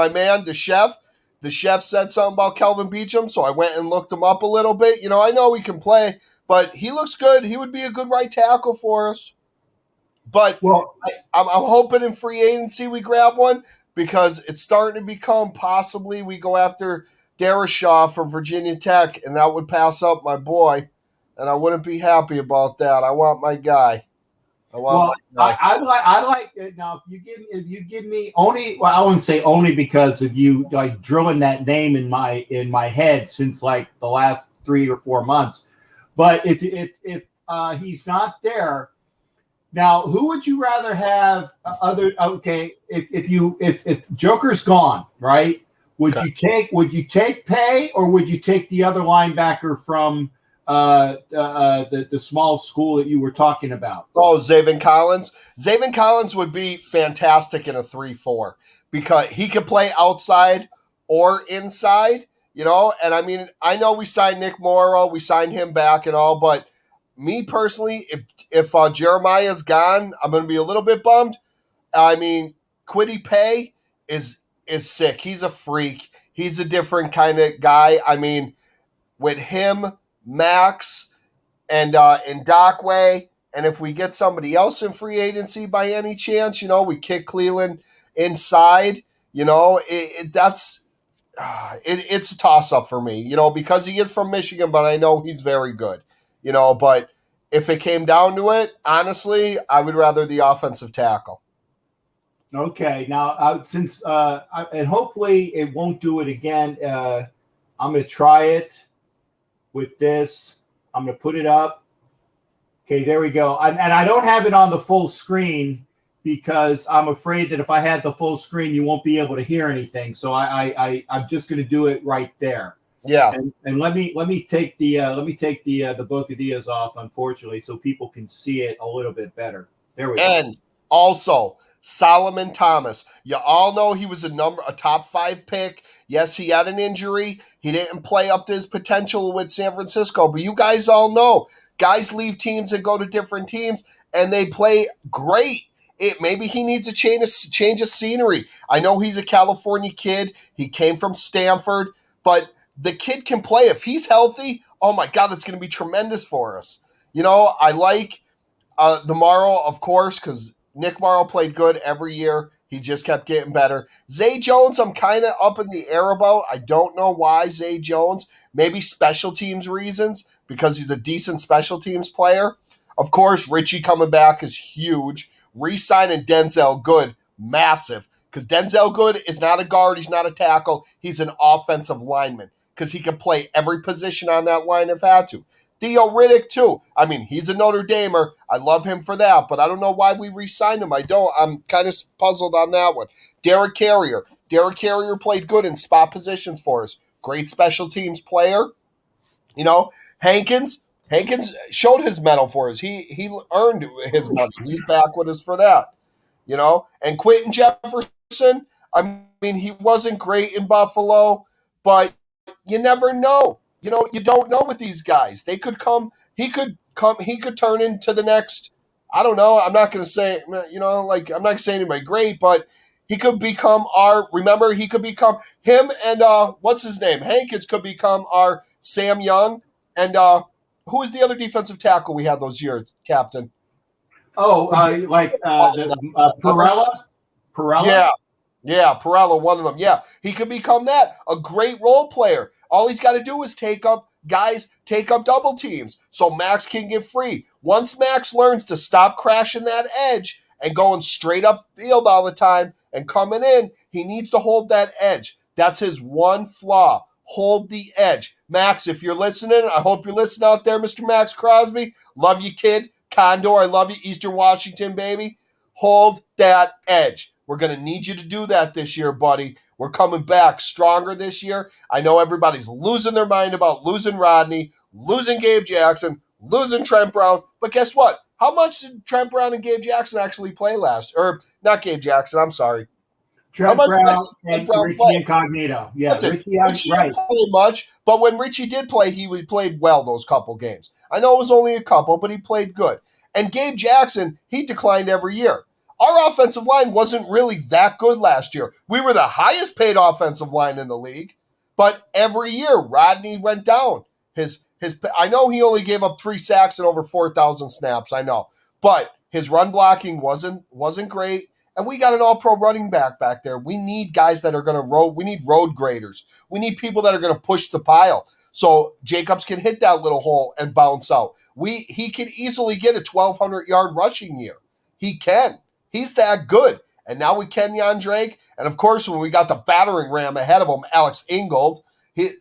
man, the chef said something about Kelvin Beachum, so I went and looked him up a little bit. You know, I know he can play, but he looks good. He would be a good right tackle for us. But Well, I'm hoping in free agency we grab one, because it's starting to become possibly we go after Darashaw from Virginia Tech, and that would pass up my boy, and I wouldn't be happy about that. I want my guy. I like it. Now, if you give me only, well, I wouldn't say only because of you like drilling that name in my head since like the last 3 or 4 months. But if he's not there, now who would you rather have? If Joker's gone, right? Would you take Pay, or would you take the other linebacker from the small school that you were talking about? Oh, Zaven Collins. Zaven Collins would be fantastic in a 3-4 because he could play outside or inside, you know. And I mean, I know we signed Nick Morrow, we signed him back and all, but me personally, if Jeremiah's gone, I'm going to be a little bit bummed. I mean, Kwity Paye is sick. He's a freak. He's a different kind of guy. I mean, with him, Max, and Ndakwe, and if we get somebody else in free agency by any chance, you know, we kick Cleveland inside, you know, it's a toss-up for me, you know, because he is from Michigan, but I know he's very good, you know, but if it came down to it, honestly, I would rather the offensive tackle. Okay, now and hopefully it won't do it again. I'm going to try it with this. I'm going to put it up. Okay, there we go. And I don't have it on the full screen because I'm afraid that if I had the full screen, you won't be able to hear anything. So I'm just going to do it right there. Yeah. And let me take the Bocadillas off, unfortunately, so people can see it a little bit better. There we go. And also, Solomon Thomas. You all know he was a top 5 pick. Yes, he had an injury. He didn't play up to his potential with San Francisco. But you guys all know, guys leave teams and go to different teams, and they play great. Maybe he needs a change of scenery. I know he's a California kid. He came from Stanford, but the kid can play. If he's healthy, oh my God, that's going to be tremendous for us. You know, I like the Morrow, of course, because Nick Morrow played good every year. He just kept getting better. Zay Jones, I'm kind of up in the air about. I don't know why Zay Jones. Maybe special teams reasons, because he's a decent special teams player. Of course, Richie coming back is huge. Re-signing Denzel Good, massive. Because Denzel Good is not a guard. He's not a tackle. He's an offensive lineman, because he can play every position on that line if had to. Theo Riddick, too. I mean, he's a Notre Damer. I love him for that, but I don't know why we re-signed him. I'm kind of puzzled on that one. Derek Carrier. Derek Carrier played good in spot positions for us. Great special teams player. You know, Hankins showed his medal for us. He earned his money. He's back with us for that. You know, and Quentin Jefferson, I mean, he wasn't great in Buffalo, but you never know. You know, you don't know with these guys. He could turn into the next, I don't know, I'm not going to say, you know, like, I'm not saying anybody great, but he could become he could become him and, what's his name? Hankins could become our Sam Young. And who was the other defensive tackle we had those years, Captain? Oh, Perella? Perella? Yeah, Perella, one of them. Yeah, he could become that. A great role player. All he's got to do is take up double teams so Max can get free. Once Max learns to stop crashing that edge and going straight up field all the time and coming in, he needs to hold that edge. That's his one flaw. Hold the edge. Max, if you're listening, I hope you're listening out there, Mr. Max Crosby. Love you, kid. Condor, I love you. Eastern Washington, baby. Hold that edge. We're going to need you to do that this year, buddy. We're coming back stronger this year. I know everybody's losing their mind about losing Rodney, losing Gabe Jackson, losing Trent Brown. But guess what? How much did Trent Brown and Gabe Jackson actually play last? Or not Gabe Jackson, I'm sorry. Trent much Brown did and Brown Richie play? Incognito. Yeah, Nothing. Richie, Richie right. didn't play much, but when Richie did play, he played well those couple games. I know it was only a couple, but he played good. And Gabe Jackson, he declined every year. Our offensive line wasn't really that good last year. We were the highest paid offensive line in the league, but every year Rodney went down. I know he only gave up 3 sacks and over 4,000 snaps. I know, but his run blocking wasn't great. And we got an all-pro running back there. We need guys that are going to road. We need road graders. We need people that are going to push the pile so Jacobs can hit that little hole and bounce out. He can easily get a 1,200-yard rushing year. He can. He's that good. And now with Kenyon Drake, and of course when we got the battering ram ahead of him, Alex Ingold,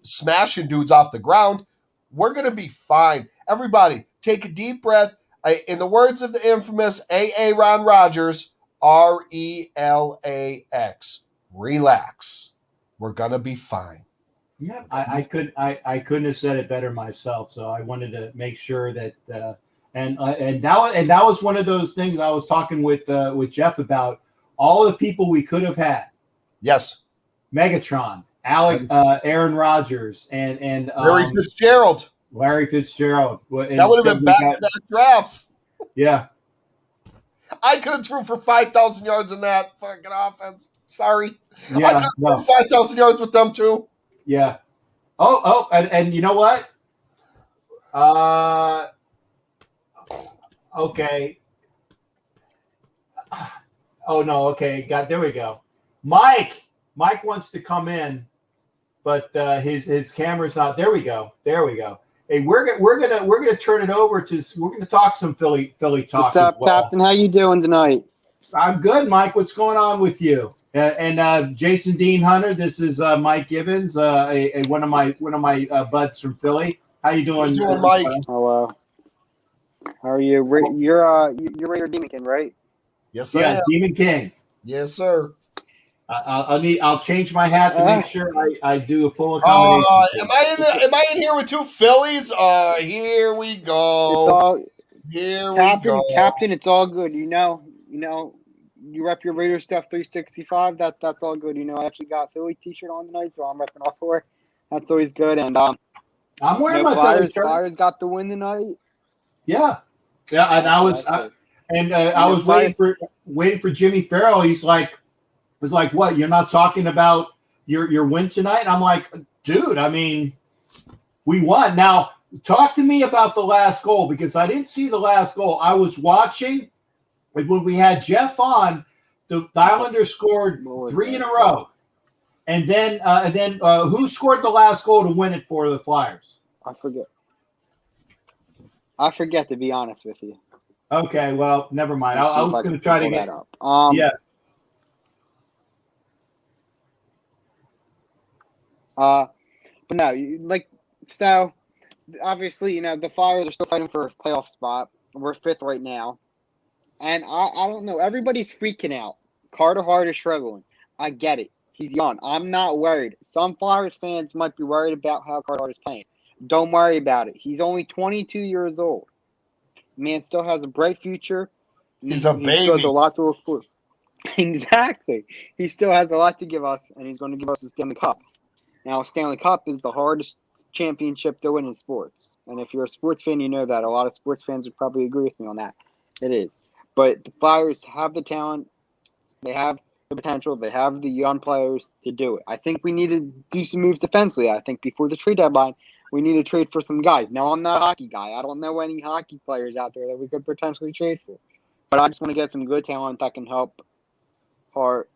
smashing dudes off the ground, we're going to be fine. Everybody, take a deep breath. In the words of the infamous A.A. Ron Rodgers, RELAX. Relax. We're gonna be fine. Yeah, I couldn't have said it better myself. So I wanted to make sure that and that was one of those things I was talking with Jeff about. All the people we could have had. Yes. Megatron, Aaron Rodgers, and Larry Fitzgerald. Larry Fitzgerald. That would have been back-to-back drafts. Yeah. I could have threw for 5,000 yards in that fucking offense. Sorry. Yeah, I could have threw 5,000 yards with them too. Yeah. And you know what? Okay. Oh no. Okay. There we go. Mike wants to come in, but his camera's not. There we go. Hey, we're gonna turn it over to. We're gonna talk some Philly talk. What's up, Captain? How you doing tonight? I'm good, Mike. What's going on with you? And Jason Dean Hunter. This is Mike Gibbons, one of my buds from Philly. How you doing? How you doing, Mike? Hello. How are you? You're Raider Demon King, right? Yes, sir. Yeah, Demon King. Yes, sir. I'll change my hat to make sure I do a full accommodation. Am I in here with 2 Phillies? Here we go. Captain, it's all good. You know, you rep your Raider stuff 365. That's all good. You know, I actually got a Philly t-shirt on tonight, so I'm repping off for it. That's always good. And I'm wearing my Flyers. Flyers got the win tonight. Yeah. And I was waiting for Jimmy Farrell. He's like. Was like, what? You're not talking about your win tonight? And I'm like, dude, I mean, we won. Now, talk to me about the last goal because I didn't see the last goal. I was watching when we had Jeff on. The Islanders scored 3 in a row, and then who scored the last goal to win it for the Flyers? I forget, to be honest with you. Okay, well, never mind. I was going to try to get that up. Yeah. But no, so obviously, the Flyers are still fighting for a playoff spot. We're 5th right now. And I don't know. Everybody's freaking out. Carter Hart is struggling. I get it. He's young. I'm not worried. Some Flyers fans might be worried about how Carter Hart is playing. Don't worry about it. He's only 22 years old. Man still has a bright future. He's a baby. He still has a lot to look for. Exactly. He still has a lot to give us, and he's going to give us a Stanley Cup. Now, Stanley Cup is the hardest championship to win in sports. And if you're a sports fan, you know that. A lot of sports fans would probably agree with me on that. It is. But the Flyers have the talent. They have the potential. They have the young players to do it. I think we need to do some moves defensively. I think before the trade deadline, we need to trade for some guys. Now, I'm not a hockey guy. I don't know any hockey players out there that we could potentially trade for. But I just want to get some good talent that can help Hart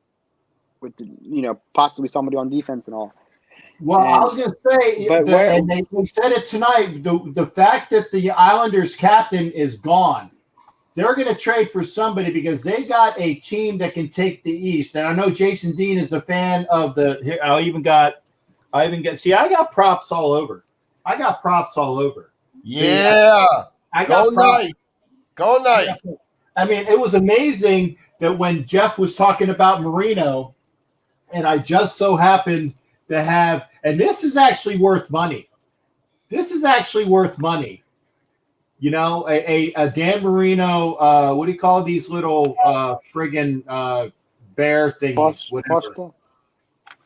with, possibly somebody on defense and all. Well, I was going to say, and they said it tonight, the fact that the Islanders captain is gone, they're going to trade for somebody because they got a team that can take the East. And I know Jason Dean is a fan of I got props all over. Yeah. I got props. Go Knights. I mean, it was amazing that when Jeff was talking about Marino, and I just so happened to have, and this is actually worth money. You know, a Dan Marino. What do you call these little friggin' bear thingies? Whatever.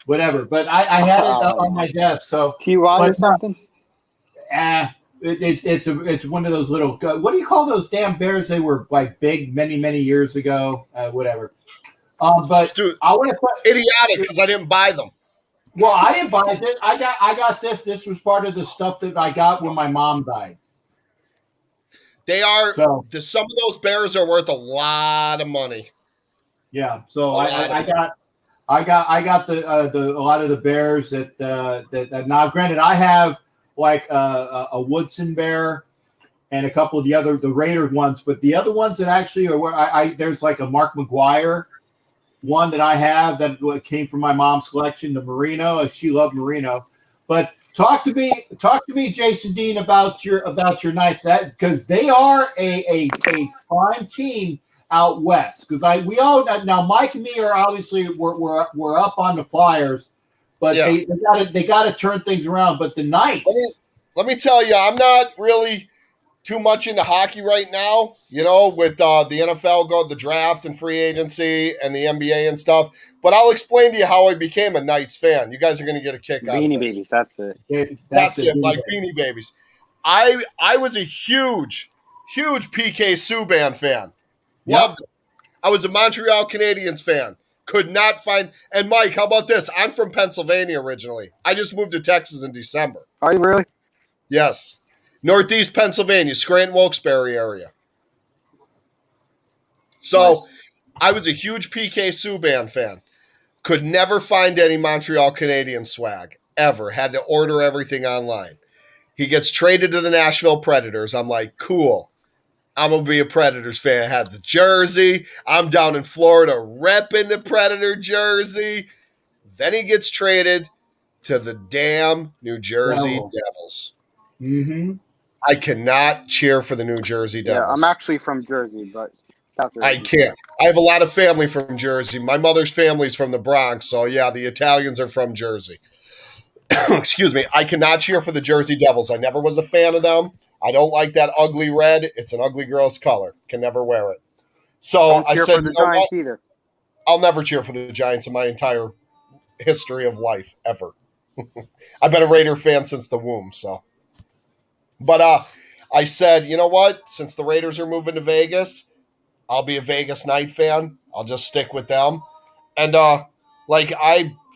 Whatever. But I had it on my desk. So TY or something? It's one of those little. What do you call those damn bears? They were like big many years ago. Whatever. But I want to put idiotic because I didn't buy them. Well, I didn't buy this. I got this. This was part of the stuff that I got when my mom died. They are some of those bears are worth a lot of money. Yeah. So I got the a lot of the bears that now granted I have like a Woodson bear and a couple of the Raider ones, but the other ones that actually are where there's like a Mark McGuire one that I have that came from my mom's collection, the Merino. She loved Merino. But talk to me, Jason Dean, about your Knights, that because they are a prime team out west. Because we all now Mike and me are obviously we're up on the Flyers, but they got to turn things around. But the Knights, let me tell you, I'm not really too much into hockey right now, you know, with the NFL the draft and free agency and the NBA and stuff. But I'll explain to you how I became a Knights fan. You guys are going to get a kick out of this. Beanie Babies, that's it. That's it, like Beanie Babies. I was a huge PK Subban fan. Loved it. I was a Montreal Canadiens fan. Could not find – and Mike, how about this? I'm from Pennsylvania originally. I just moved to Texas in December. Are you really? Yes. Northeast Pennsylvania, Scranton, Wilkes-Barre area. So nice. I was a huge PK Subban fan. Could never find any Montreal Canadiens swag, ever. Had to order everything online. He gets traded to the Nashville Predators. I'm like, cool. I'm going to be a Predators fan. I had the jersey. I'm down in Florida repping the Predator jersey. Then he gets traded to the damn New Jersey Devils. Mm-hmm. I cannot cheer for the New Jersey Devils. Yeah, I'm actually from Jersey, but I can't. I have a lot of family from Jersey. My mother's family's from the Bronx, so yeah, the Italians are from Jersey. Excuse me. I cannot cheer for the Jersey Devils. I never was a fan of them. I don't like that ugly red. It's an ugly girl's color. Can never wear it. So I said, for the Giants either. I'll never cheer for the Giants in my entire history of life, ever. I've been a Raider fan since the womb, so. But I said, you know what? Since the Raiders are moving to Vegas, I'll be a Vegas Knight fan. I'll just stick with them. And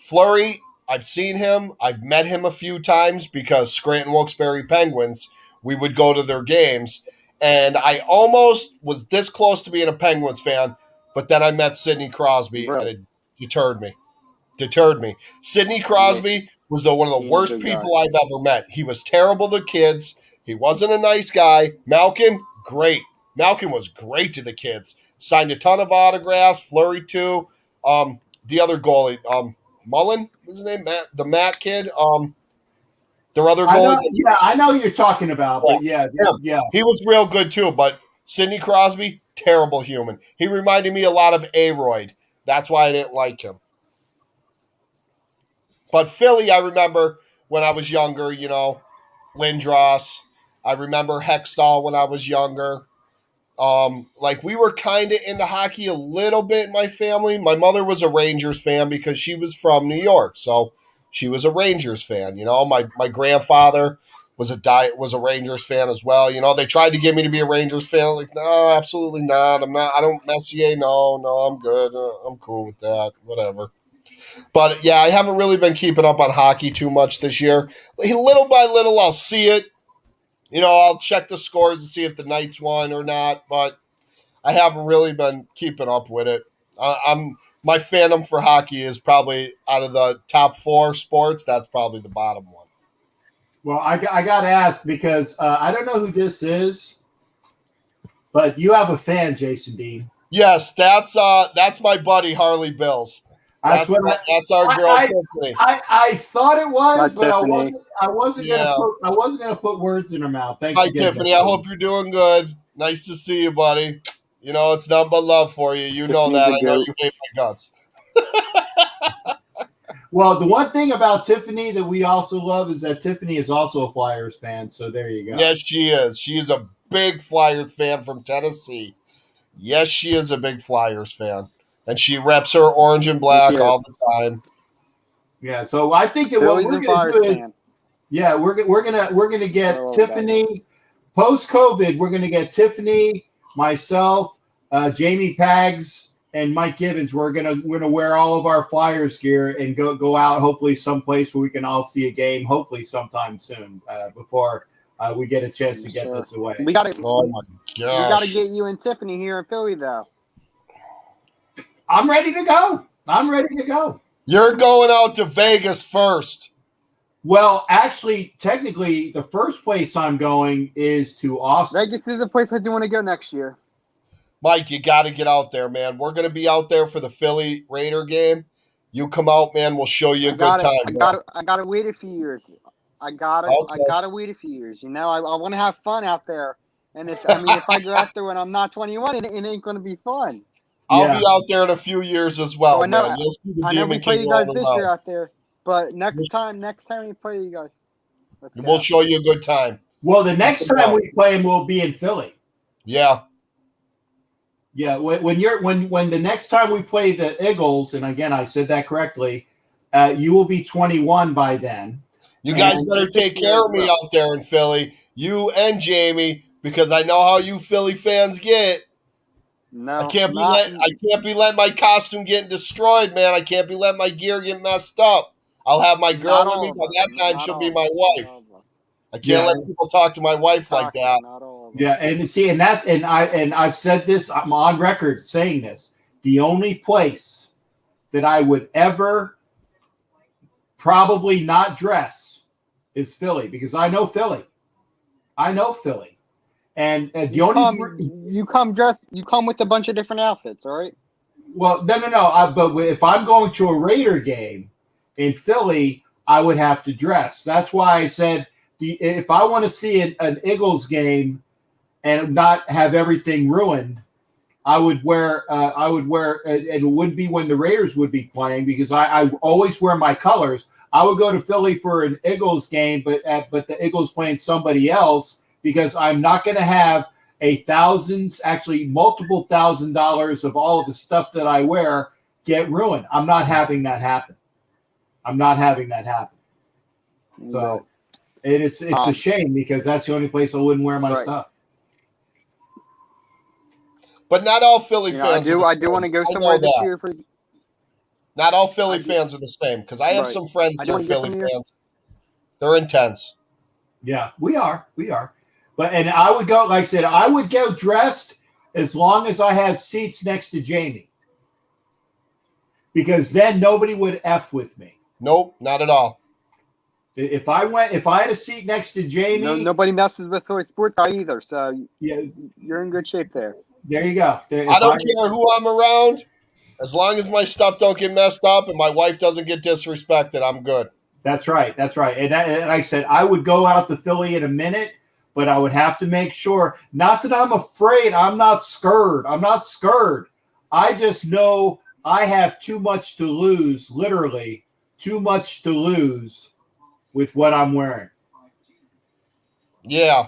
Fleury, I've seen him. I've met him a few times because Scranton Wilkes-Barre Penguins, we would go to their games. And I almost was this close to being a Penguins fan, but then I met Sidney Crosby, and it deterred me. Sidney Crosby was one of the worst people I've ever met. He was terrible to kids. He wasn't a nice guy. Malkin, great. Malkin was great to the kids. Signed a ton of autographs. Fleury too. The other goalie, Mullen, what's his name? The Matt kid. Their other goalie. I know you're talking about. But yeah. He was real good too. But Sidney Crosby, terrible human. He reminded me a lot of Aroyd. That's why I didn't like him. But Philly, I remember when I was younger, you know, Lindros. I remember Hextall when I was younger. We were kind of into hockey a little bit in my family. My mother was a Rangers fan because she was from New York, so she was a Rangers fan. You know, my grandfather was a Rangers fan as well. You know, they tried to get me to be a Rangers fan. Like, no, absolutely not. I'm not. I don't Messier. No, I'm good. I'm cool with that. Whatever. But yeah, I haven't really been keeping up on hockey too much this year. Little by little, I'll see it. You know, I'll check the scores and see if the Knights won or not, but I haven't really been keeping up with it. My fandom for hockey is probably out of the top 4 sports. That's probably the bottom one. Well, I got to ask because I don't know who this is, but you have a fan, Jason Dean. Yes, that's my buddy Harley Bills. That's our girl. I thought it was, but I wasn't gonna put words in her mouth. Thank you. Hi, Tiffany. I hope you're doing good. Nice to see you, buddy. You know it's nothing but love for you. You know that. I know you hate my guts. Well, the one thing about Tiffany that we also love is that Tiffany is also a Flyers fan. So there you go. Yes, she is. She is a big Flyers fan from Tennessee. Yes, she is a big Flyers fan. And she reps her orange and black Yes, she is. all the time. Yeah, so I think that what Phillies we're and going to Flyers do is, fan. yeah, we're gonna get Oh, Tiffany. Post COVID, we're gonna get Tiffany, myself, Jamie Pags, and Mike Gibbons. We're gonna wear all of our Flyers gear and go out. Hopefully, someplace where we can all see a game. Hopefully, sometime soon before we get a chance to get Sure. this away. We gotta Oh my we gotta gosh. get you and Tiffany here in Philly though. I'm ready to go. I'm ready to go. You're going out to Vegas first. Well, actually, technically, the first place I'm going is to Austin. Vegas is a place I do want to go next year. Mike, you got to get out there, man. We're going to be out there for the Philly Raider game. You come out, man. We'll show you a good time. I gotta wait a few years. I gotta wait a few years. You know, I want to have fun out there. And if I go out there when I'm not 21, it ain't going to be fun. I'll be out there in a few years as well, So man. You'll see the I know Demon we play King you guys rolling this year out. out there, but next time we play you guys, We'll show you a good time. Well, the next time we play him, we'll be in Philly. Yeah. Yeah, when the next time we play the Eagles, and again I said that correctly, you will be 21 by then. You guys better take care of me out there in Philly, you and Jamie, because I know how you Philly fans get. No, I can't be letting my costume get destroyed, man. I can't be letting my gear get messed up. I'll have my girl with me. By that time, she'll be my wife. I can't let people talk to my wife like that. Yeah, and see, and I've said this. I'm on record saying this. The only place that I would ever probably not dress is Philly, because I know Philly. And the you come with a bunch of different outfits, all right? Well, no. But if I'm going to a Raider game in Philly, I would have to dress. That's why I said if I want to see an Eagles game and not have everything ruined, I would wear. And it wouldn't be when the Raiders would be playing, because I always wear my colors. I would go to Philly for an Eagles game, but the Eagles playing somebody else, because I'm not going to have multiple $1,000s of all of the stuff that I wear get ruined. I'm not having that happen. So it's a shame, because that's the only place I wouldn't wear my stuff. But not all Philly fans. I do want to go somewhere this year for. Not all Philly fans are the same, because I have some friends that are Philly fans. They're intense. Yeah, we are. But I would go, like I said, I would go dressed as long as I had seats next to Jamie, because then nobody would F with me. Nope, not at all. If I had a seat next to Jamie, nobody messes with Toy Sports Car either. So yeah, you're in good shape there. There you go. I don't care who I'm around, as long as my stuff don't get messed up and my wife doesn't get disrespected, I'm good. That's right. And like I said, I would go out to Philly in a minute, but I would have to make sure. Not that I'm afraid. I'm not scared. I just know I have too much to lose, literally too much to lose with what I'm wearing. Yeah,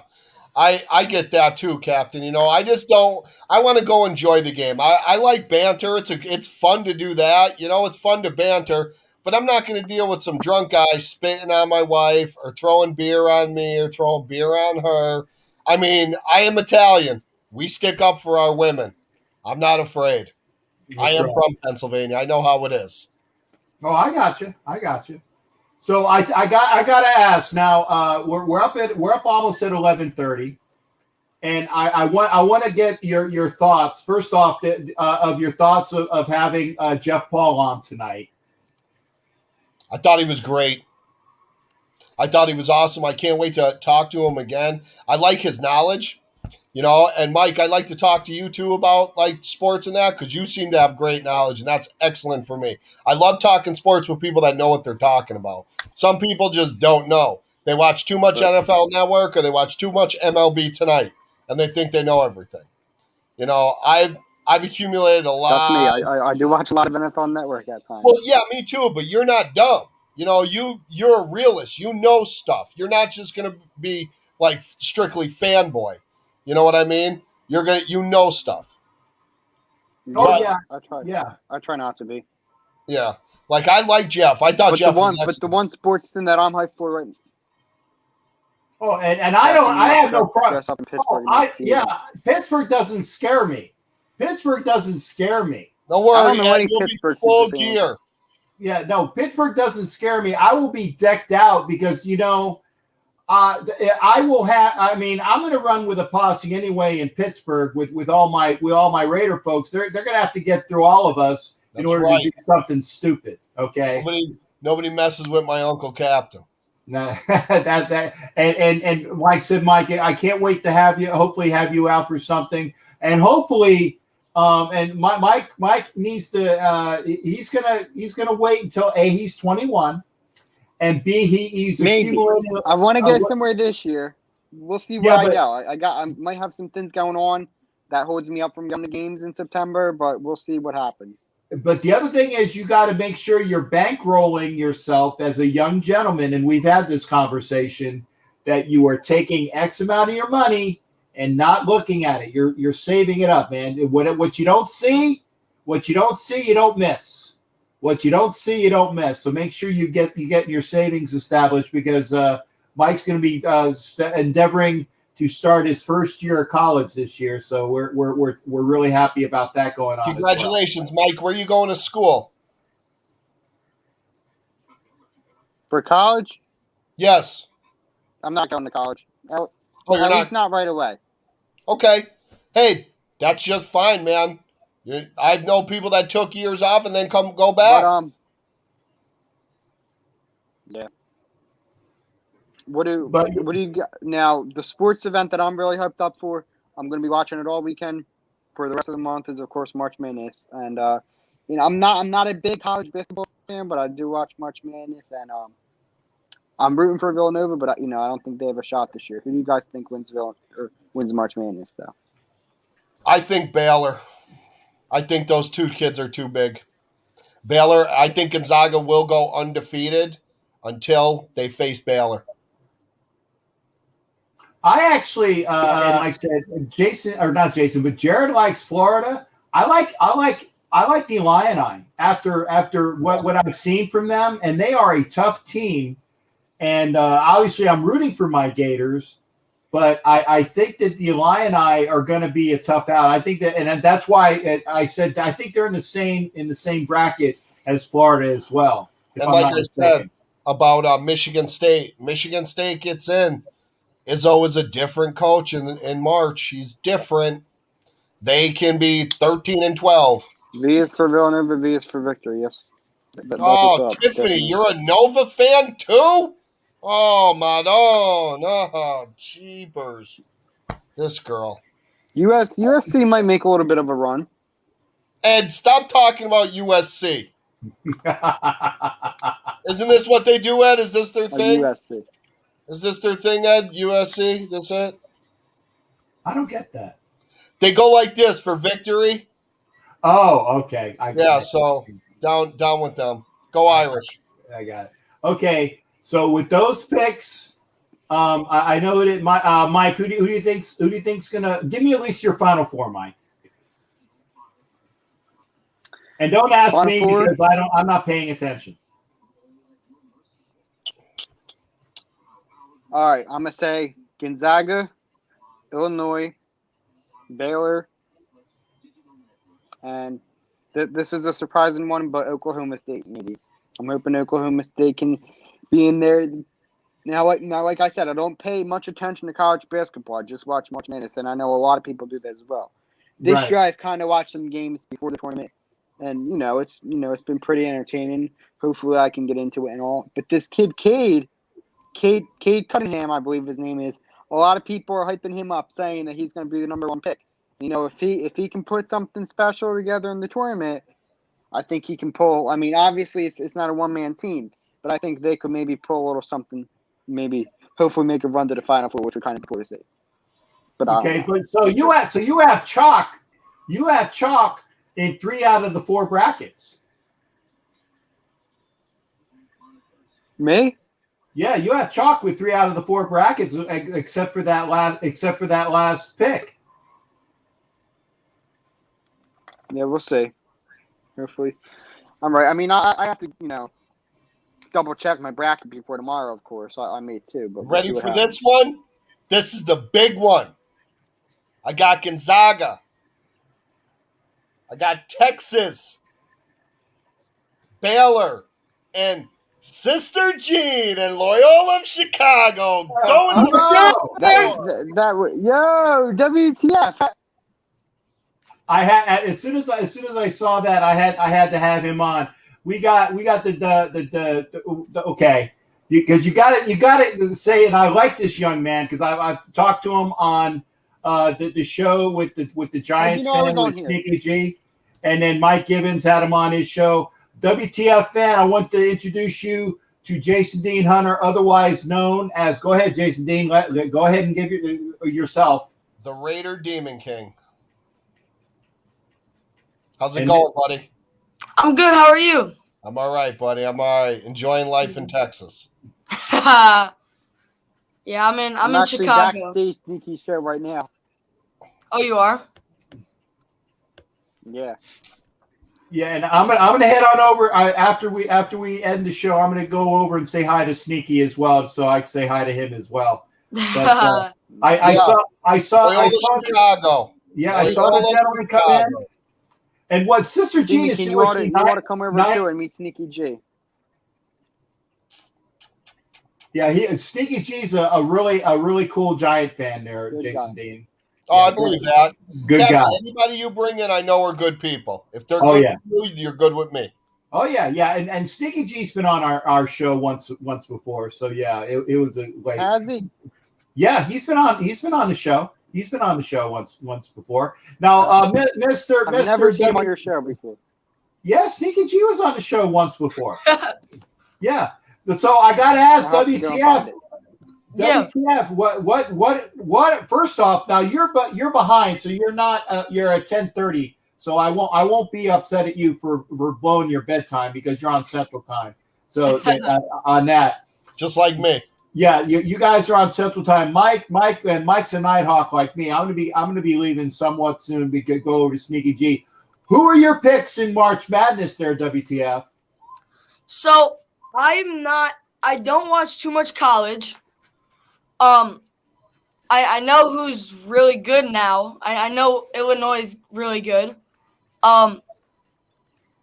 I get that too, Captain. You know, I want to go enjoy the game. I like banter. It's fun to do that. You know, it's fun to banter. But I'm not going to deal with some drunk guy spitting on my wife or throwing beer on me or throwing beer on her. I mean, I am Italian. We stick up for our women. I'm not afraid. I am from Pennsylvania. I know how it is. Oh, I got you. So I got to ask now. We're up almost at 11:30, and I want to get your thoughts first off of your thoughts of having Jeff Paul on tonight. I thought he was great. I thought he was awesome. I can't wait to talk to him again. I like his knowledge, you know. And Mike, I'd like to talk to you too about like sports and that, because you seem to have great knowledge, and that's excellent for me. I love talking sports with people that know what they're talking about. Some people just don't know. They watch too much NFL Network or they watch too much MLB Tonight, and they think they know everything. You know, I've accumulated a lot. That's me. I do watch a lot of NFL Network at times. Well, yeah, me too, but you're not dumb. You know, you're a realist. You know stuff. You're not just going to be like strictly fanboy. You know what I mean? You know stuff. Oh, But, yeah. I try not to be. yeah. Like I like Jeff. I thought Jeff was But the excellent. one sports thing that I'm hyped for right now. Oh, and I have no problem. Dress up in Pittsburgh. Pittsburgh doesn't scare me. Pittsburgh doesn't scare me. Don't worry, I don't know Ed, any we'll Pittsburgh be full super fans. gear. Yeah, no, Pittsburgh doesn't scare me. I will be decked out because I will have. I mean, I'm going to run with a posse anyway in Pittsburgh with all my Raider folks. They're going to have to get through all of us in order to do something stupid. Okay. Nobody messes with my Uncle Captain. No, and like said, Mike, I can't wait to hopefully have you out for something, and hopefully, and Mike needs to. He's gonna wait until A, he's 21, and B, he's accumulating. I want to go somewhere this year. We'll see where I go. I might have some things going on that holds me up from going to games in September, but we'll see what happens. But the other thing is you got to make sure you're bankrolling yourself as a young gentleman, and we've had this conversation, that you are taking X amount of your money and not looking at it. You're saving it up, man. What you don't see, you don't miss. What you don't see, you don't miss. So make sure you get your savings established, because Mike's going to be endeavoring to start his first year of college this year. So we're really happy about that going on. Congratulations, Mike. Where are you going to school? For college? Yes. I'm not going to college. You're not? At least not right away. Okay. Hey, that's just fine, man. I know people that took years off and then go back. But, yeah. What do you got now? The sports event that I'm really hyped up for, I'm going to be watching it all weekend. For the rest of the month is, of course, March Madness, and I'm not a big college basketball fan, but I do watch March Madness, and I'm rooting for Villanova, but I don't think they have a shot this year. Who do you guys think wins March Madness, though? I think Baylor. I think those two kids are too big. Baylor. I think Gonzaga will go undefeated until they face Baylor. I actually, and like I said, but Jared likes Florida. I like the Illini after what I've seen from them, and they are a tough team. And obviously, I'm rooting for my Gators, but I think that the Illini are going to be a tough out. I think that, and that's why I said I think they're in the same bracket as Florida as well. And like I said about Michigan State gets in. Izzo is a different coach in March. He's different. They can be 13-12. V is for Villanova, V is for victory, yes. Tiffany, you're a Nova fan too? Oh, Madonna. Oh, jeepers. This girl. USC might make a little bit of a run. Ed, stop talking about USC. Isn't this what they do, Ed? Is this their thing? USC. Is this their thing, Ed? USC? This it? I don't get that. They go like this for victory. Oh, okay. So down with them. Go Irish. I got it. Okay, so with those picks, I know that Mike. Who do you think's gonna give me at least your Final Four, Mike? And don't ask Final me Four? because I'm not paying attention. All right, I'm gonna say Gonzaga, Illinois, Baylor, and this is a surprising one, but Oklahoma State maybe. I'm hoping Oklahoma State can be in there. Now, like I said, I don't pay much attention to college basketball. I just watch March Madness, and I know a lot of people do that as well. This year, I've kind of watched some games before the tournament, and it's been pretty entertaining. Hopefully, I can get into it and all. But this kid, Cade Cunningham, I believe his name is. A lot of people are hyping him up, saying that he's going to be the number one pick. If he can put something special together in the tournament, I think he can pull. I mean, obviously it's not a one-man team, but I think they could maybe pull a little something. Maybe hopefully make a run to the Final Four, which we're kind of poor to see. But okay, but so you have chalk. You have chalk in 3 out of the 4 brackets. Me? Yeah, you have chalk with 3 out of the 4 brackets, except for that last pick. Yeah, we'll see. Hopefully, I'm right. I mean, I have to double check my bracket before tomorrow. Of course, I may too. But we'll Ready see what for happens. this one? This is the big one. I got Gonzaga. I got Texas, Baylor, and Sister Jean and Loyola of Chicago going to Oh, Yo, WTF. I had as soon as I saw that, I had to have him on. We got the okay, because you got to say, and I like this young man because I've talked to him on the show with the Giants fan with Sneaky G, and then Mike Gibbons had him on his show. WTF fan, I want to introduce you to Jason Dean Hunter, otherwise known as. Go ahead, Jason Dean. Go ahead and give yourself. the Raider Demon King. How's it going, buddy? I'm good. How are you? I'm all right, buddy. I'm all right. Enjoying life in Texas. Yeah, I'm in actually Chicago. Backstage Sneaky show right now. Oh, you are? Yeah. Yeah, and I'm gonna head on over after we end the show. I'm gonna go over and say hi to Sneaky as well, so I can say hi to him as well. But, I saw Chicago. Yeah, I saw the gentleman come in. And what Sister Jean is you want to come over too and meet Sneaky G. Yeah, Sneaky G's a really cool Giant fan there, Good Jason guy. Dean. Oh, I believe that. Good Kevin, guy. anybody you bring in, I know are good people. If they're good with you, you're good with me. Oh yeah, and Sneaky G's been on our show once before, so yeah, it was a like. Has he? Yeah, he's been on the show. He's been on the show once before. Now, Mr. I've never seen him on your show before. Yeah, Sneaky G was on the show once before. Yeah, so I got to ask WTF. Yeah. WTF? What? First off, now you're behind, so you're not. You're at 10:30, so I won't be upset at you for blowing your bedtime because you're on Central Time. So on that, just like me. Yeah, you guys are on Central Time. Mike's a Nighthawk like me. I'm gonna be leaving somewhat soon to go over to Sneaky G. Who are your picks in March Madness there, WTF? So I don't watch too much college. I know who's really good now. I know Illinois is really good.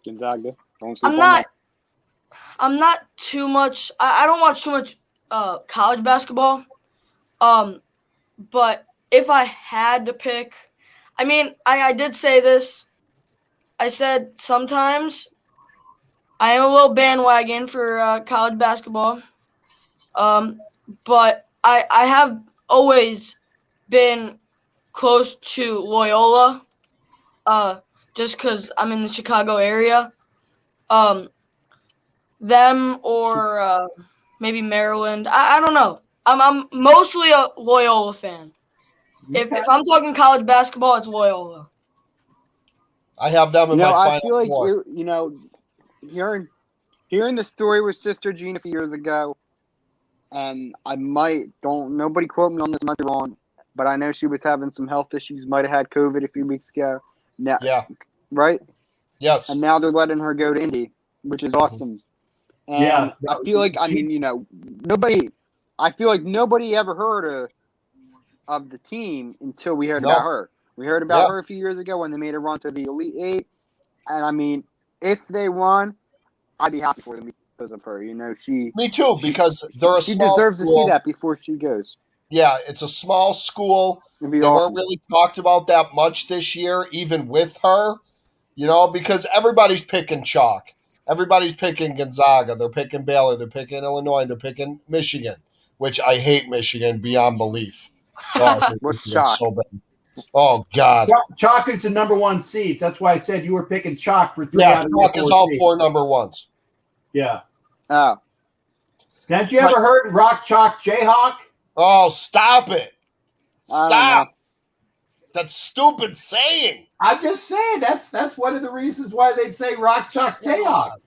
Gonzaga. I'm not too much. I don't watch too much college basketball. But if I had to pick, I mean, I did say this. I said sometimes I am a little bandwagon for college basketball. But I have always been close to Loyola, just because I'm in the Chicago area. Them or maybe Maryland. I don't know. I'm mostly a Loyola fan. If I'm talking college basketball, it's Loyola. I have them in my final I feel like hearing the story with Sister Jean a few years ago, and nobody quote me on this, I might be wrong, but I know she was having some health issues, might have had COVID a few weeks ago. Now, yeah. Right? Yes. And now they're letting her go to Indy, which is awesome. And yeah. I feel like, nobody ever heard of the team until we heard about her. We heard about her a few years ago when they made a run to the Elite Eight. And I mean, if they won, I'd be happy for them because of her. Me too, because they're a small school. She deserves to see that before she goes. Yeah, it's a small school. They weren't really talked about that much this year, even with her. Because everybody's picking chalk. Everybody's picking Gonzaga. They're picking Baylor. They're picking Illinois. They're picking Michigan, which I hate Michigan beyond belief. What's chalk? So bad. Oh, God. Chalk is the number 1 seeds. That's why I said you were picking chalk for 3 out of 4 chalk is all seeds. 4 number 1s. Yeah. Oh. Haven't you ever heard Rock Chalk Jayhawk? Oh, stop it. Stop. That's stupid saying. I'm just saying that's one of the reasons why they'd say Rock Chalk Jayhawk.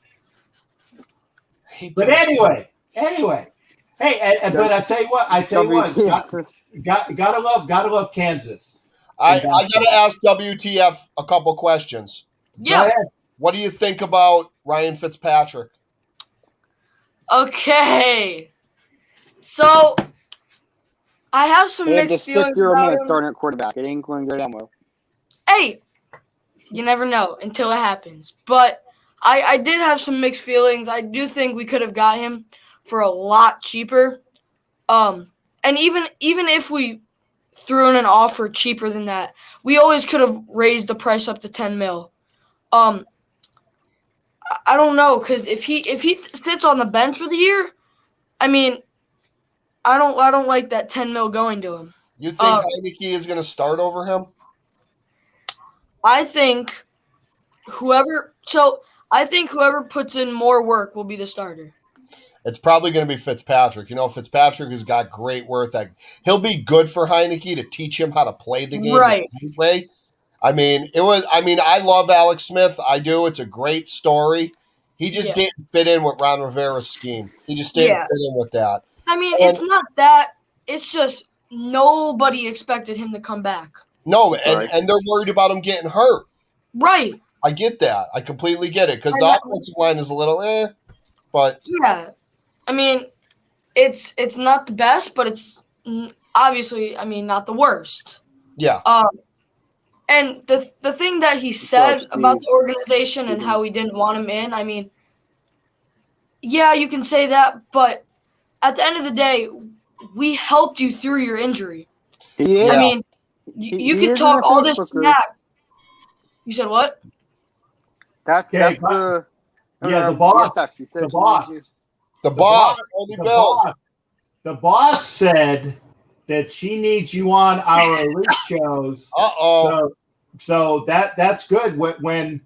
But anyway. Hey, Hey, but I tell you what, WTF. gotta love Kansas. I got to ask WTF a couple questions. Go Yeah. ahead. What do you think about Ryan Fitzpatrick? Okay. So I have some They have mixed this feelings 50-year-old about man him. starting at quarterback. It ain't going to go down well. Hey, you never know until it happens. But I did have some mixed feelings. I do think we could have got him for a lot cheaper. And even if we threw in an offer cheaper than that, we always could have raised the price up to 10 mil. I don't know, because if he sits on the bench for the year, I mean, I don't like that 10 mil going to him. You think Heineke is going to start over him? I think whoever puts in more work will be the starter. It's probably going to be Fitzpatrick. You know, Fitzpatrick has got great worth. He'll be good for Heineke to teach him how to play the game Right. the right way. I love Alex Smith. I do. It's a great story. He just didn't fit in with Ron Rivera's scheme. He just didn't fit in with that. I mean, it's not that. It's just nobody expected him to come back. No, and they're worried about him getting hurt. Right. I get that. I completely get it because the offensive line is a little but yeah. I mean, it's not the best, but it's obviously, I mean, not the worst. Yeah. And the thing that he said about the organization and how we didn't want him in, I mean, yeah, you can say that, but at the end of the day, we helped you through your injury. Yeah. I mean, you can talk all this smack. You said what? That's the boss. The boss. The boss said that she needs you on our elite shows. So that's good. When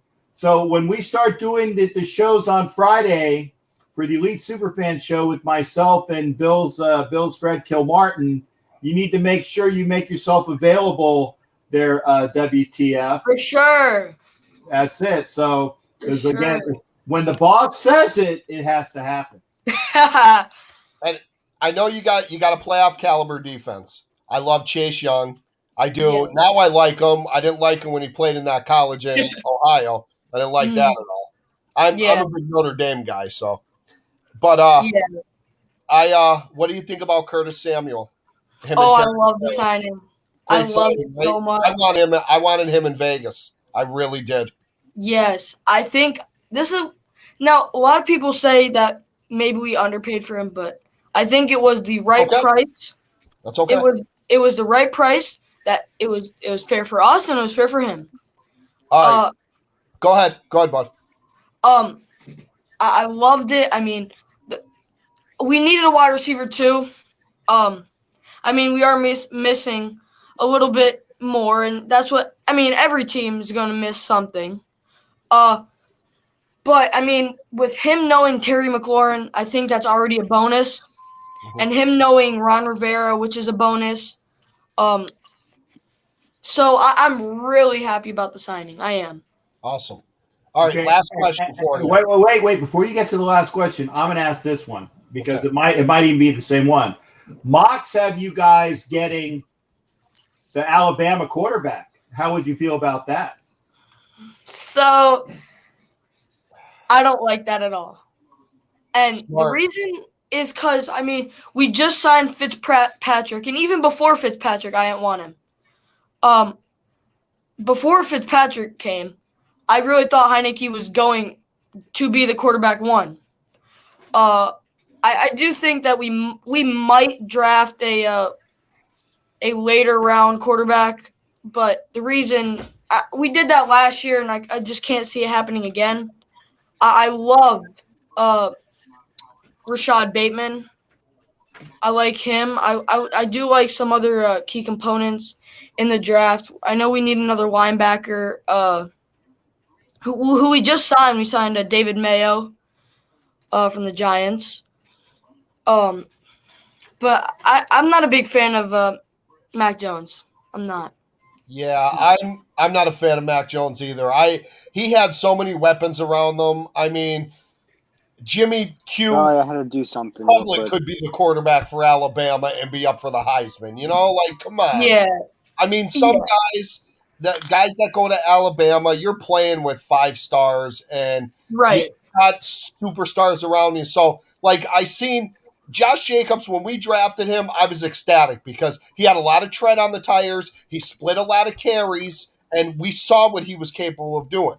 we start doing the shows on Friday for the Elite Superfan show with myself and Bill's Fred Kilmartin, you need to make sure you make yourself available there, WTF. For sure. That's it. So, because again, when the boss says it, it has to happen. And I know you got a playoff caliber defense. I love Chase Young. I do. Yes. Now I like him. I didn't like him when he played in that college in Ohio. I didn't like that at all. I'm a big Notre Dame guy, so. But what do you think about Curtis Samuel? I love the signing. I love it so much. I wanted him in Vegas. I really did. Yes, I think this is now. A lot of people say that maybe we underpaid for him, but I think it was the right price. That's okay. It was the right price. That it was fair for us and it was fair for him. All right. Go ahead, bud. I loved it. I mean, we needed a wide receiver too. I mean, we are missing a little bit more, and that's what I mean. Every team is going to miss something. But I mean, with him knowing Terry McLaurin, I think that's already a bonus, and him knowing Ron Rivera, which is a bonus. So I'm really happy about the signing. I am. Awesome. All right, last question before you. Wait! Before you get to the last question, I'm going to ask this one because it might even be the same one. Mocks have you guys getting the Alabama quarterback. How would you feel about that? So I don't like that at all. And the reason is because, I mean, we just signed Fitzpatrick, and even before Fitzpatrick, I didn't want him. Before Fitzpatrick came, I really thought Heineke was going to be the quarterback one. I do think that we might draft a later round quarterback, but the reason we did that last year, and I just can't see it happening again. I love Rashad Bateman. I like him. I do like some other key components in the draft. I know we need another linebacker. Who we just signed? We signed David Mayo from the Giants. But I'm not a big fan of Mac Jones. I'm not. Yeah, I'm not a fan of Mac Jones either. He had so many weapons around them. I mean, Jimmy Q Sorry, I had to do something real Public quick. could be the quarterback for Alabama and be up for the Heisman. You know, like, come on. Yeah. I mean, some guys that go to Alabama, you're playing with 5 stars and Right. you got superstars around you. So, like, I seen Josh Jacobs when we drafted him, I was ecstatic because he had a lot of tread on the tires. He split a lot of carries, and we saw what he was capable of doing.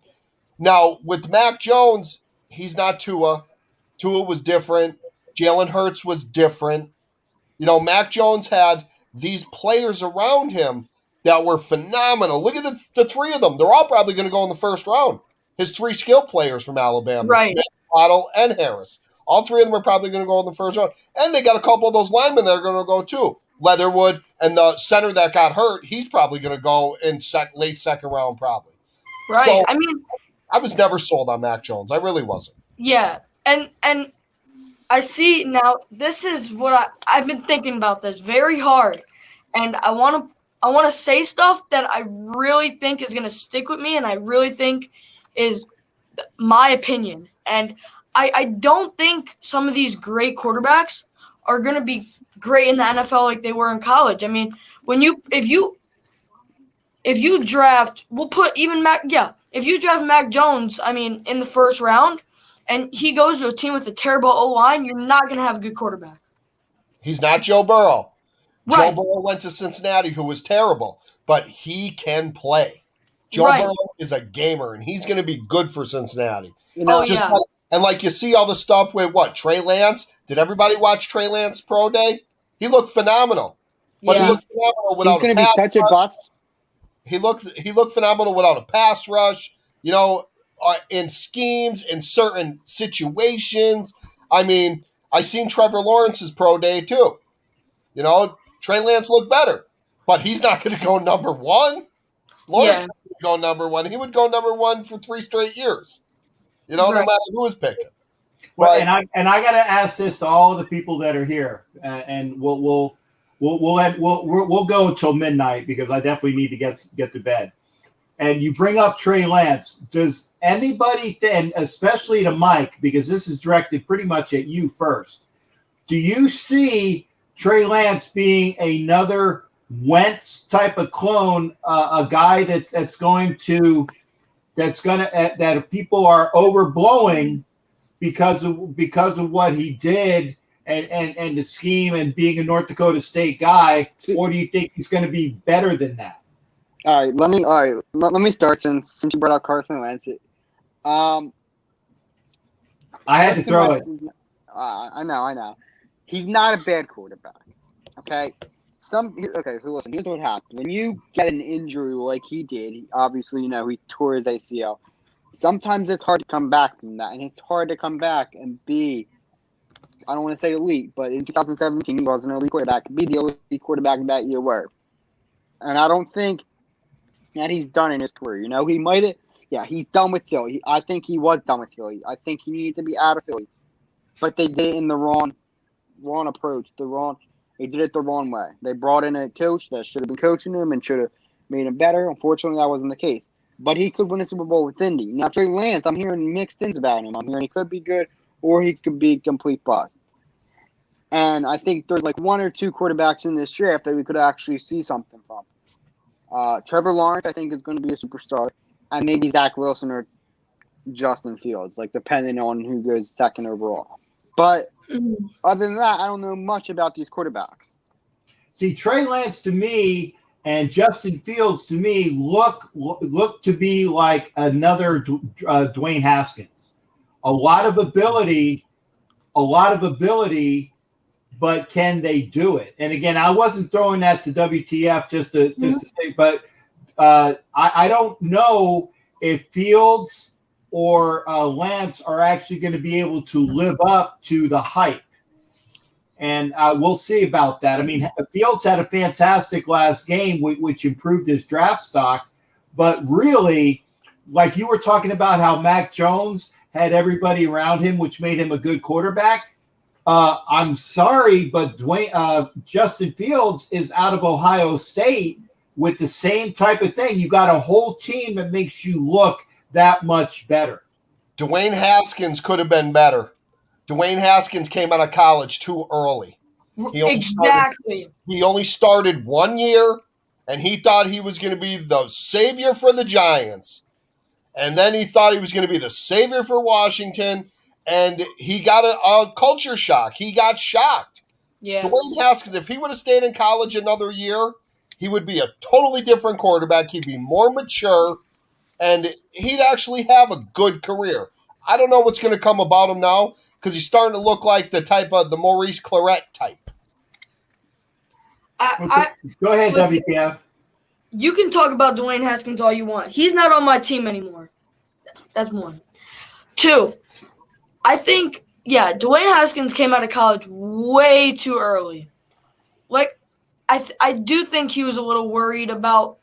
Now, with Mac Jones, he's not Tua. Tua was different. Jalen Hurts was different. You know, Mac Jones had these players around him that were phenomenal. Look at the 3 of them. They're all probably going to go in the first round. His 3 skill players from Alabama, Right. Smith, Waddle, and Harris. All 3 of them are probably going to go in the first round. And they got a couple of those linemen that are going to go too. Leatherwood and the center that got hurt, he's probably going to go in late second round probably. Right. So, I mean, I was never sold on Mac Jones. I really wasn't. yeah. And I see now, this is what I've been thinking about this very hard. And I want to say stuff that I really think is going to stick with me and I really think is my opinion. And I don't think some of these great quarterbacks are going to be great in the NFL like they were in college. I mean, if you draft, if you draft Mac Jones, I mean, in the first round and he goes to a team with a terrible O-line, you're not going to have a good quarterback. He's not Joe Burrow. Right. Joe Burrow went to Cincinnati, who was terrible, but he can play. Joe Right. Burrow is a gamer, and he's going to be good for Cincinnati. You know, yeah. Like you see all the stuff with Trey Lance. Did everybody watch Trey Lance pro day? He looked phenomenal, but he Yeah. looked phenomenal he's without going a to be pass such a rush. bust. He looked phenomenal without a pass rush. You know, in schemes, in certain situations. I mean, I seen Trevor Lawrence's pro day too. You know, Trey Lance looked better, but he's not going to go number 1. Lawrence is going to go number 1. He would go number 1 for 3 straight years. You know, no Right. matter who is picking. Well, But, and I got to ask this to all of the people that are here, and we'll go until midnight because I definitely need to get to bed. And you bring up Trey Lance. Does anybody, and especially to Mike, because this is directed pretty much at you first, do you see Trey Lance being another Wentz type of clone, a guy that people are overblowing because of what he did and the scheme and being a North Dakota State guy, or do you think he's going to be better than that? All right, let me start since you brought up Carson Wentz. I had to throw it. I know. He's not a bad quarterback. Okay. So listen, here's what happens. When you get an injury like he did, obviously, he tore his ACL. Sometimes it's hard to come back from that, and it's hard to come back and be, I don't want to say elite, but in 2017, he was an elite quarterback, be the elite quarterback that you were. And I don't think that he's done in his career. He might have, he's done with Philly. I think he was done with Philly. I think he needed to be out of Philly. But they did it in the wrong approach, they did it the wrong way. They brought in a coach that should have been coaching him and should have made him better. Unfortunately, that wasn't the case. But he could win a Super Bowl with Indy. Now, Trey Lance, I'm hearing mixed things about him. I'm hearing he could be good or he could be complete bust. And I think there's like 1 or 2 quarterbacks in this draft that we could actually see something from. Trevor Lawrence, I think, is going to be a superstar. And maybe Zach Wilson or Justin Fields, like depending on who goes second overall. But other than that, I don't know much about these quarterbacks. See, Trey Lance to me and Justin Fields to me look to be like another Dwayne Haskins. A lot of ability, but can they do it? And again, I wasn't throwing that to WTF just to say, but I don't know if Fields or Lance are actually going to be able to live up to the hype. And we'll see about that. I mean, Fields had a fantastic last game, which improved his draft stock. But really, like you were talking about how Mac Jones had everybody around him, which made him a good quarterback. I'm sorry, but Justin Fields is out of Ohio State with the same type of thing. You got a whole team that makes you look that much better. Dwayne Haskins could have been better. Dwayne Haskins came out of college too early. He only started 1 year, and he thought he was going to be the savior for the Giants. And then he thought he was going to be the savior for Washington, and he got a culture shock. He got shocked. Yeah. Dwayne Haskins, if he would have stayed in college another year, he would be a totally different quarterback. He'd be more mature, and he'd actually have a good career. I don't know what's going to come about him now because he's starting to look like the type of the Maurice Claret type. Go ahead, listen, WTF. You can talk about Dwayne Haskins all you want. He's not on my team anymore. That's one. Two, I think, Dwayne Haskins came out of college way too early. Like, I do think he was a little worried about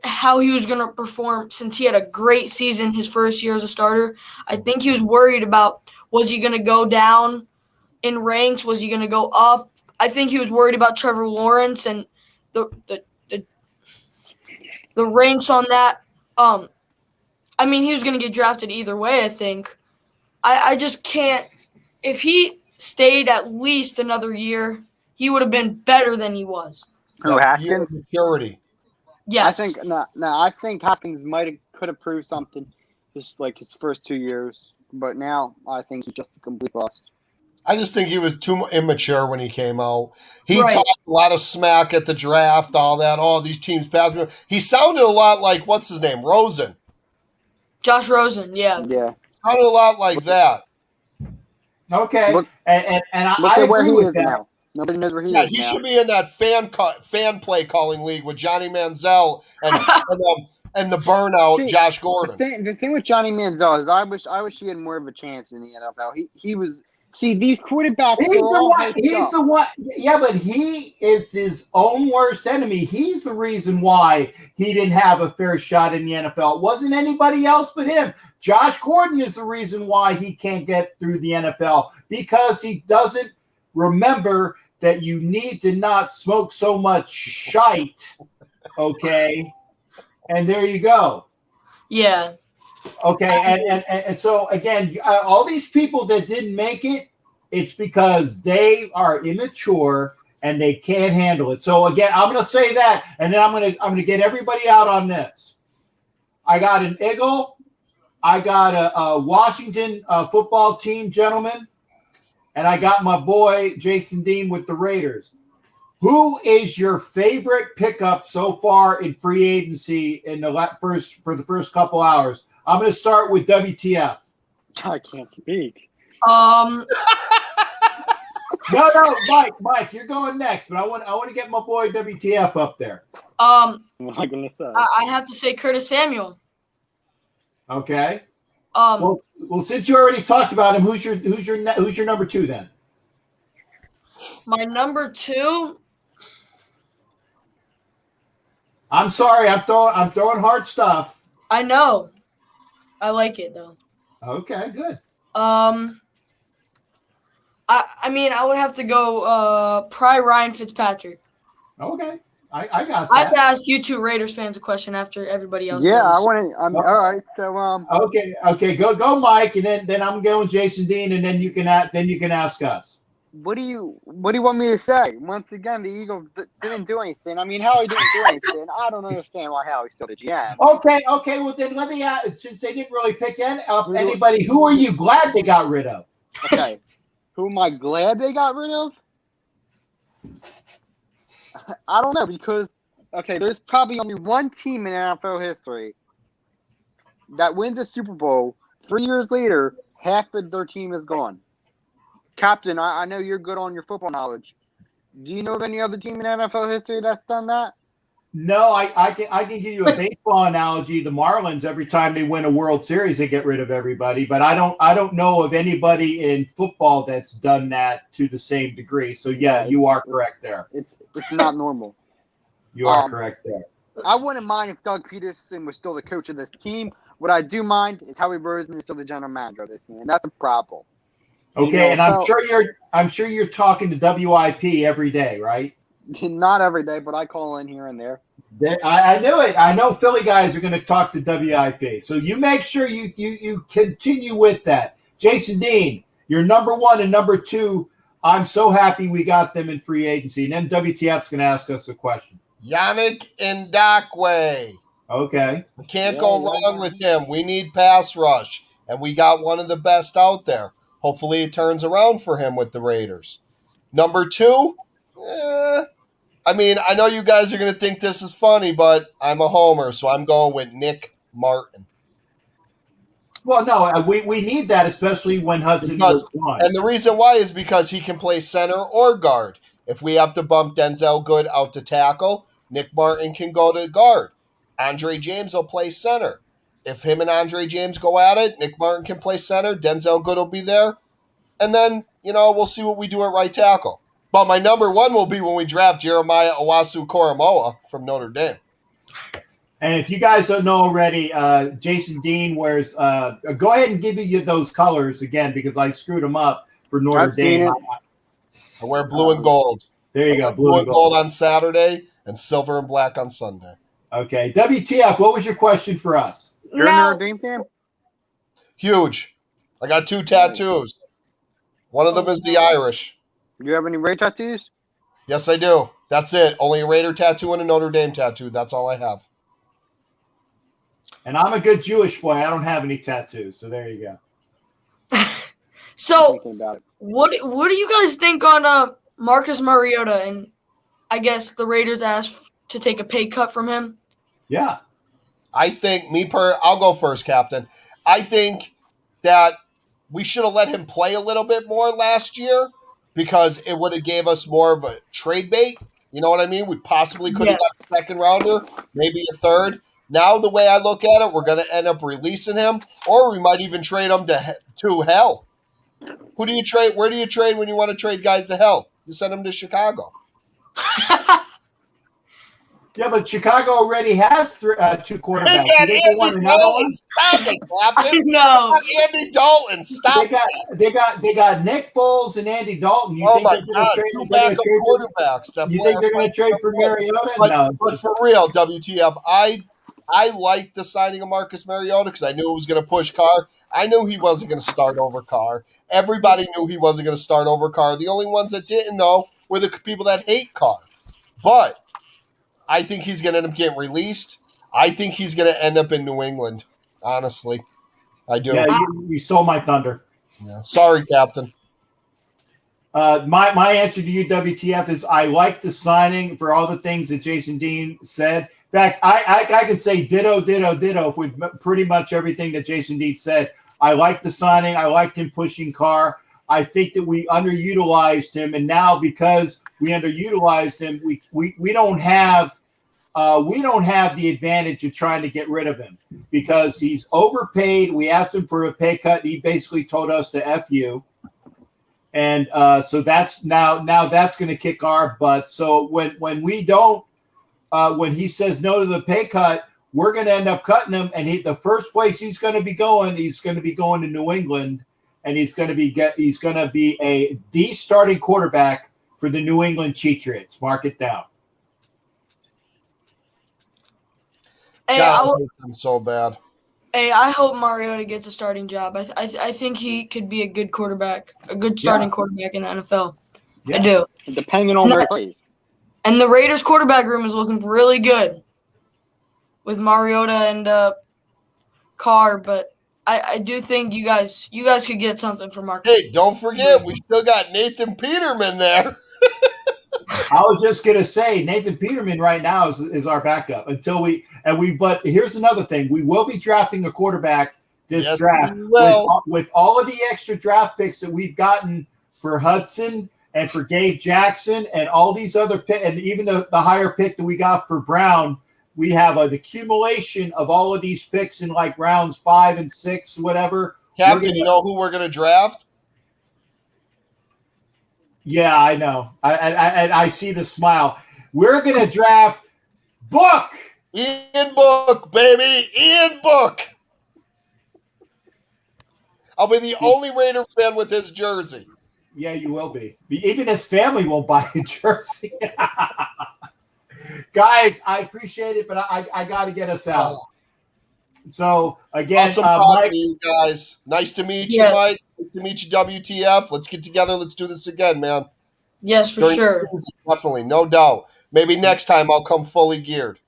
how he was going to perform since he had a great season his first year as a starter. I think he was worried about, was he going to go down in ranks? Was he going to go up? I think he was worried about Trevor Lawrence and the ranks on that. I mean, he was going to get drafted either way, I think. I just can't – if he stayed at least another year, he would have been better than he was. Who, Haskins? Purity. Yes. I think Haskins could have proved something just like his first 2 years, but now I think he's just a complete bust. I just think he was too immature when he came out. He talked a lot of smack at the draft, all that. Oh, these teams passed me. He sounded a lot like, what's his name, Rosen. Josh Rosen, yeah. Yeah. Sounded a lot like that. Okay. Look I at where he agree with is that. now. Nobody knows where he is Yeah, he now. should be in that fan play calling league with Johnny Manziel and the burnout Josh Gordon. The thing with Johnny Manziel is I wish he had more of a chance in the NFL. He was these quarterbacks. He's the one. Yeah, but he is his own worst enemy. He's the reason why he didn't have a fair shot in the NFL. It wasn't anybody else but him. Josh Gordon is the reason why he can't get through the NFL because he doesn't remember that you need to not smoke so much shite. Okay, and there you go. Yeah. Okay, and so again, all these people that didn't make it, it's because they are immature and they can't handle it. So again, I'm going to say that, and then I'm going to get everybody out on this. I got an Eagle, I got a Washington football team gentleman, and I got my boy Jason Dean with the Raiders. Who is your favorite pickup so far in free agency in for the first couple hours? I'm going to start with WTF. I can't speak. No, Mike, you're going next, but I want to get my boy WTF up there. What am I going to say? I have to say Curtis Samuel. Okay. Well, since you already talked about him, who's your number two then? My number two. I'm sorry, I'm throwing hard stuff. I know. I like it though. Okay, good. I mean, I would have to go probably Ryan Fitzpatrick. Okay, I got that. I have to ask you two Raiders fans a question after everybody else. Yeah, goes. I want to. All right, so Okay, go, Mike, and then I'm going Jason Dean, and then you can ask us. What do you want me to say? Once again, the Eagles didn't do anything. I mean, Howie didn't do anything. I don't understand why Howie's still the GM. Okay. Well, then let me ask, since they didn't really pick up anybody, who are you glad they got rid of? Okay, who am I glad they got rid of? I don't know because there's probably only one team in NFL history that wins a Super Bowl 3 years later. Half of their team is gone. Captain, I know you're good on your football knowledge. Do you know of any other team in NFL history that's done that? No, I can give you a baseball analogy. The Marlins, every time they win a World Series, they get rid of everybody. But I don't know of anybody in football that's done that to the same degree. So yeah, you are correct there. It's not normal. You are correct there. I wouldn't mind if Doug Peterson was still the coach of this team. What I do mind is Howie Roseman is still the general manager of this team, and that's a problem. Okay, and I'm sure you're talking to WIP every day, right? Not every day, but I call in here and there. I knew it. I know Philly guys are going to talk to WIP. So you make sure you continue with that. Jason Dean, Your number one and number two, I'm so happy we got them in free agency. And then WTF's going to ask us a question. Yannick Ndakwe. Okay. We can't go wrong with him. We need pass rush, and we got one of the best out there. Hopefully it turns around for him with the Raiders. Number two, I mean, I know you guys are going to think this is funny, but I'm a homer, so I'm going with Nick Martin. Well, no, we need that, especially when Hudson was gone. And the reason why is because he can play center or guard. If we have to bump Denzel Good out to tackle, Nick Martin can go to guard. Andre James will play center. If him and Andre James go at it, Nick Martin can play center. Denzel Good will be there. And then, we'll see what we do at right tackle. But my number one will be when we draft Jeremiah Owusu-Koramoah from Notre Dame. And if you guys don't know already, Jason Dean wears go ahead and give you those colors again because I screwed them up for Notre Dame. I wear blue and gold. There you go. Blue and gold on Saturday and silver and black on Sunday. Okay. WTF, what was your question for us? You're a Notre Dame fan? Huge. I got 2 tattoos. One of them is the Irish. Do you have any Ray tattoos? Yes, I do. That's it. Only a Raider tattoo and a Notre Dame tattoo. That's all I have. And I'm a good Jewish boy. I don't have any tattoos, so there you go. So, what do you guys think on Marcus Mariota? And I guess the Raiders asked to take a pay cut from him. Yeah. I think I'll go first, Captain. I think that we should have let him play a little bit more last year because it would have gave us more of a trade bait. You know what I mean? We possibly could have got a second rounder, maybe a third. Now, the way I look at it, we're going to end up releasing him, or we might even trade him to hell. Who do you trade? Where do you trade when you want to trade guys to hell? You send them to Chicago. Yeah, but Chicago already has 2 quarterbacks. They got Andy Dalton. Stop it, Captain. No. Andy Dalton. Stop They got Nick Foles and Andy Dalton. You think my God. 2 backup quarterbacks. You think they're going to trade for Mariota? No. But for real, WTF, I liked the signing of Marcus Mariota because I knew it was going to push Carr. I knew he wasn't going to start over Carr. Everybody knew he wasn't going to start over Carr. The only ones that didn't know were the people that hate Carr. But I think he's going to end up getting released. I think he's going to end up in New England, honestly. I do. Yeah, you stole my thunder. Yeah. Sorry, Captain. My answer to you, WTF, is I like the signing for all the things that Jason Dean said. In fact, I can say ditto with pretty much everything that Jason Dean said. I like the signing. I liked him pushing Carr. I think that we underutilized him, and now because we underutilized him, we don't have the advantage of trying to get rid of him because he's overpaid. We asked him for a pay cut. And he basically told us to F you. And so that's now that's going to kick our butt. So when we don't, when he says no to the pay cut, we're going to end up cutting him. And the first place he's going to be going to New England, and he's going to be the starting quarterback for the New England Patriots. Mark it down. Hey, God, I'm so bad. Hey, I hope Mariota gets a starting job. I think he could be a good quarterback, a good starting quarterback in the NFL. Yeah. I do. Depending on where he plays. And the Raiders quarterback room is looking really good with Mariota and Carr, but I do think you guys could get something from Mark. Hey, don't forget, we still got Nathan Peterman there. I was just gonna say Nathan Peterman right now is our backup until but here's another thing. We will be drafting a quarterback this draft with all of the extra draft picks that we've gotten for Hudson and for Gabe Jackson and all these other picks, and even the higher pick that we got for Brown. We have an accumulation of all of these picks in like rounds 5 and 6, whatever. Captain, you know who we're going to draft? Yeah, I know. I see the smile. We're going to draft Book. Ian Book, baby. Ian Book. I'll be the only Raider fan with his jersey. Yeah, you will be. Even his family won't buy a jersey. Guys, I appreciate it, but I got to get us out. So, again, awesome Mike, to you guys. Nice to meet you, Mike. Nice to meet you, WTF. Let's get together. Let's do this again, man. Yes, for During the sure. season, definitely, no doubt. Maybe next time I'll come fully geared.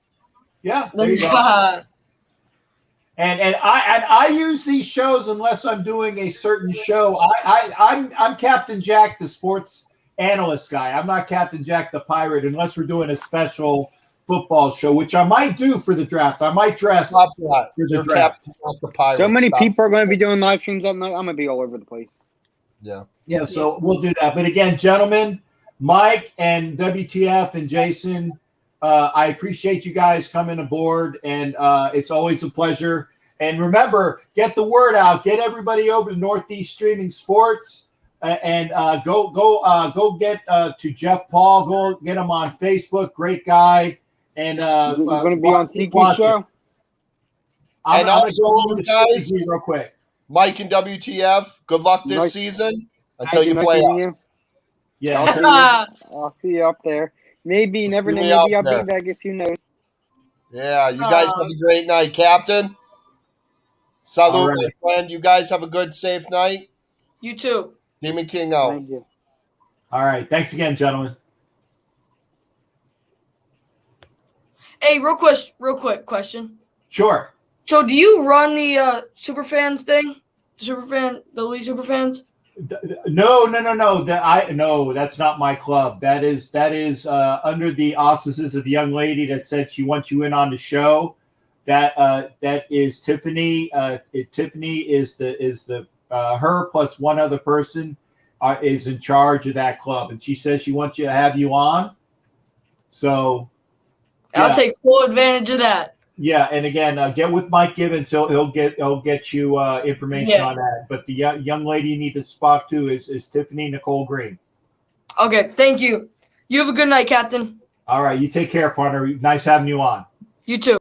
Yeah, there you go. And I use these shows unless I'm doing a certain show. I'm Captain Jack, the sports analyst guy. I'm not Captain Jack the pirate unless we're doing a special football show, which I might do for the draft. I might dress Stop for that. the You're draft. Captain Jack the pirate. So many Stop. people are going to be doing live streams that night. I'm going to be all over the place. Yeah. Yeah, so we'll do that. But again, gentlemen, Mike and WTF and Jason, I appreciate you guys coming aboard, and it's always a pleasure. And remember, get the word out. Get everybody over to Northeast Streaming Sports, and go get to Jeff Paul. Go get him on Facebook. Great guy. And He's going to be on keep CT's watching. show. I'm And going to also, go over you to guys, Swayze real quick. Mike and WTF, good luck this Nice. season until Thank you nice play meeting us. you. Yeah. I'll see you up there. Maybe, you never See know. me Maybe out I'll be there. in Vegas. Who knows? Yeah, you guys have a great night, Captain. Salute, All right. my friend. You guys have a good, safe night. You too. Demon King out. Thank you. All right. Thanks again, gentlemen. Hey, real quick question. Sure. So, do you run the Superfans thing? The Elite Superfans? No. No, that's not my club. That is under the auspices of the young lady that said she wants you in on the show. That is Tiffany. Tiffany is the her plus one other person is in charge of that club, and she says she wants you to have you on. So I'll take full advantage of that. Yeah, and again, get with Mike Gibbons. He'll get you information on that. But the young lady you need to talk to is Tiffany Nicole Green. Okay, thank you. You have a good night, Captain. All right, you take care, partner. Nice having you on. You too.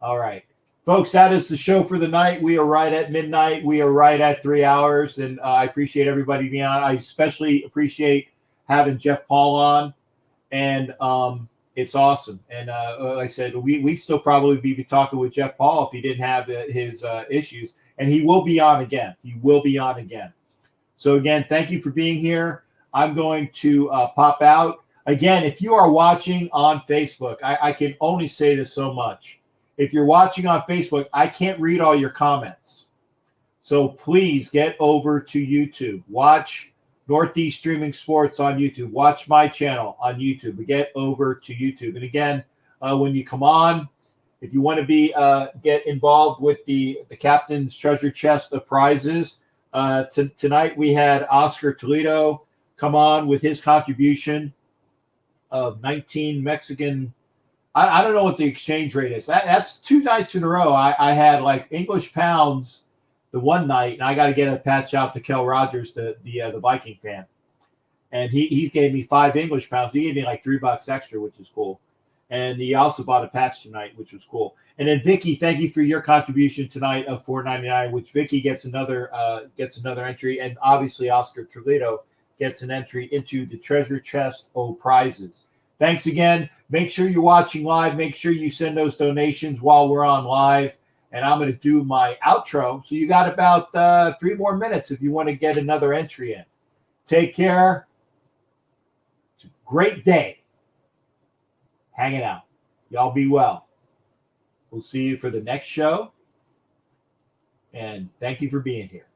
All right, folks, that is the show for the night. We are right at midnight. We are right at 3 hours, and I appreciate everybody being on. I especially appreciate having Jeff Paul on, and it's awesome. And like I said, we'd still probably be talking with Jeff Paul if he didn't have his issues. And he will be on again. So again, thank you for being here. I'm going to pop out. Again, if you are watching on Facebook, I can only say this so much. If you're watching on Facebook, I can't read all your comments. So please get over to YouTube. Watch Northeast Streaming Sports on YouTube. Watch my channel on YouTube. Get over to YouTube. And again, when you come on, if you want to be get involved with the Captain's Treasure Chest of prizes, tonight we had Oscar Toledo come on with his contribution of 19 Mexican. I don't know what the exchange rate is. That's 2 nights in a row. I had like English pounds the one night, and I got to get a patch out to Kel Rogers, the Viking fan, and he gave me 5 English pounds. He gave me like $3 extra, which is cool. And he also bought a patch tonight, which was cool. And then Vicky, thank you for your contribution tonight of $4.99, which Vicky gets another entry, and obviously Oscar Toledo gets an entry into the Treasure Chest of prizes. Thanks again. Make sure you're watching live. Make sure you send those donations while we're on live. And I'm going to do my outro. So you got about 3 more minutes if you want to get another entry in. Take care. It's a great day hanging out. Y'all be well. We'll see you for the next show. And thank you for being here.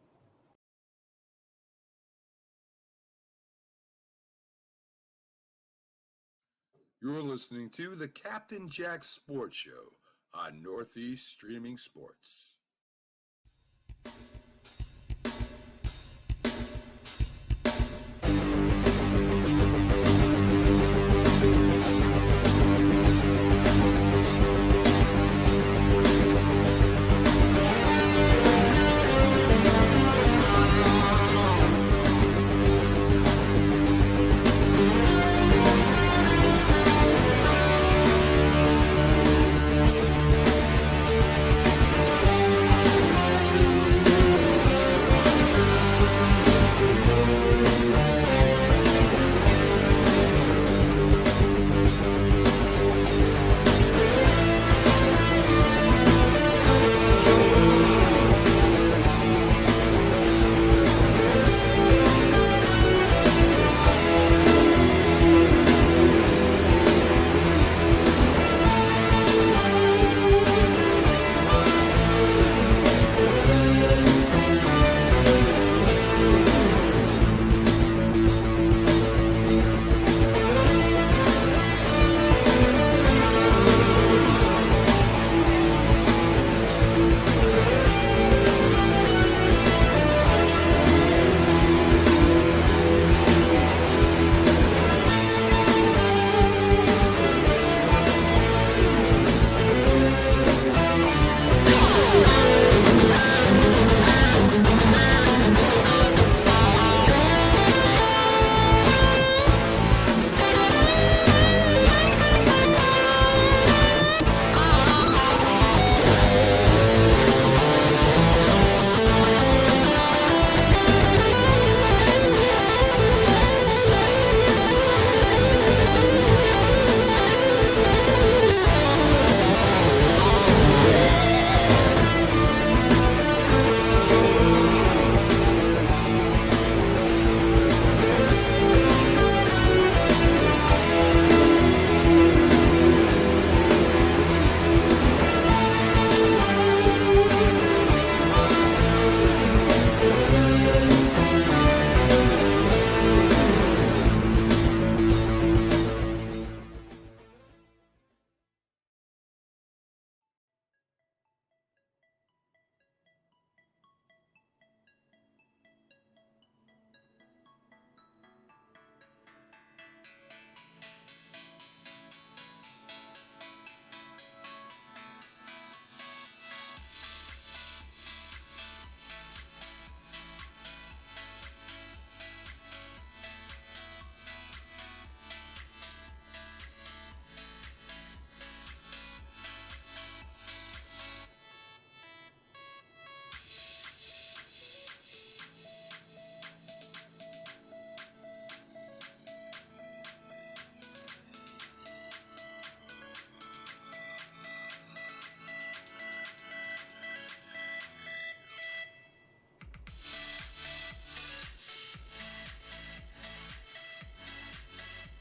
You're listening to the Captain Jack Sports Show on Northeast Streaming Sports.